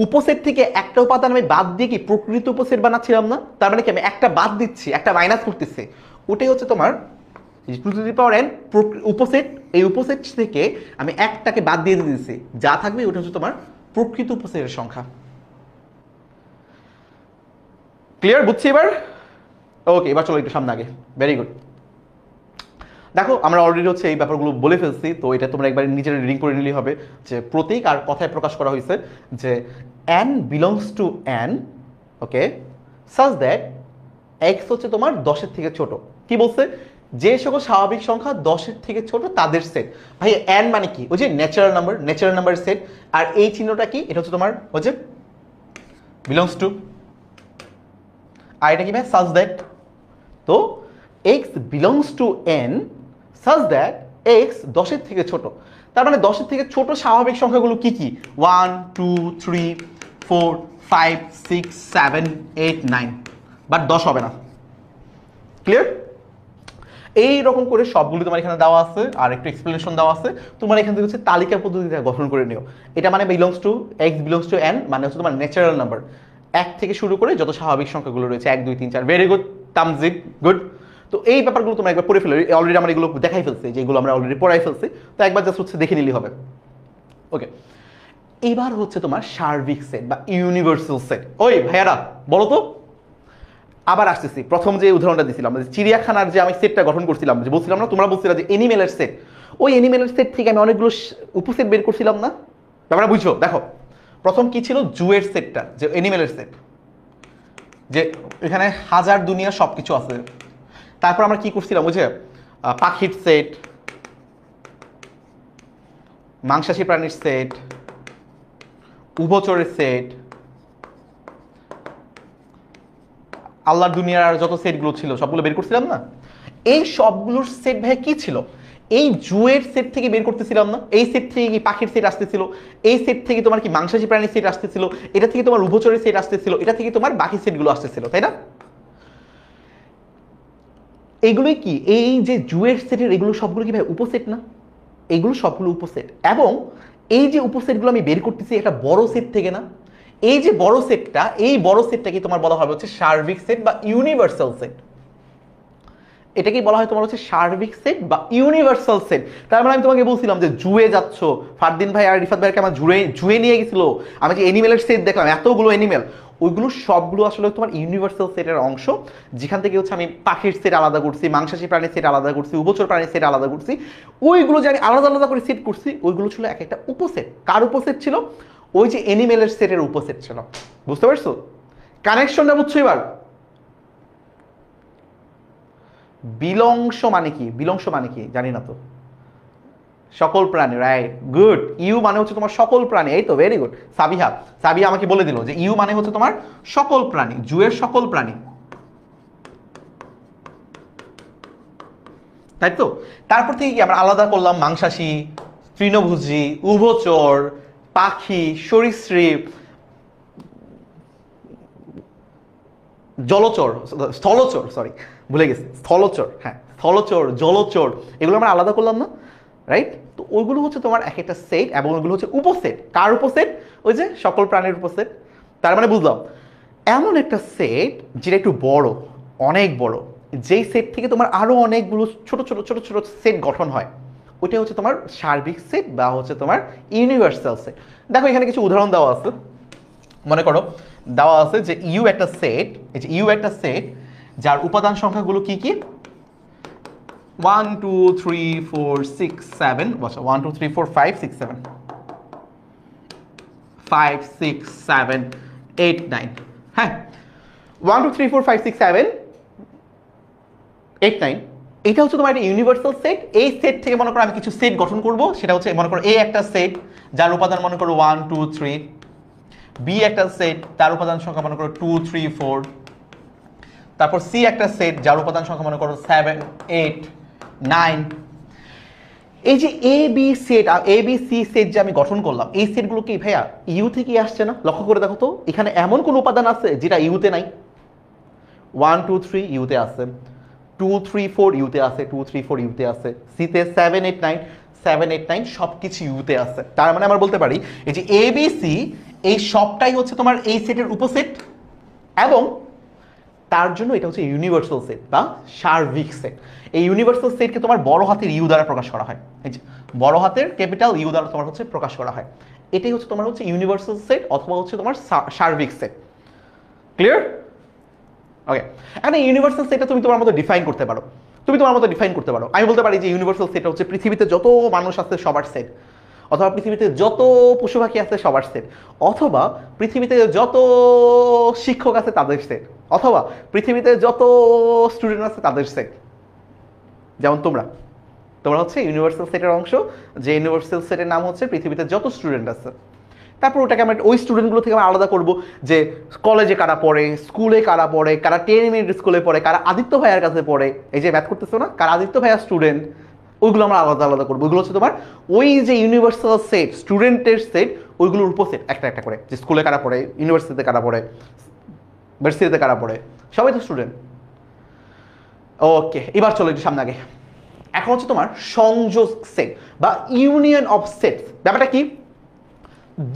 উপসেট থেকে একটা উপাদান আমি বাদ দিয়ে কি প্রকৃত উপসেট বানাচ্ছিলাম না? তার মানে কি আমি একটা বাদ দিচ্ছি, একটা মাইনাস করতেছি, ওটাই হচ্ছে তোমার two two the power n উপসেট। এই উপসেট থেকে আমি একটাকে বাদ দিয়ে দিতেছি, যা থাকবে ওটা হচ্ছে তোমার প্রকৃত উপসেটের সংখ্যা। ক্লিয়ার, বুঝছি এবার? ওকে, এবার চলো একটু সামনে আগে। Very good. দেখো আমরা অলরেডি হচ্ছে এই ব্যাপারগুলো বলে ফেলছি, তো এটা তোমরা একবার নিজের রিডিং করে নিলেই হবে যে প্রতীক আর কথায় প্রকাশ করা হয়েছে যে n belongs to n, okay, such that x হচ্ছে তোমার 10-এর থেকে ছোট। কি বলছে, যে সকল স্বাভাবিক সংখ্যা 10-এর থেকে ছোট তাদের সেট। ভাই n মানে কি, ওই যে ন্যাচারাল নাম্বার, ন্যাচারাল নাম্বারের সেট। আর এই চিহ্নটা কি, এটা হচ্ছে তোমার ওই যে বিলংস টু, আর এটা কি ভাই, সাচ দ্যাট। তো x belongs to n such that x 10-এর থেকে ছোট। তার মানে 10-এর থেকে ছোট স্বাভাবিক সংখ্যাগুলো কি কি, 1 2 3 4 5 6 7 8 9, বাট 10 হবে না। ক্লিয়ার? এই রকম করে সবগুলো তোমার এখানে দেওয়া আছে, আর একটু এক্সপ্লেনেশন দেওয়া আছে। তোমার এখান থেকে হচ্ছে তালিকা পদ্ধতিতে গঠন করে নিও। এটা মানে belongs to, x belongs to n মানে হচ্ছে তোমার ন্যাচারাল নাম্বার, 1 থেকে শুরু করে যত স্বাভাবিক সংখ্যাগুলো রয়েছে 1 2 3 4। Very good Tamjid, good. তো এই ব্যাপারগুলো তোমরা একবার পড়ে ফেলো, অলরেডি আমরা এগুলো দেখাই ফেলছি, যেগুলো আমরা অলরেডি পড়াই ফেলছি, তো একবার জাস্ট হচ্ছে দেখে নিলেই হবে। ওকে, এবার হচ্ছে তোমার সার্বিক সেট বা ইউনিভার্সাল সেট। ওই ভাইয়ারা বলো তো, আবার আসতেছি প্রথম যে উদাহরণটা দিছিলাম, চিড়িয়াখানার যে আমি সেটটা গঠন করছিলাম, যে বলছিলাম না, তোমরা বলছিলাম যে এনিমেলের সেট, ওই এনিমেলের সেট থেকে আমি অনেকগুলো উপসেট বের করছিলাম না? ব্যাপারটা বুঝছো? দেখো প্রথম কি ছিল, জুয়ের সেটটা, যে এনিমেলের সেট, যে এখানে হাজার দুনিয়া সবকিছু আছে। তারপর আমরা কি করছিলাম, ওই যে পাখির সেট, মাংসাশী প্রাণীর সেট, উভচরের সেট, আল্লাহর দুনিয়ার যত সেটগুলো ছিল সবগুলো বের করছিলাম না? এই সবগুলোর সেট ভাই কি ছিল, এই জুয়ের সেট থেকে বের করতেছিলাম না? এই সেট থেকে কি পাখির সেট আসতেছিল, এই সেট থেকে তোমার কি মাংসাশী প্রাণীর সেট আসতেছিল, এটা থেকে তোমার উভচরের সেট আসতেছিল, এটা থেকে তোমার বাকি সেটগুলো আসতেছিল, তাই না? এগুলোই কি, এই যে জুয়ের সেটের এগুলো সবগুলো কি ভাই উপসেট না? এইগুলো সবগুলো উপসেট, এবং এই যে উপসেটগুলো আমি বের করতেছি একটা বড় সেট থেকে না? এই যে বড় সেটটা, এই বড় সেটটাকে তোমার বলা হবে হচ্ছে সার্বিক সেট বা ইউনিভার্সাল সেট। এটাকেই বলা হয় তোমার হচ্ছে সার্বিক সেট বা ইউনিভার্সাল সেট। তার মানে আমি তোমাকে বলছিলাম যে জুয়ে যাচ্ছ, ফারদিন ভাই আর রিফাত ভাইকে আমার জুয়ে নিয়ে গেছিল, আমি যে এনিমেলের সেট দেখলাম এতগুলো এনিমেল, ওইগুলো সবগুলো আসলে তোমার ইউনিভার্সাল সেটের অংশ, যেখান থেকে হচ্ছে আমি পাখির সেট আলাদা করছি, মাংসাশী প্রাণীর সেট আলাদা করছি, উভচর প্রাণীর সেট আলাদা করছি। ওইগুলো যে আমি আলাদা আলাদা করে সেট করছি, ওইগুলো ছিল এক একটা উপসেট। কার উপসেট ছিল? ওই যে এনিমেলের সেটের উপসেট ছিল। বুঝতে পারছো কানেকশনটা? বুঝছো এবার? বিলংশ মানে কি, বিলংশ মানে কি জানি না তো। সকল প্রাণী, রাইট, গুড। ইউ মানে হচ্ছে তোমার সকল প্রাণী, এই তো, ভেরি গুড। সাবিহা, সাবিহা আমাকে বলে দিল যে ইউ মানে হচ্ছে তোমার সকল প্রাণী, জুয়ের সকল প্রাণী, তাই তো। তারপর থেকে কি আমরা আলাদা করলাম মাংসাশী, তৃণভোজী, উভচর, পাখি, সরীসৃপ, জলচর, স্থলচর, সরি ভুলে গেছি, স্থলচর, হ্যাঁ স্থলচর, জলচর, এগুলো আমরা আলাদা করলাম না, রাইট। তো ওইগুলো হচ্ছে তোমার এক একটা সেট, এবং ওইগুলো হচ্ছে উপসেট। কার উপসেট? ওই যে সকল প্রাণীর উপসেট। তার মানে বুঝলাম এমন একটা সেট যেটা একটু বড়, অনেক বড়, যেই সেট থেকে তোমার আরো অনেকগুলো ছোট ছোট ছোট ছোট সেট গঠন হয়, ওইটা হচ্ছে তোমার সার্বিক সেট বা হচ্ছে তোমার ইউনিভার্সাল সেট। দেখো এখানে কিছু উদাহরণ দেওয়া আছে। মনে করো দেওয়া আছে যে ইউ একটা সেট, এই যে ইউ একটা সেট যার উপাদান সংখ্যাগুলো কি কি, 1 2 3 4 6 7, বসো 1 2 3 4 5 6 7, 5 6 7 8 9, হ্যাঁ 1 2 3 4 5 6 7 8 9, এটা হচ্ছে তোমার একটা ইউনিভার্সাল সেট। এই সেট থেকে মনে করো আমি কিছু সেট গঠন করব, সেটা হচ্ছে মনে করো এ একটা সেট যার উপাদান মনে করো 1 2 3, বি একটা সেট তার উপাদান সংখ্যা মনে করো 2 3 4, তারপর সি একটা সেট যার উপাদান সংখ্যা মনে করো 7 8 9। এই যে A B set, A B she said যে আমি গঠন করলাম, এই সেটগুলো কি ভাইয়া ইউ থেকে আসছে না? লক্ষ্য করে দেখো তো, এখানে এমন কোন উপাদান আছে যেটা ইউতে নাই? 1 2 3 ইউতে আছে, 2 3 4 ইউতে আছে, 2 3 4 ইউতে আছে, সিতে 7 8 9 7 8 9 সবকিছু ইউতে আছে। তার মানে আমরা বলতে পারি এই যে এ বি সি এই সবটাই হচ্ছে তোমার এই সেটের উপসেট, এবং তার জন্য এটা হচ্ছে ইউনিভার্সাল সেট বা সার্বিক সেট। এই ইউনিভার্সাল সেটকে তোমার বড় হাতের ইউ দ্বারা প্রকাশ করা হয়, এই যে বড় হাতের ক্যাপিটাল ইউ দ্বারা তোমার হচ্ছে প্রকাশ করা হয়। এটাই হচ্ছে তোমার হচ্ছে ইউনিভার্সাল সেট অথবা হচ্ছে তোমার সার্বিক সেট। ক্লিয়ার? ওকে, এখন এই ইউনিভার্সাল সেটটা তুমি তোমার মতো ডিফাইন করতে পারো, তুমি তোমার মতো ডিফাইন করতে পারো। আমি বলতে পারি যে ইউনিভার্সাল সেটটা হচ্ছে পৃথিবীতে যত মানুষ আছে সবার সেট, অথবা পৃথিবীতে যত পশু পাখি আছে সবার সেট, অথবা পৃথিবীতে যত শিক্ষক আছে তাদের সেট, অথবা পৃথিবীতে যত স্টুডেন্ট আছে তাদের সেট। যেমন তোমরা তোমরা হচ্ছে ইউনিভার্সাল সেটের অংশ, যে ইউনিভার্সাল সেটের নাম হচ্ছে পৃথিবীতে যত স্টুডেন্ট আছে। তারপর ওটাকে আমরা ওই স্টুডেন্টগুলো থেকে আমরা আলাদা করব, যে কলেজে কারা পড়ে, স্কুলে কারা পড়ে, কারা 10 মিনিট স্কুলে পড়ে, কারা আদিত্য ভাইয়ার কাছে পড়ে, এই যে ম্যাথ করতেছো না, কারা আদিত্য ভাইয়ার স্টুডেন্ট, ওইগুলো আমরা আলাদা আলাদা করবো। ওইগুলো হচ্ছে তোমার ওই যে ইউনিভার্সাল সেট, স্টুডেন্টের সেট, ওইগুলোর উপসেট একটা একটা করে, যে স্কুলে কারা পড়ে, ইউনিভার্সিটিতে কারা পড়ে, ভার্সিটিতে কারা পড়ে, সবাই তো স্টুডেন্ট। ওকে, এবার চলো একটু সামনে আগে। এখন হচ্ছে তোমার সংযোগ সেট বা ইউনিয়ন অফ সেটস। ব্যাপারটা কি?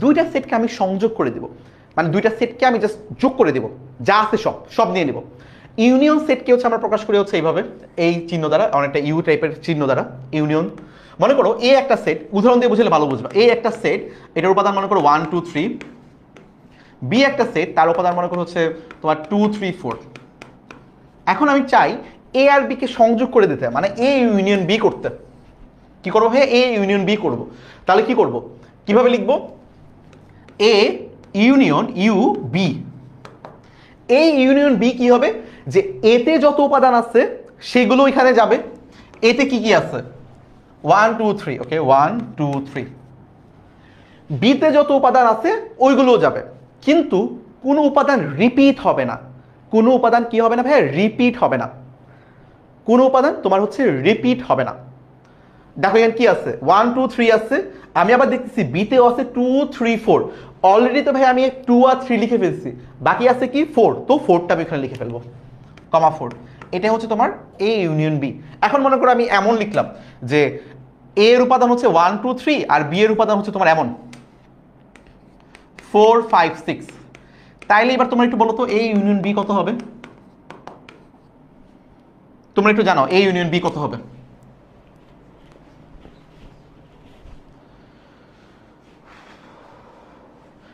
দুইটা সেটকে আমি সংযোগ করে দেব, মানে দুইটা সেটকে আমি জাস্ট যোগ করে দেব, যা আছে সব সব নিয়ে নেব। ইউনিয়ন সেটকে হচ্ছে আমরা প্রকাশ করি হচ্ছে এইভাবে, এই চিহ্ন দ্বারা, অনেকটা ইউ টাইপের চিহ্ন দ্বারা ইউনিয়ন। মনে করো এ একটা সেট, উদাহরণ দিয়ে বুঝলে ভালো বুঝবা। এ একটা সেট, এটার উপাদান মনে করো 1 2 3, বি একটা সেট তার উপাদান মনে করো হচ্ছে তোমার 2 3 4। এখন আমি চাই এ আর বি কে সংযোগ করে দিতে, মানে এ ইউনিয়ন বি করতে। কি করবো ভাই? এ ইউনিয়ন বি করব। তাহলে কি করব, কিভাবে লিখবো? A union U B. এই ইউনিয়ন বি কি হবে, যে এতে যত উপাদান আছে সেগুলো এখানে যাবে। এতে কি কি আছে? 1 2 3, ওকে 1 2 3। বিতে যত উপাদান আছে ওইগুলোও যাবে, কিন্তু কোনো উপাদান রিপিট হবে না। কোনো উপাদান কি হবে না ভাই? রিপিট হবে না। কোনো উপাদান তোমার হচ্ছে রিপিট হবে না। দেখো এখানে কি আছে? 1 2 3 আছে, আমি আবার দেখতেছি বিতেও আছে 2 3 4। অলরেডি তো ভাই আমি 2 আর 3 লিখে ফেলছি, বাকি আছে কি 4, তো 4টা আমি এখানে লিখে ফেলবো, কমা 4। এটা হচ্ছে তোমার এ ইউনিয়ন বি। এখন মনে করো আমি এমন লিখলাম যে এ এর উপাদান হচ্ছে 1 2 3 আর বি এর উপাদান হচ্ছে তোমার এমন 4 5 6। তাইলে এবার তোমরা একটু বলো তো এ ইউনিয়ন বি কত হবে? তোমরা একটু জানো এ ইউনিয়ন বি কত হবে?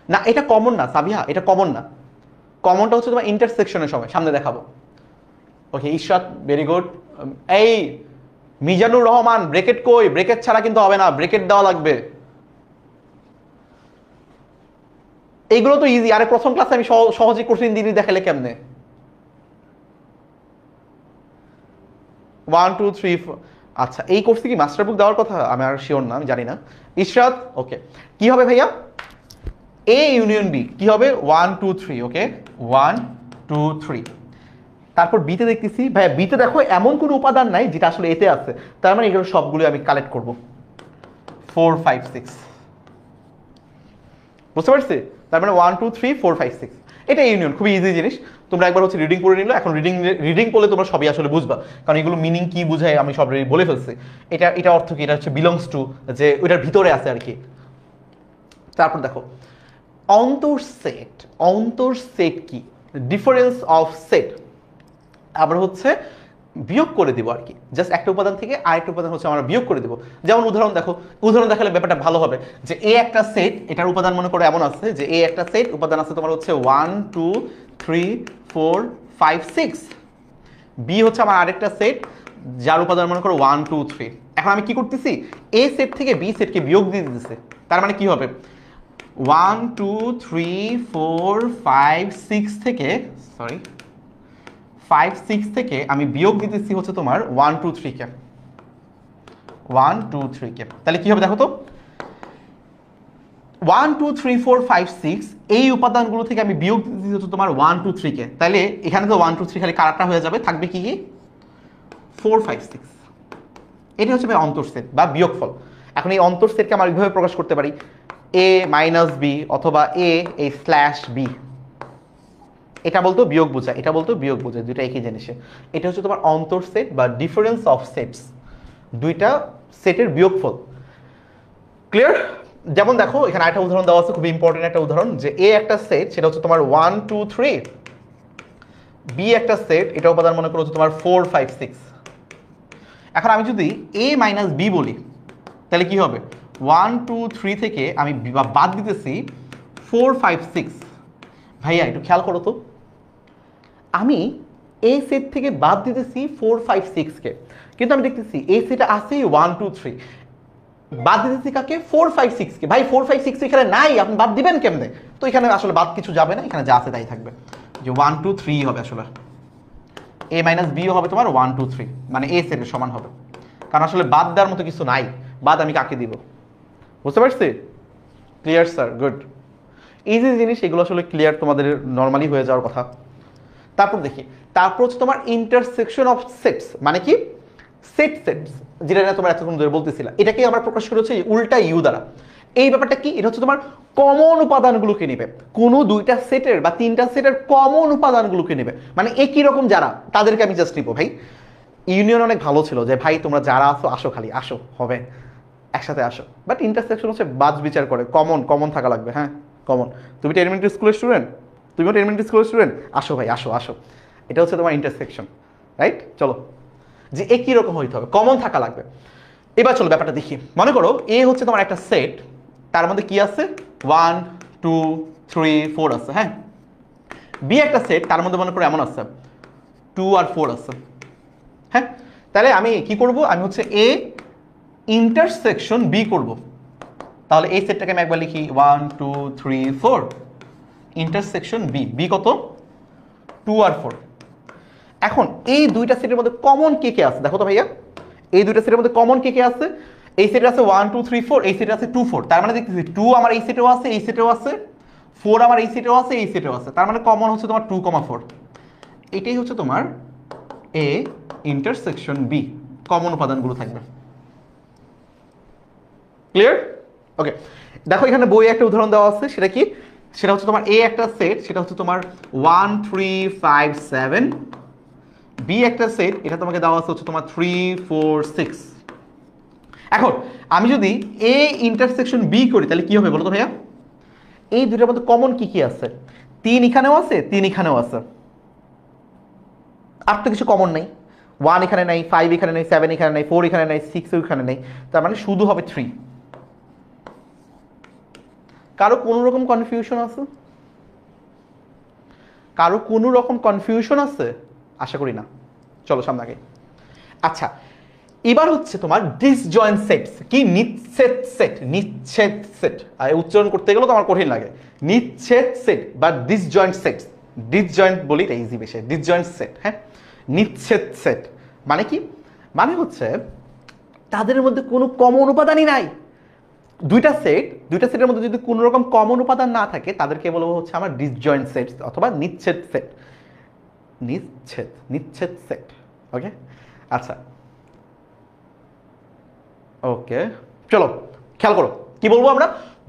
না, এটা কমন না সাবিহা, এটা কমন না। কমনটা হচ্ছে তোমার ইন্টারসেকশনের সময়, সামনে দেখাবো। ওকে ইশরাত, ভেরি গুড। এই মিজানুর রহমান, ব্রেকেট কই? ব্রেকেট ছাড়া কিন্তু হবে না, ব্রেকেট দেওয়া লাগবে। এইগুলো তো ইজি, আরে প্রথম ক্লাসে আমি সহজে কঠিন দিনই দেখালে কেমনে? 1 2 3 4, আচ্ছা, এই কোর্সে কি মাস্টার বুক দেওয়ার কথা? আমি আর শিওর না, আমি জানি না। ইশরাত, ওকে, কি হবে ভাইয়া? এ ইউনিয়ন বি কি হবে? 1 2 3, ওকে, 1 2 3। তারপর বিতে দেখতেছি ভাইয়া, বিতে দেখো এমন কোনো উপাদান নাই যেটা আসলে এতে আছে, তার মানে এগুলো সবগুলো আমি কালেক্ট করব। 4 5 6, বুঝতে পারছি? তার মানে 1 2 3 4 5 6, এটা ইউনিয়ন। খুবই ইজি জিনিস, তোমরা একবার হচ্ছে রিডিং করে নিলো। এখন রিডিং করলে তোমরা সবই আসলে বুঝবা, কারণ এগুলো মিনিং কি বুঝায় আমি সব বলে ফেলছি। এটা অর্থ কি? এটা হচ্ছে বিলংস টু, যে ওইটার ভিতরে আছে আর কি। তারপর দেখো অন্তঃসেট। অন্তঃসেট কি? ডিফারেন্স অফ সেট আমরা হচ্ছে বিয়োগ করে দিব আর কি। জাস্ট একটা উপাদান থেকে আরেকটা উপাদান হচ্ছে আমরা বিয়োগ করে দিব। যেমন উদাহরণ দেখো, উদাহরণ দেখালে ব্যাপারটা ভালো হবে। যে এ একটা সেট, এটার উপাদান মনে করো এমন আছে যে এ একটা সেট, উপাদান আছে তোমার হচ্ছে 1 2 3 4 5 6। বি হচ্ছে আমার আরেকটা সেট, যার উপাদান মনে করো 1 2 3। এখন আমি কি করতেছি? এ সেট থেকে বি সেটকে বিয়োগ দিয়ে দিতেছে। তার মানে কি হবে? 1 2 3 4 5 6 থেকে, সরি 5 6 থেকে আমি বিয়োগ দিতেছি হচ্ছে তোমার 1 2 3 কে, 1 2 3 কে। তাহলে কি হবে দেখো তো, 1 2 3 4 5 6 এই উপাদানগুলো থেকে আমি বিয়োগ দিতেছি হচ্ছে তোমার 1 2 3 কে। তাহলে এখানে তো 1 2 3 খালি কারাটা হয়ে যাবে, থাকবে কি কি? 4 5 6। এটা হচ্ছে ভাই অন্তঃসেট বা বিয়োগফল। এখন এই অন্তঃসেটকে আমরা এইভাবে প্রকাশ করতে পারি, এ মাইনাস বি অথবা এ এই স্ল্যাশ বি। এটা বলতো বিয়োগ বোঝায়, এটা বলতো বিয়োগ বোঝায়, দুইটা একই জিনিসে। এটা হচ্ছে তোমার অন্তঃসেট বা ডিফারেন্স অফ সেটস, দুইটা সেটের বিয়োগফল। ক্লিয়ার? যেমন দেখো এখানে আরেকটা উদাহরণ দেওয়া আছে, খুব ইম্পর্টেন্ট একটা উদাহরণ, যে এ একটা সেট, সেটা হচ্ছে তোমার 1 2 3। বি একটা সেট, এটা উপাদান মনে করো হচ্ছে তোমার 4 5 6। এখন আমি যদি এ মাইনাস বি বলি, তাহলে কি হবে? 1 2 3 থেকে আমি বাদ দিতেছি 4 5 6। ভাইয়া একটু খেয়াল করো তো, আমি এই সেট থেকে বাদ দিতেছি 4 5 6 কে, কিন্তু আমি দেখতেছি এই সেটে আছে 1 2 3, বাদ দিতেছি কাকে? 4 5 6 কে। ভাই 4 5 6 এখানে নাই, আপনি বাদ দিবেন কেমনে? তো এখানে আসলে বাদ কিছু যাবে না, এখানে যা আছে তাই থাকবে, যে 1 2 3 হবে আসলে। এ মাইনাস বিও হবে তোমার 1 2 3, মানে এ সেটের সমান হবে, কারণ আসলে বাদ দেওয়ার মতো কিছু নাই। বাদ আমি কাকে দিব? বুঝতে পারছি? Clear sir, good. ইজি জিনিস এগুলো, আসলে ক্লিয়ার তোমাদের নর্মালি হয়ে যাওয়ার কথা। তারপর দেখি, তারপর হচ্ছে তোমার ইন্টারসেকশন অফ সেটস, মানে কি? সেট সেটস, যেটা তোমরা এতক্ষণ ধরে বলতেছিলা, এটাকে আমরা প্রকাশ করেছি উল্টা ইউ দ্বারা। এই ব্যাপারটা কি? এটা হচ্ছে তোমার কমন উপাদানগুলোকে নেবে, কোনো দুইটা সেটের বা তিনটা সেটের কমন উপাদানগুলোকে নেবে, মানে একই রকম যারা, তাদেরকে আমি জাস্ট নিব। ভাই ইউনিয়ন অনেক ভালো ছিল, যে ভাই তোমরা যারা আসো আসো, খালি আসো, হবে একসাথে আসো। বাট ইন্টারসেকশন হচ্ছে বাজ বিচার করে, কমন কমন থাকা লাগবে। হ্যাঁ কমন, তুমি তো এলিমেন্টারি স্কুলের স্টুডেন্ট, তুমিও এলিমেন্টারি স্কুলের স্টুডেন্ট, আসো ভাই আসো আসো। এটা হচ্ছে তোমার ইন্টারসেকশন, রাইট? চলো, যে একই রকম হইতে হবে, কমন থাকা লাগবে। এবার চলো ব্যাপারটা দেখি। মনে করো এ হচ্ছে তোমার একটা সেট, তার মধ্যে কি আছে? 1 2 3 4 আছে। হ্যাঁ, বি একটা সেট, তার মধ্যে মনে করো এমন আছে 2 আর 4 আছে। হ্যাঁ, তাহলে আমি কি করব? আমি হচ্ছে এ ইন্টারসেকশন বি করব। তাহলে এই সেটটাকে আমি একবার লিখি 1 2 3 4 ইন্টারসেকশন বি। বি কত? 2 আর 4। এখন এই দুইটা সেটের মধ্যে কমন কে কে আছে দেখো তো ভাইয়া, এই দুইটা সেটের মধ্যে কমন কে কে আছে? এই সেটে আছে 1 2 3 4, এই সেটে আছে 2 4। তার মানে দেখতেছি 2 আমার এই সেটেও আছে, এই সেটেও আছে, 4 আমার এই সেটেও আছে, এই সেটেও আছে। তার মানে কমন হচ্ছে তোমার 2 4। এটাই হচ্ছে তোমার এ ইন্টারসেকশন বি, কমন উপাদানগুলো থাকবে। ক্লিয়ার? ওকে, দেখো এখানে বইয়ে একটা উদাহরণ দেওয়া আছে, সেটা কি? সেটা হচ্ছে তোমার এ একটা সেট, সেটা হচ্ছে তোমার 1 3 5 7। বি একটা সেট, এটা তোমাকে দেওয়া আছে হচ্ছে তোমার 3 4 6। এখন আমি যদি এ ইন্টারসেকশন বি করি, তাহলে কি হবে বলো তো ভাইয়া? এই দুটোর মধ্যে কমন কি কি আছে? 3 এখানেও আছে, 3 এখানেও আছে, আর তো কিছু কমন নাই। 1 এখানে নাই, 5 এখানে নেই, 7 এখানে নেই, 4 এখানে নেই, 6 এখানে নেই, তার মানে শুধু হবে 3। কারো কোনো রকম কনফিউশন আছে? কারো কোনো রকম কনফিউশন আছে? আশা করি না। চলো সামনে আগে। আচ্ছা, এবার হচ্ছে তোমার ডিসজয়েন্ট সেটস। কি? নিচ্ছেদ সেট, নিচ্ছেদ সেট। আর উচ্চারণ করতে গেলেও তো আমার কঠিন লাগে। নিচ্ছেদ সেট বা ডিসজয়েন্ট সেটস। ডিসজয়েন্ট বলি এটা ইজি বেশি, ডিসজয়েন্ট সেট। হ্যাঁ, নিচ্ছেদ সেট মানে কি? মানে হচ্ছে তাদের মধ্যে কোনো কমন উপাদানই নাই। দুইটা সেটের মধ্যে যদি কোনো রকম কমন উপাদান না থাকে তাদেরকে বলবো হচ্ছে আমার ডিসজয়েন্ট সেট অথবা নিচ্ছেদ সেট। নিচ্ছেদ সেট। ওকে, আচ্ছা ওকে, চলো খেয়াল করো কি বলবো আমরা,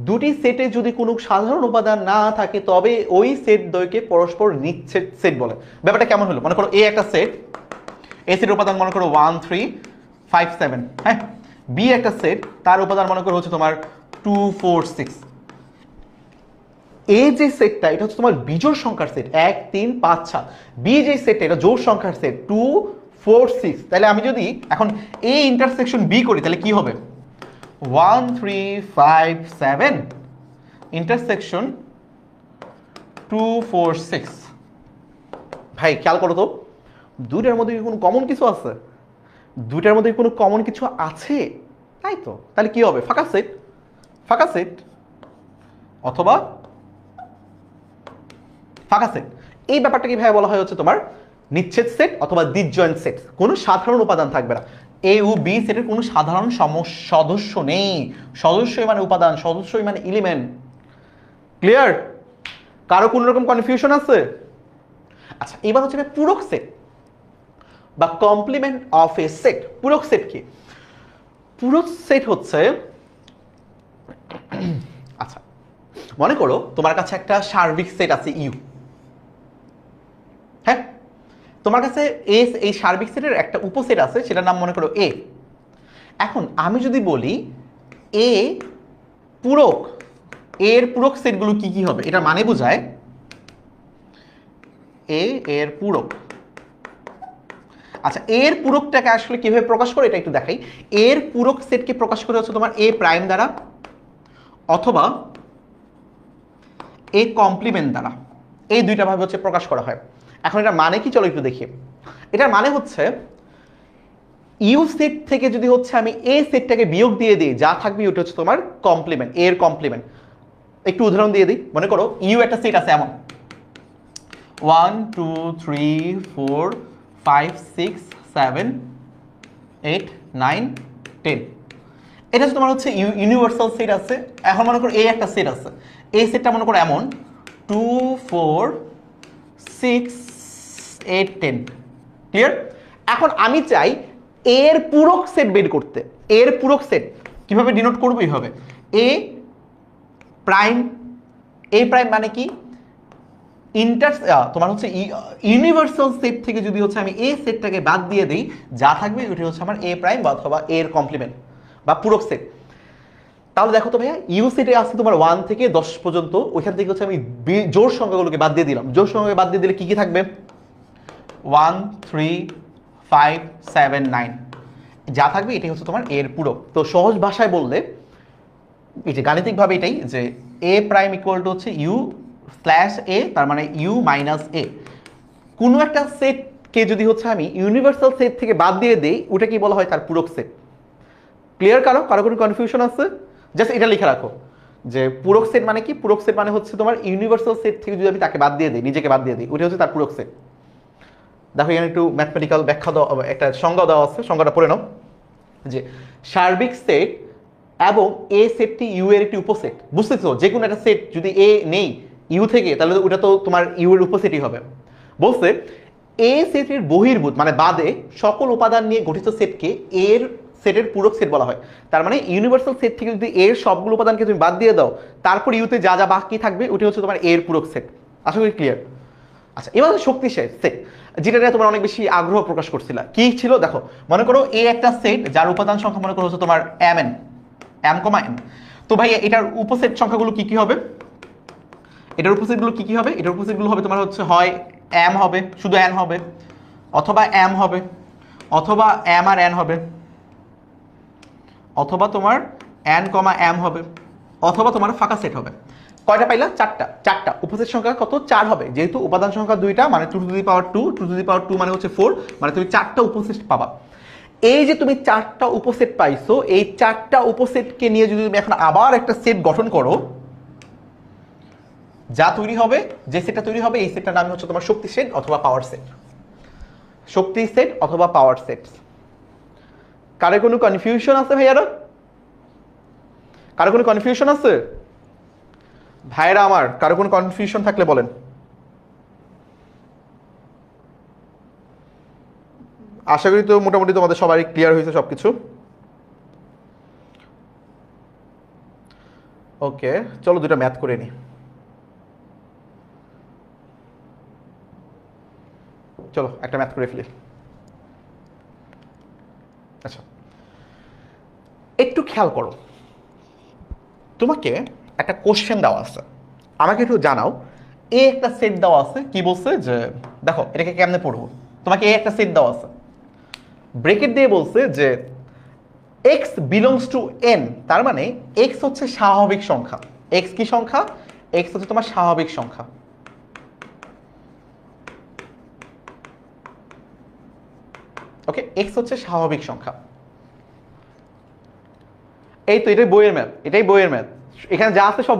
দুটি সেটে যদি কোনো সাধারণ উপাদান না থাকে তবে ওই সেট দ্বয়কে পরস্পর নিচ্ছেদ সেট বলে। ব্যাপারটা কেমন হলো, মনে করো এ একটা সেট, এ সেটের উপাদান মনে করো 1 3 5 7, হ্যাঁ। বি একটা সেট, তার উপাদান মনে করো হচ্ছে তোমার 2 4 6। এ যে সেটটা এটা হচ্ছে তোমার বিজোড় সংখ্যার সেট 1 3 5 7। বি যে সেটটা এটা জোড় সংখ্যার সেট 2 4 6। তাহলে আমি যদি এখন এ ইন্টারসেকশন বি করি তাহলে কি হবে, 1 3 5 7 ইন্টারসেকশন 2 4 6। ভাই খেয়াল করো তো, দুইটার মধ্যে কোনো কমন কিছু আছে? দুইটার মধ্যে কোনো কমন কিছু আছে? তাই তো, তাহলে কি হবে, ফাঁকা সেট অথবা ফাঁকা সেট। এই ব্যাপারটাকে ভাই বলা হয় হচ্ছে তোমার নিচ্ছেদ সেট অথবা ডিসজয়েন্ট সেট। কোনো সাধারণ উপাদান থাকবে না। এ ও বি সেটের কোনো সাধারণ সদস্য নেই। সদস্যই মানে উপাদান, সদস্যই মানে এলিমেন্ট। ক্লিয়ার? কারো কোনো রকম কনফিউশন আছে? আচ্ছা, এবার হচ্ছে পূরক সেট বা কমপ্লিমেন্ট অফ এ সেট। পূরক সেট কি? পূরক সেট হচ্ছে, আচ্ছা মনে করো তোমার কাছে একটা সার্বিক সেট আছে ইউ, হ্যাঁ। তোমার কাছে এই সার্বিক সেটের একটা উপসেট আছে, সেটার নাম মনে করো এ। এখন আমি যদি বলি এ পূরক, এর পূরক সেটগুলো কি কি হবে, এটা মানে বোঝায় এর পূরক। আচ্ছা, এর পূরকটাকে আসলে কিভাবে প্রকাশ করে এটা একটু দেখাই। এর পূরক সেটকে প্রকাশ করে হচ্ছে তোমার এ প্রাইম দ্বারা অথবা এ কমপ্লিমেন্ট দ্বারা। এই দুইটা ভাবে হচ্ছে প্রকাশ করা হয়। এখন এটা মানে কি, চলো একটু দেখি। এটার মানে হচ্ছে ইউ সেট থেকে যদি হচ্ছে আমি এ সেটটাকে বিয়োগ দিয়ে দিই, যা থাকবে ওটা হচ্ছে তোমার কমপ্লিমেন্ট, এর কমপ্লিমেন্ট। একটু উদাহরণ দিয়ে দিই। মনে করো ইউ একটা সেট আছে এমন 1 2 3 4 5 6 7 8 9 10। এটা তোমার হচ্ছে ইউনিভার্সাল সেট আছে। এখন মনে করো এ একটা সেট আছে, এই সেটটা মনে করো এমন 2 4 6 8 10। ক্লিয়ার? এখন আমি চাই এর পূরক সেট বের করতে। এর পূরক সেট কিভাবে ডিনোট করবো, এইভাবে এ প্রাইম। এ প্রাইম মানে কি, তোমার হচ্ছে ইউনিভার্সাল সেট থেকে যদি হচ্ছে আমি এ সেটটাকে বাদ দিয়ে দিই, যা থাকবে ওটা হচ্ছে আমার এ প্রাইম বা অথবা এর কমপ্লিমেন্ট বা পূরক সেট। তাহলে দেখো তো ভাইয়া, ইউ সেটে আছে তোমার 1 থেকে 10 পর্যন্ত, ওইখান থেকে হচ্ছে আমি জোড় সংখ্যাগুলোকে বাদ দিয়ে দিলাম। জোড় সংখ্যাকে বাদ দিয়ে দিলে কি কি থাকবে, 1 3 5 7 9, যা থাকবে এটাই হচ্ছে তোমার এর পূরক। তো সহজ ভাষায় বললে, এই যে গাণিতিকভাবে এটাই, যে এ প্রাইম ইকুয়াল টু হচ্ছে ইউ স্ল্যাশ এ, তার মানে ইউ মাইনাস এ। কোনো একটা সেটকে যদি হচ্ছে আমি ইউনিভার্সাল সেট থেকে বাদ দিয়ে দেই, ওটা কি বলা হয়, তার পূরক সেট। ক্লিয়ার? কারো কোনো কনফিউশন আছে? জাস্ট এটা লিখে রাখো যে পূরক সেট মানে কি। পূরক সেট মানে হচ্ছে তোমার ইউনিভার্সাল সেট থেকে যদি আমি তাকে বাদ দিয়ে দিই, নিজেকে বাদ দিয়ে দিই, ওটা হচ্ছে তার পূরক সেট। দেখো এখানে একটু ম্যাথমেটিক্যাল ব্যাখ্যা দেওয়া, একটা সংজ্ঞা দেওয়া আছে, সংজ্ঞাটা পড়ে নাও। যে সার্বিক সেট এবং এ সেটটি ইউ এর একটি উপসেট। বুঝতেছো, যে কোনো একটা সেট যদি এ নেই ইউ থেকে, তাহলে ওটা তো তোমার ইউ এর উপসেটই হবে। বলছে এ সেটের বহির্ভূত মানে বাদে সকল উপাদান নিয়ে গঠিত সেটকে এর সেটের পূরক সেট বলা হয়। তার মানে ইউনিভার্সাল সেট থেকে যদি এর সবগুলো উপাদানকে তুমি বাদ দিয়ে দাও, তারপর ইউতে যা যা বাকি থাকবে ওটি হচ্ছে তোমার এর পূরক সেট। আশা করি ক্লিয়ার। আচ্ছা, এবার শক্তিশালী সেট, যেটা নিয়ে তোমরা অনেক বেশি আগ্রহ প্রকাশ করছিল, কি ছিল দেখো। মনে করো এ একটা সেট যার উপাদান সংখ্যা মনে করো হচ্ছে তোমার M N, M comma N. তো ভাই এটার উপসেট সংখ্যাগুলো কি কি হবে, এটার উপসেটগুলো কি কি হবে, এটার উপসেটগুলো হবে তোমার হচ্ছে হয় এম হবে, শুধু এন হবে, অথবা এম হবে, অথবা এম আর এন হবে, অথবা তোমার এন কমা এম হবে, অথবা তোমার ফাঁকা সেট হবে। কয়টা পাইলা? চারটা। উপসেট সংখ্যা কত? 4 হবে, যেহেতু উপাদান সংখ্যা 2টা, মানে 2 two the power 2, 2 two the পাওয়ার 2 মানে হচ্ছে 4, মানে তুমি 4টা উপসেট পাবা। এই যে তুমি 4টা উপসেট পাইছো, এই 4টা উপসেটকে নিয়ে যদি তুমি এখন আবার একটা সেট গঠন করো, যা তৈরি হবে, যে সেটটা তৈরি হবে, এই সেটটার নাম হচ্ছে তোমার শক্তি সেট অথবা পাওয়ার সেট। শক্তি সেট অথবা পাওয়ার সেট। কারো কোনো কনফিউশন আছে ভাইয়ারা? কারো কোনো কনফিউশন আছে? ভাইরা আমার কারো কোনো কনফিউশন থাকলে বলেন। আশা করি তো মোটামুটি তোমাদের সবারই ক্লিয়ার হয়েছে সবকিছু। ওকে, চলো দুটো ম্যাথ করে নিই। চলো একটা ম্যাথ করে ফেলি। আচ্ছা, একটু খেয়াল করো, তোমাকে একটা কোশ্চেন দেওয়া আছে, আমাকে একটু জানাও। এ একটা সেট দেওয়া আছে, কি বলছে যে দেখো এটাকে কেমনে পড়বো। তোমাকে এ একটা সেট দেওয়া আছে, ব্রেকেট দিয়ে বলছে যে এক্স বিলংস টু এন, তার মানে এক্স হচ্ছে স্বাভাবিক সংখ্যা। এক্স কি সংখ্যা? এক্স হচ্ছে তোমার স্বাভাবিক সংখ্যা। ওকে, এক্স হচ্ছে স্বাভাবিক সংখ্যা। এই তো এটাই বইয়ের ম্যাথ, এটাই বইয়ের ম্যাথ। এখানে যা আছে সব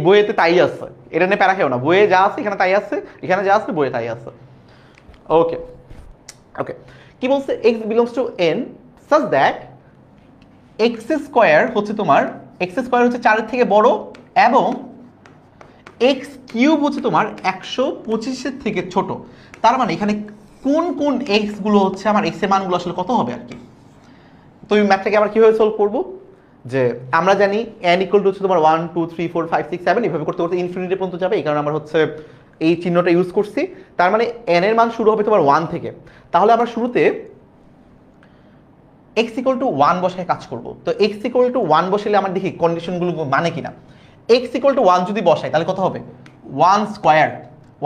বইয়েতে তাই আছে, এটা নিয়ে প্যারা খেও না। বইয়ে যা আছে এখানে তাই আছে, এখানে যা আছে বইয়ে তাই আছে। ওকে ওকে, কি বলছে? X belongs to N such that x square হচ্ছে তোমার, এক্স স্কোয়ার হচ্ছে 4-এর থেকে বড়, এবং এক্স কিউব হচ্ছে তোমার 125-এর থেকে ছোট। তার মানে এখানে কোন কোন এক্স গুলো হচ্ছে আমার, এক্স এর মানগুলো আসলে কত হবে আর কি। তো এই ম্যাথটাকে আবার কিভাবে সলভ করবো? যে আমরা জানি n ইকুয়াল টু হচ্ছে তোমার 1 2 3 4 5 6 7, এভাবে করতে করতে ইনফিনিটি পর্যন্ত যাবে। এই কারণে আমরা হচ্ছে এই চিহ্নটা ইউজ করছি। তার মানে n এর মান শুরু হবে তোমার 1 থেকে। তাহলে আমরা শুরুতে x ইকুয়াল টু 1 বসায় কাজ করব। তো x ইকুয়াল টু 1 বসালে আমার দেখি কন্ডিশনগুলো মানে কিনা। x ইকুয়াল টু 1 যদি বসাই তাহলে কত হবে? 1 স্কোয়ার।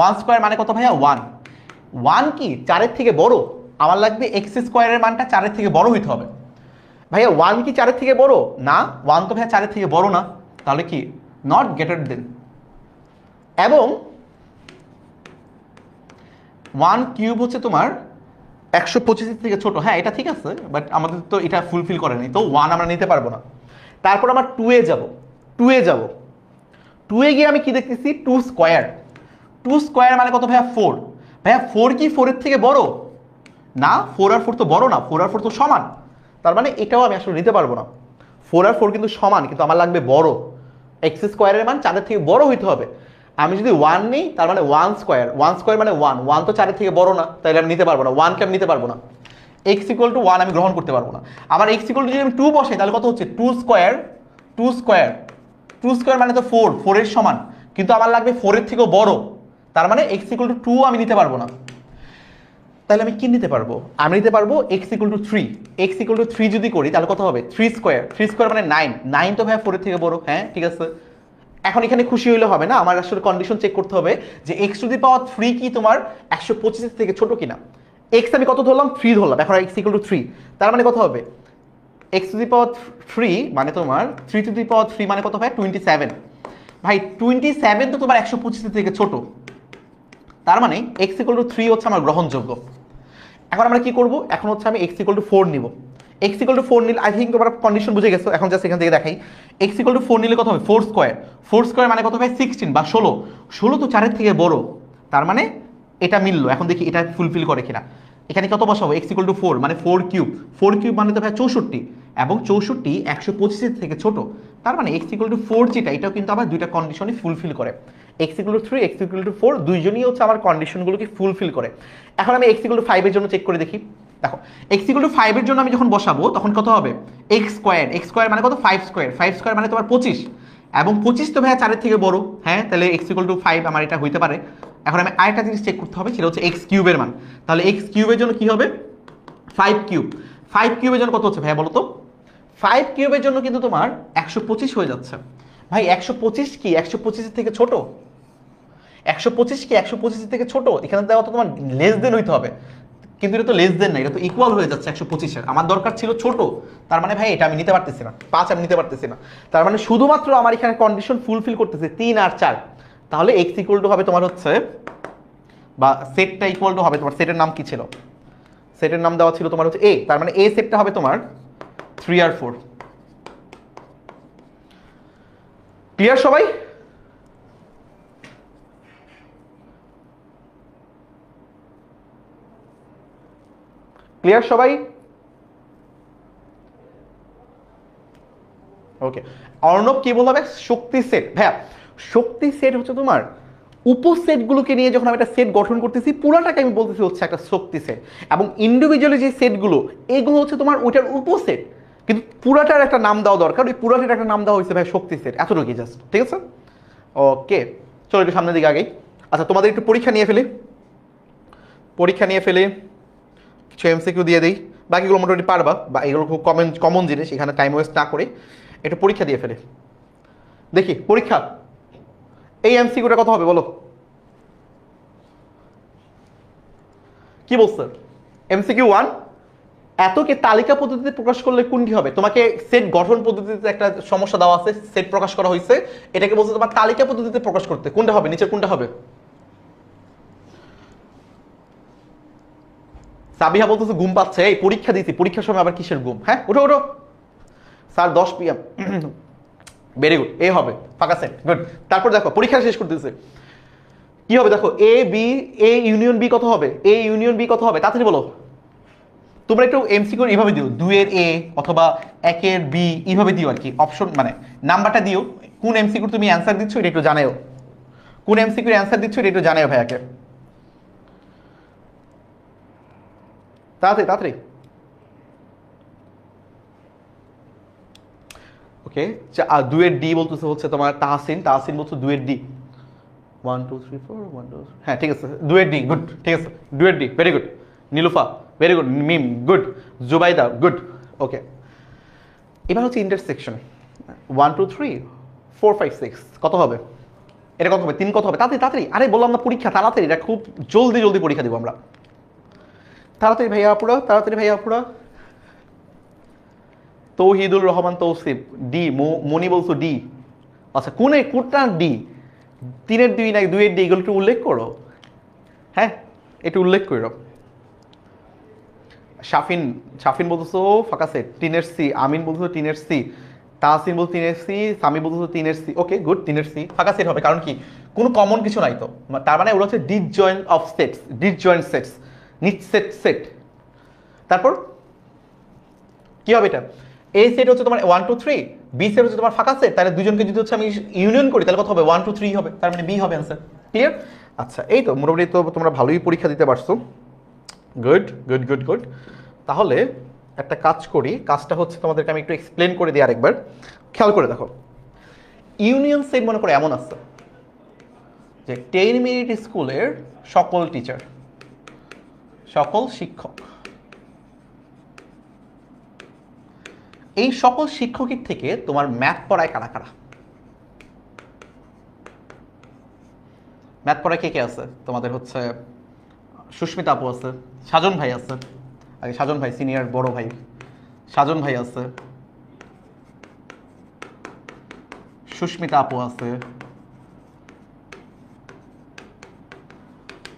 1 স্কোয়ার মানে কত ভাইয়া? 1। 1 কি 4-এর থেকে বড়? আমার লাগবে x স্কোয়ারের মানটা 4-এর থেকে বড় হইতে হবে। ভাইয়া 1 কি 4-এর থেকে বড় না? 1 তো ভাইয়া 4-এর থেকে বড় না, তাহলে কি নট গ্রেটার দেন। এবং 1 কিউব হচ্ছে তোমার 125-এর থেকে ছোট। হ্যাঁ এটা ঠিক আছে, বাট আমাদের তো এটা ফুলফিল করেনি, তো 1 আমরা নিতে পারবো না। তারপর আমরা 2 এ যাব। 2 এ যাব, 2 এ গিয়ে আমি কি দেখতেছি? 2 স্কোয়ার। 2 স্কোয়ার মানে কত ভাইয়া? 4। ভাইয়া 4 কি 4-এর থেকে বড় না? 4 আর 4 তো বড় না, 4 আর 4 তো সমান। তার মানে এটাও আমি আসলে নিতে পারবো না। 4 আর 4 কিন্তু সমান, কিন্তু আমার লাগবে বড়। এক্স স্কোয়ারের মান 4-এর থেকে বড় হইতে হবে। আমি যদি 1 নিই তার মানে 1 স্কোয়ার। 1 স্কোয়ার মানে 1, 1 তো 4-এর থেকে বড় না, তাহলে আমি নিতে পারবো না। 1 কে আমি নিতে পারবো না। এক্স ইকুয়াল টু 1 আমি গ্রহণ করতে পারবো না। আবার এক্স ইকুয়াল টু যদি আমি 2 বসাই তাহলে কত হচ্ছে? 2 স্কোয়ার। 2 স্কোয়ার, 2 স্কোয়ার মানে তো 4, 4 এর সমান, কিন্তু আমার লাগবে 4 এর থেকেও বড়। তার মানে এক্স ইকুয়াল টু 2 আমি নিতে পারবো না। তাহলে আমি কি নিতে পারবো? আমি নিতে পারবো x equal to 3। X equal to 3 যদি করি তাহলে কত হবে? 3 স্কোয়ার। 3 স্কোয়ার মানে 9। 9 তো ভাই 4 এর থেকে বড়। হ্যাঁ ঠিক আছে। এখন এখানে খুশি হইলে হবে না, আমার আসলে কন্ডিশন চেক করতে হবে যে এক্স টু দি পাওয়ার 3 কি তোমার 125 থেকে ছোট কিনা। এক্স আমি কত ধরলাম? 3 ধরলাম। এখন এক্স ইকুয়াল টু 3, তার মানে কত হবে? এক্স টু দি পাওয়ার 3 মানে তোমার 3 টু দি পাওয়ার 3 মানে কত ভাই? 27। ভাই 27 তো তোমার 125 থেকে ছোট, তার মানে এক্স ইকুয়াল টু 3 হচ্ছে আমার গ্রহণযোগ্য। এখন আমরা কি করব? এখন হচ্ছে আমি এক্স ইকুয়াল টু 4 নিব। এক্স ইকুয়াল টু 4 নিলে আই থিঙ্ক তোমরা কন্ডিশন বুঝে গেছো। এখন জাস্ট এখান থেকে দেখাই, এক্স ইকুয়াল টু 4 নিলে কত হবে? 4 স্কোয়ার। 4 স্কোয়ার মানে কত ভাই? 16 বা 16। 16 তো 4-এর থেকে বড়, তার মানে এটা মিললো। এখন দেখি এটা ফুলফিল করে কিনা। এখানে কত বসাবো? এক্স ইকুয়াল টু 4 মানে 4 কিউব। 4 কিউব মানে তো ভাই 64, এবং 64 125 থেকে ছোট। তার মানে এক্স ইকুয়াল টু 4 যেটা, এটাও কিন্তু আবার দুইটা কন্ডিশনই ফুলফিল করে। X equal to 3, x equal to 4 দুইজনই হচ্ছে আমার কন্ডিশনগুলোকে ফুলফিল করে। এখন আমি এক্স ইকুয়াল টু 5 এর জন্য চেক করে দেখি। দেখো এক্স ইকুয়াল টু 5 এর জন্য আমি যখন বসাবো তখন কত হবে? X square. এক্স স্কোয়ার মানে কত? 5 স্কোয়ার। 5 স্কোয়ার মানে তোমার 25, এবং 25 তো ভাইয়া 4-এর থেকে বড়। হ্যাঁ তাহলে এক্স ইকুয়াল টু 5 আমার এটা হইতে পারে। এখন আমি আরেকটা জিনিস চেক করতে হবে, সেটা হচ্ছে এক্স কিউবের মান। তাহলে এক্স কিউবের জন্য কি হবে? 5 কিউব। 5 কিউবের জন্য কত হচ্ছে ভাইয়া বলো তো? 5 কিউবের জন্য কিন্তু তোমার 125 হয়ে যাচ্ছে। ভাই 125 কি 125 থেকে ছোট? 125 কি 125 থেকে ছোট? এখানে দেওয়া তো তোমার লেস দেন হইতে হবে, কিন্তু এটা তো লেস দেন না, এটা তো ইকুয়াল হয়ে যাচ্ছে 125-এর। আমার দরকার ছিল ছোট, তার মানে ভাই এটা আমি নিতে পারতেছি না। 5 আমি নিতে পারতেছি না। তার মানে শুধুমাত্র আমার এখানে কন্ডিশন ফুলফিল করতেছে 3 আর 4। তাহলে এক্স ইকুয়াল টু হবে তোমার হচ্ছে, বা সেটটা ইকুয়াল টু হবে তোমার, সেটের নাম কি ছিল? সেটের নাম দেওয়া ছিল তোমার হচ্ছে এ, তার মানে এ সেটটা হবে তোমার 3 আর 4। ক্লিয়ার সবাই? ক্লিয়ার সবাই? ওকে, অর্ণব কি বলবে? শক্তি সেট। ভাইয়া শক্তি সেট হচ্ছে তোমার উপসেটগুলোকে নিয়ে যখন আমি একটা সেট গঠন করতেছি, পুরাটাকে আমি বলতেছি হচ্ছে একটা শক্তি সেট, এবং ইন্ডিভিজুয়ালি যে সেটগুলো এগুলো হচ্ছে তোমার ওইটার উপসেট, কিন্তু পুরাটার একটা নাম দেওয়া দরকার, ওই পুরাটার একটা নাম দেওয়া হয়েছে ভাই শক্তি সেট, এতটুকুই জাস্ট, ঠিক আছে? ওকে, চলো একটু সামনের দিকে আগেই। আচ্ছা তোমাদের একটু পরীক্ষা নিয়ে ফেলি, কিছু এমসিকিউ দিয়ে দিই, বাকিগুলো মোটামুটি পারবা, বা এগুলো খুব কমন কমন জিনিস, এখানে টাইম ওয়েস্ট না করে একটু পরীক্ষা দিয়ে ফেলে দেখি। পরীক্ষা এই এমসিকিউটা কত হবে বলো? কি বলছে? এমসিকিউ 1, এতকে তালিকা পদ্ধতিতে প্রকাশ করলে কোনটি হবে? তোমাকে সেট গঠন পদ্ধতিতে একটা সমস্যা দেওয়া আছে, সেট প্রকাশ করা হয়েছে, এটাকে বলছে তোমার তালিকা পদ্ধতিতে প্রকাশ করতে, কোনটা হবে? নিচের কোনটা হবে? সাবিহা বলতেছে ঘুম পাচ্ছে, এই পরীক্ষা দিছি, পরীক্ষার সময় আবার কিসের ঘুম? হ্যাঁ ওঠো ওঠো স্যার, 10 PM। ভেরি গুড, এ হবে, ফাঁকা সেট, গুড। তারপর দেখো পরীক্ষা শেষ করতেছে কি হবে, দেখো A B, A union B কত হবে? এ ইউনিয়ন বি কত হবে? তাড়াতাড়ি বলো। তোমরা একটু এমসিকিউ এইভাবে দিও, 2 এর এ অথবা 1 এর বি, এইভাবে দিও আর কি, অপশন মানে নাম্বারটা দিও। কোন এমসিকিউ তুমি অ্যান্সার দিচ্ছ এটা একটু জানাও, কোন এমসিকিউ অ্যান্সার দিচ্ছ এটা একটু জানাও ভাইয়াকে, তাড়াতাড়ি তাড়াতাড়ি। ওকে, 2 এর ডি বলতেছে হচ্ছে তোমার তাহসিন, তাহসিন বলছো 2 এর ডি, 1 2 3 4 1 2, হ্যাঁ ঠিক আছে, 2 এর ডি, গুড, ঠিক আছে, 2 এর D, very good. Nilufa very good, Mim good, Zubaida good. Okay, এবার হচ্ছে ইন্টারসেকশন, 1 2 3 4 5 6 কত হবে? এটা কত হবে? 3 কত হবে? তাড়াতাড়ি তাড়াতাড়ি, আরে বললাম না পরীক্ষা, তাড়াতাড়ি, এটা খুব জলদি জলদি পরীক্ষা দিব আমরা, তাড়াতাড়ি ভাইয়া আপুরা, তাড়াতাড়ি ভাইয়া আপুরা। তৌহিদুর রহমান তৌসিফ ডি, মনি বলছো ডি, আচ্ছা কোনটা ডি? 3 এর 2 নাকি 2 এর ডি, এগুলো একটু উল্লেখ করো, হ্যাঁ একটু উল্লেখ করো। শাফিন, শাফিন বলতেছো ফাঁকা সেট, 3 এর সি, আমিন বলতেছো 3 এর সি, তাহসিন বলছো 3 এর সি, সামি বলতেছো 3 এর সি, ওকে গুড, 3 এর সি ফাঁকা সেট হবে, কারণ কি কোনো কমন কিছু নাই তো, তার মানে ওগুলো হচ্ছে disjoint of sets, disjoint sets, নিট সেট সেট। তারপর কি হবে এটা? এ সেট হচ্ছে তোমার 1 2 3, বি সেট হচ্ছে তোমার ফাঁকা সেট, তাহলে দুজনকে যদি হচ্ছে আমি ইউনিয়ন করি তাহলে কত হবে? 1 2 3 হবে, তার মানে বি হবে অ্যান্সার, ক্লিয়ার? আচ্ছা এই তো মোটামুটি তো তোমরা ভালোই পরীক্ষা দিতে পারছো, গুড গুড গুড গুড। তাহলে একটা কাজ করি, কাজটা হচ্ছে তোমাদেরকে আমি একটু এক্সপ্লেন করে দিই আরেকবার, খেয়াল করে দেখো। ইউনিয়ন সেট মনে করে এমন আছে যে 10 মিনিট স্কুলের সকল টিচার, সকল শিক্ষক, এই সকল শিক্ষকের থেকে তোমার ম্যাথ পড়ায় কারা কারা? ম্যাথ পড়ায় কে কে আছে? তোমাদের হচ্ছে সুস্মিতা আপু আছে, সাজন ভাই আছে, আগে সাজন ভাই সিনিয়র বড় ভাই, সাজন ভাই আছে, সুস্মিতা আপু আছে,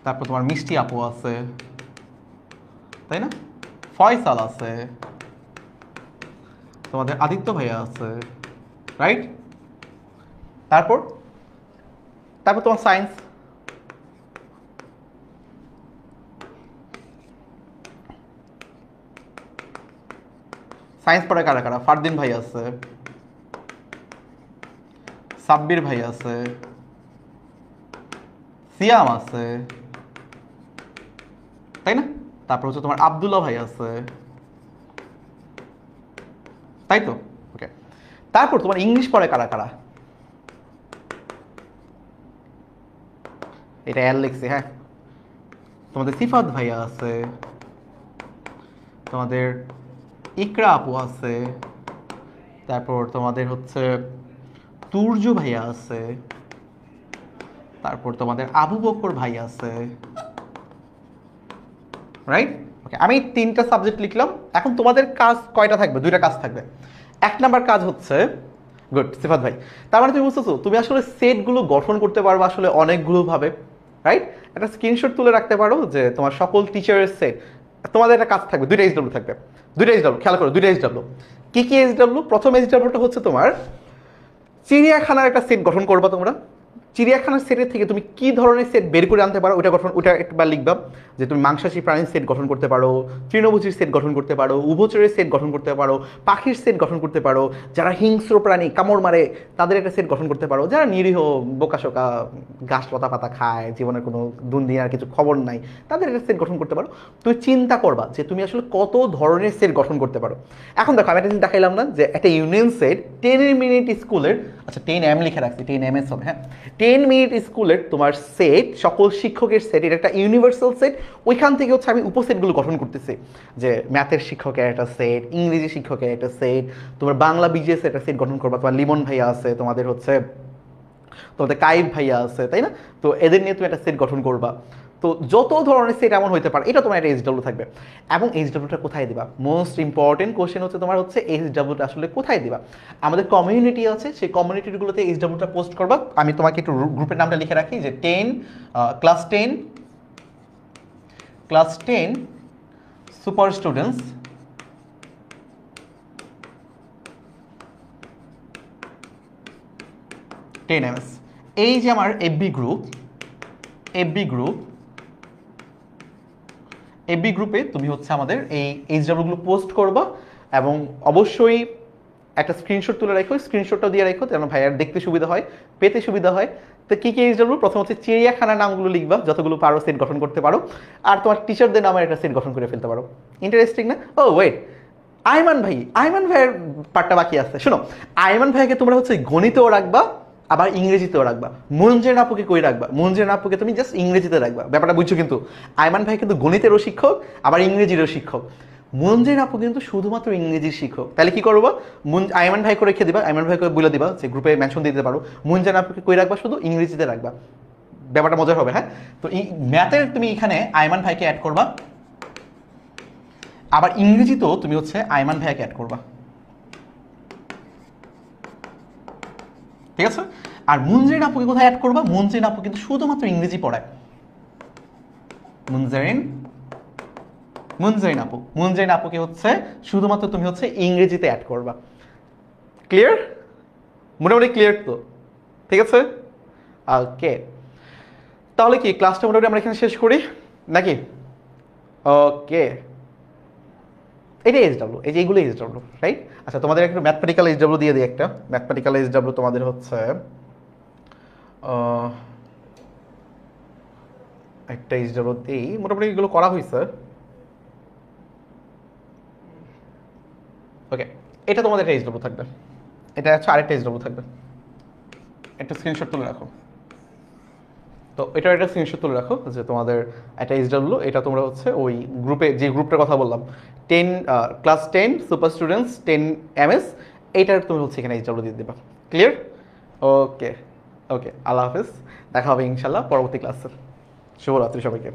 তারপর তোমার মিষ্টি আপু আছে, তাই না? ফয়সাল আছে, তোমাদের আদিত্য ভাইয়া আছে, রাইট? তারপর তারপর তোমার সায়েন্স, সায়েন্স পড়ায় কারা কারা? ফারদিন ভাই আছে, সাব্বির ভাই আছে, সিয়াম আছে, তাই না? তারপর হচ্ছে তোমার আব্দুল্লাহ ভাই আছে, তাই তো? ওকে, তারপর তোমার ইংলিশ পড়ায় কারা কারা? এটা এল লিখছি, হ্যাঁ। তোমাদের সিফাত ভাইয়া আছে, তোমাদের ইকরা আপু আছে, তারপর তোমাদের হচ্ছে তুর্য ভাইয়া আছে, তারপর তোমাদের আবু বকর ভাই আছে, রাইট? ওকে, আমি 3টা সাবজেক্ট লিখলাম, এখন তোমাদের কাজ কয়টা থাকবে? 2টা কাজ থাকবে। 1 নাম্বার কাজ হচ্ছে, গুড সিফাত ভাই, তার মানে তুমি বুঝতেছো তুমি আসলে সেটগুলো গঠন করতে পারবে আসলে অনেকগুলো ভাবে, রাইট? একটা স্ক্রিনশট তুলে রাখতে পারো যে তোমার সকল টিচারের সেট, তোমাদের একটা কাজ থাকবে, 2টা এইচডব্লিউ থাকবে, 2টা এইচডব্লিউ, খেয়াল করো 2টা এইচডব্লিউ। কি কি এইচডব্লিউ? প্রথম এইচডব্লিউটা হচ্ছে তোমার চিড়িয়াখানার একটা সেট গঠন করবা তোমরা, চিড়িয়াখানার সেটের থেকে তুমি কি ধরনের সেট বের করে আনতে পারো ওটা একবার লিখবা, যে তুমি মাংসাশী প্রাণীর সেট গঠন করতে পারো, তৃণভোজীর সেট গঠন করতে পারো, উভচরের সেট গঠন করতে পারো, পাখির সেট গঠন করতে পারো, যারা হিংস্র প্রাণী কামড় মারে তাদের একটা সেট গঠন করতে পারো, যারা নিরীহ বোকাশোকা ঘাস লতা পাতা খায়, জীবনের কোনো দুনিয়ার কিছু খবর নাই, তাদের একটা সেট গঠন করতে পারো। তুমি চিন্তা করবা যে তুমি আসলে কত ধরনের সেট গঠন করতে পারো। এখন দেখো আমি একটা জিনিস দেখাইলাম না, যে একটা ইউনিয়ন সেট 10 মিনিট স্কুলের, আচ্ছা 10 লিখে রাখছি, 10 হবে, হ্যাঁ 10 মিনিট স্কুলের তোমার সেট, সকল শিক্ষকের সেট, এটা একটা ইউনিভার্সাল সেট। ওইখান থেকে হচ্ছে আমি উপসেটগুলো গঠন করতেছি, যে ম্যাথের শিক্ষকের একটা সেট, ইংরেজি শিক্ষকের একটা সেট, তোমার বাংলা বিজিএস একটা সেট গঠন করবা, তোমার লিমন ভাইয়া আছে, তোমাদের হচ্ছে তোমাদের কাইব ভাইয়া আছে, তাই না? তো এদের নিয়ে তুমি একটা সেট গঠন করবা। তো যত ধরনের সেট এমন হইতে পারে, এটা তোমার একটা এইচডব্লিউ থাকবে। এবং এইচডব্লিউটা কোথায় দিবা? মোস্ট ইম্পর্টেন্ট কোশ্চেন হচ্ছে তোমার হচ্ছে এইচডব্লিউটা আসলে কোথায় দিবা? আমাদের কমিউনিটি আছে, সেই কমিউনিটিগুলোতে এইচডব্লিউটা পোস্ট করবা। আমি তোমাকে একটু গ্রুপের নামটা লিখে রাখি, যে ক্লাস 10 সুপার স্টুডেন্টস MS। এই যে আমার এফবি গ্রুপে তুমি হচ্ছে আমাদের এই এইচডব্লিউগুলো পোস্ট করবা, এবং অবশ্যই একটা স্ক্রিনশট তুলে রাখো, স্ক্রিনশটটা দিয়ে রাখো যেন ভাইয়ার দেখতে সুবিধা হয়, পেতে সুবিধা হয়। তো কী কী এইচডব্লিউ? প্রথম হচ্ছে চিড়িয়াখানার নামগুলো লিখবা, যতগুলো পারো সেট গঠন করতে পারো, আর তোমার টিচারদের নামের একটা সেট গঠন করে ফেলতে পারো। ইন্টারেস্টিং না? ও ওয়েট, আইমান ভাইয়ের পার্টটা বাকি আছে, শোনো। আইমান ভাইকে তোমরা হচ্ছে গণিতেও রাখবা, আবার ইংরেজিতেও রাখবা। মুনজেন আপুকে কই রাখবা? মুনজেন আপুকে তুমি জাস্ট ইংরেজিতে রাখবা, ব্যাপারটা বুঝছো? কিন্তু আইমান ভাই কিন্তু গণিতেরও শিক্ষক, আবার ইংরেজিরও শিক্ষক। মুনজেন আপু কিন্তু শুধুমাত্র ইংরেজির শিক্ষক। তাহলে কি করবো? আইমান ভাইকে রেখে দিবা, আইমান ভাইকে বলে দিবা যে গ্রুপে মেনশন দিতে পারো, মুনজেন আপুকে কই রাখবা? শুধু ইংরেজিতে রাখবা। ব্যাপারটা মজার হবে, হ্যাঁ? তো ম্যাথের তুমি এখানে আইমান ভাইকে অ্যাড করবা, আবার ইংরেজিতেও তুমি হচ্ছে আইমান ভাইকে অ্যাড করবা, ঠিক আছে? আর মুনজেরিন আপুকে কোথায় অ্যাড করবা? মুনজেরিন আপু কিন্তু শুধুমাত্র ইংরেজি পড়ায়। মুনজেরিন আপুকে হচ্ছে শুধুমাত্র তুমি হচ্ছে ইংরেজিতে অ্যাড করবা। ক্লিয়ার? মোটামুটি ক্লিয়ার তো? ঠিক আছে, ওকে। তাহলে কি ক্লাসটা মোটামুটি আমরা এখানে শেষ করি নাকি? ওকে, এটা এইচডব্লিউ, এই যে এইগুলো এইচডব্লিউ, রাইট? আচ্ছা, তোমাদের একটু ম্যাথমেটিক্যাল এইচডব্লিউ দিয়ে দিই একটা। ম্যাথমেটিক্যাল এইচডব্লিউ তোমাদের হচ্ছে একটা এইচডব্লিউ দিই, মোটামুটি এগুলো করা হয়েছে। ওকে, এটা তোমাদের একটা এইচডব্লিউ থাকবে, এটা হচ্ছে আরেকটা এইচডব্লিউ থাকবে। একটা স্ক্রিনশট তুলে রাখো। তো এটার একটা স্ক্রিনশট তুলে রাখো যে তোমাদের একটা এইচডব্লিউ, এটা তোমরা হচ্ছে ওই গ্রুপে, যে গ্রুপটার কথা বললাম, ক্লাস 10 সুপার স্টুডেন্টস 10 MS, এইটার তুমি হচ্ছে এখানে এইচডব্লিউ দিয়ে দেবা। ক্লিয়ার? ওকে, আল্লাহ হাফিজ, দেখা হবে ইনশাল্লাহ পরবর্তী ক্লাসে। শুভরাত্রি সবাইকে।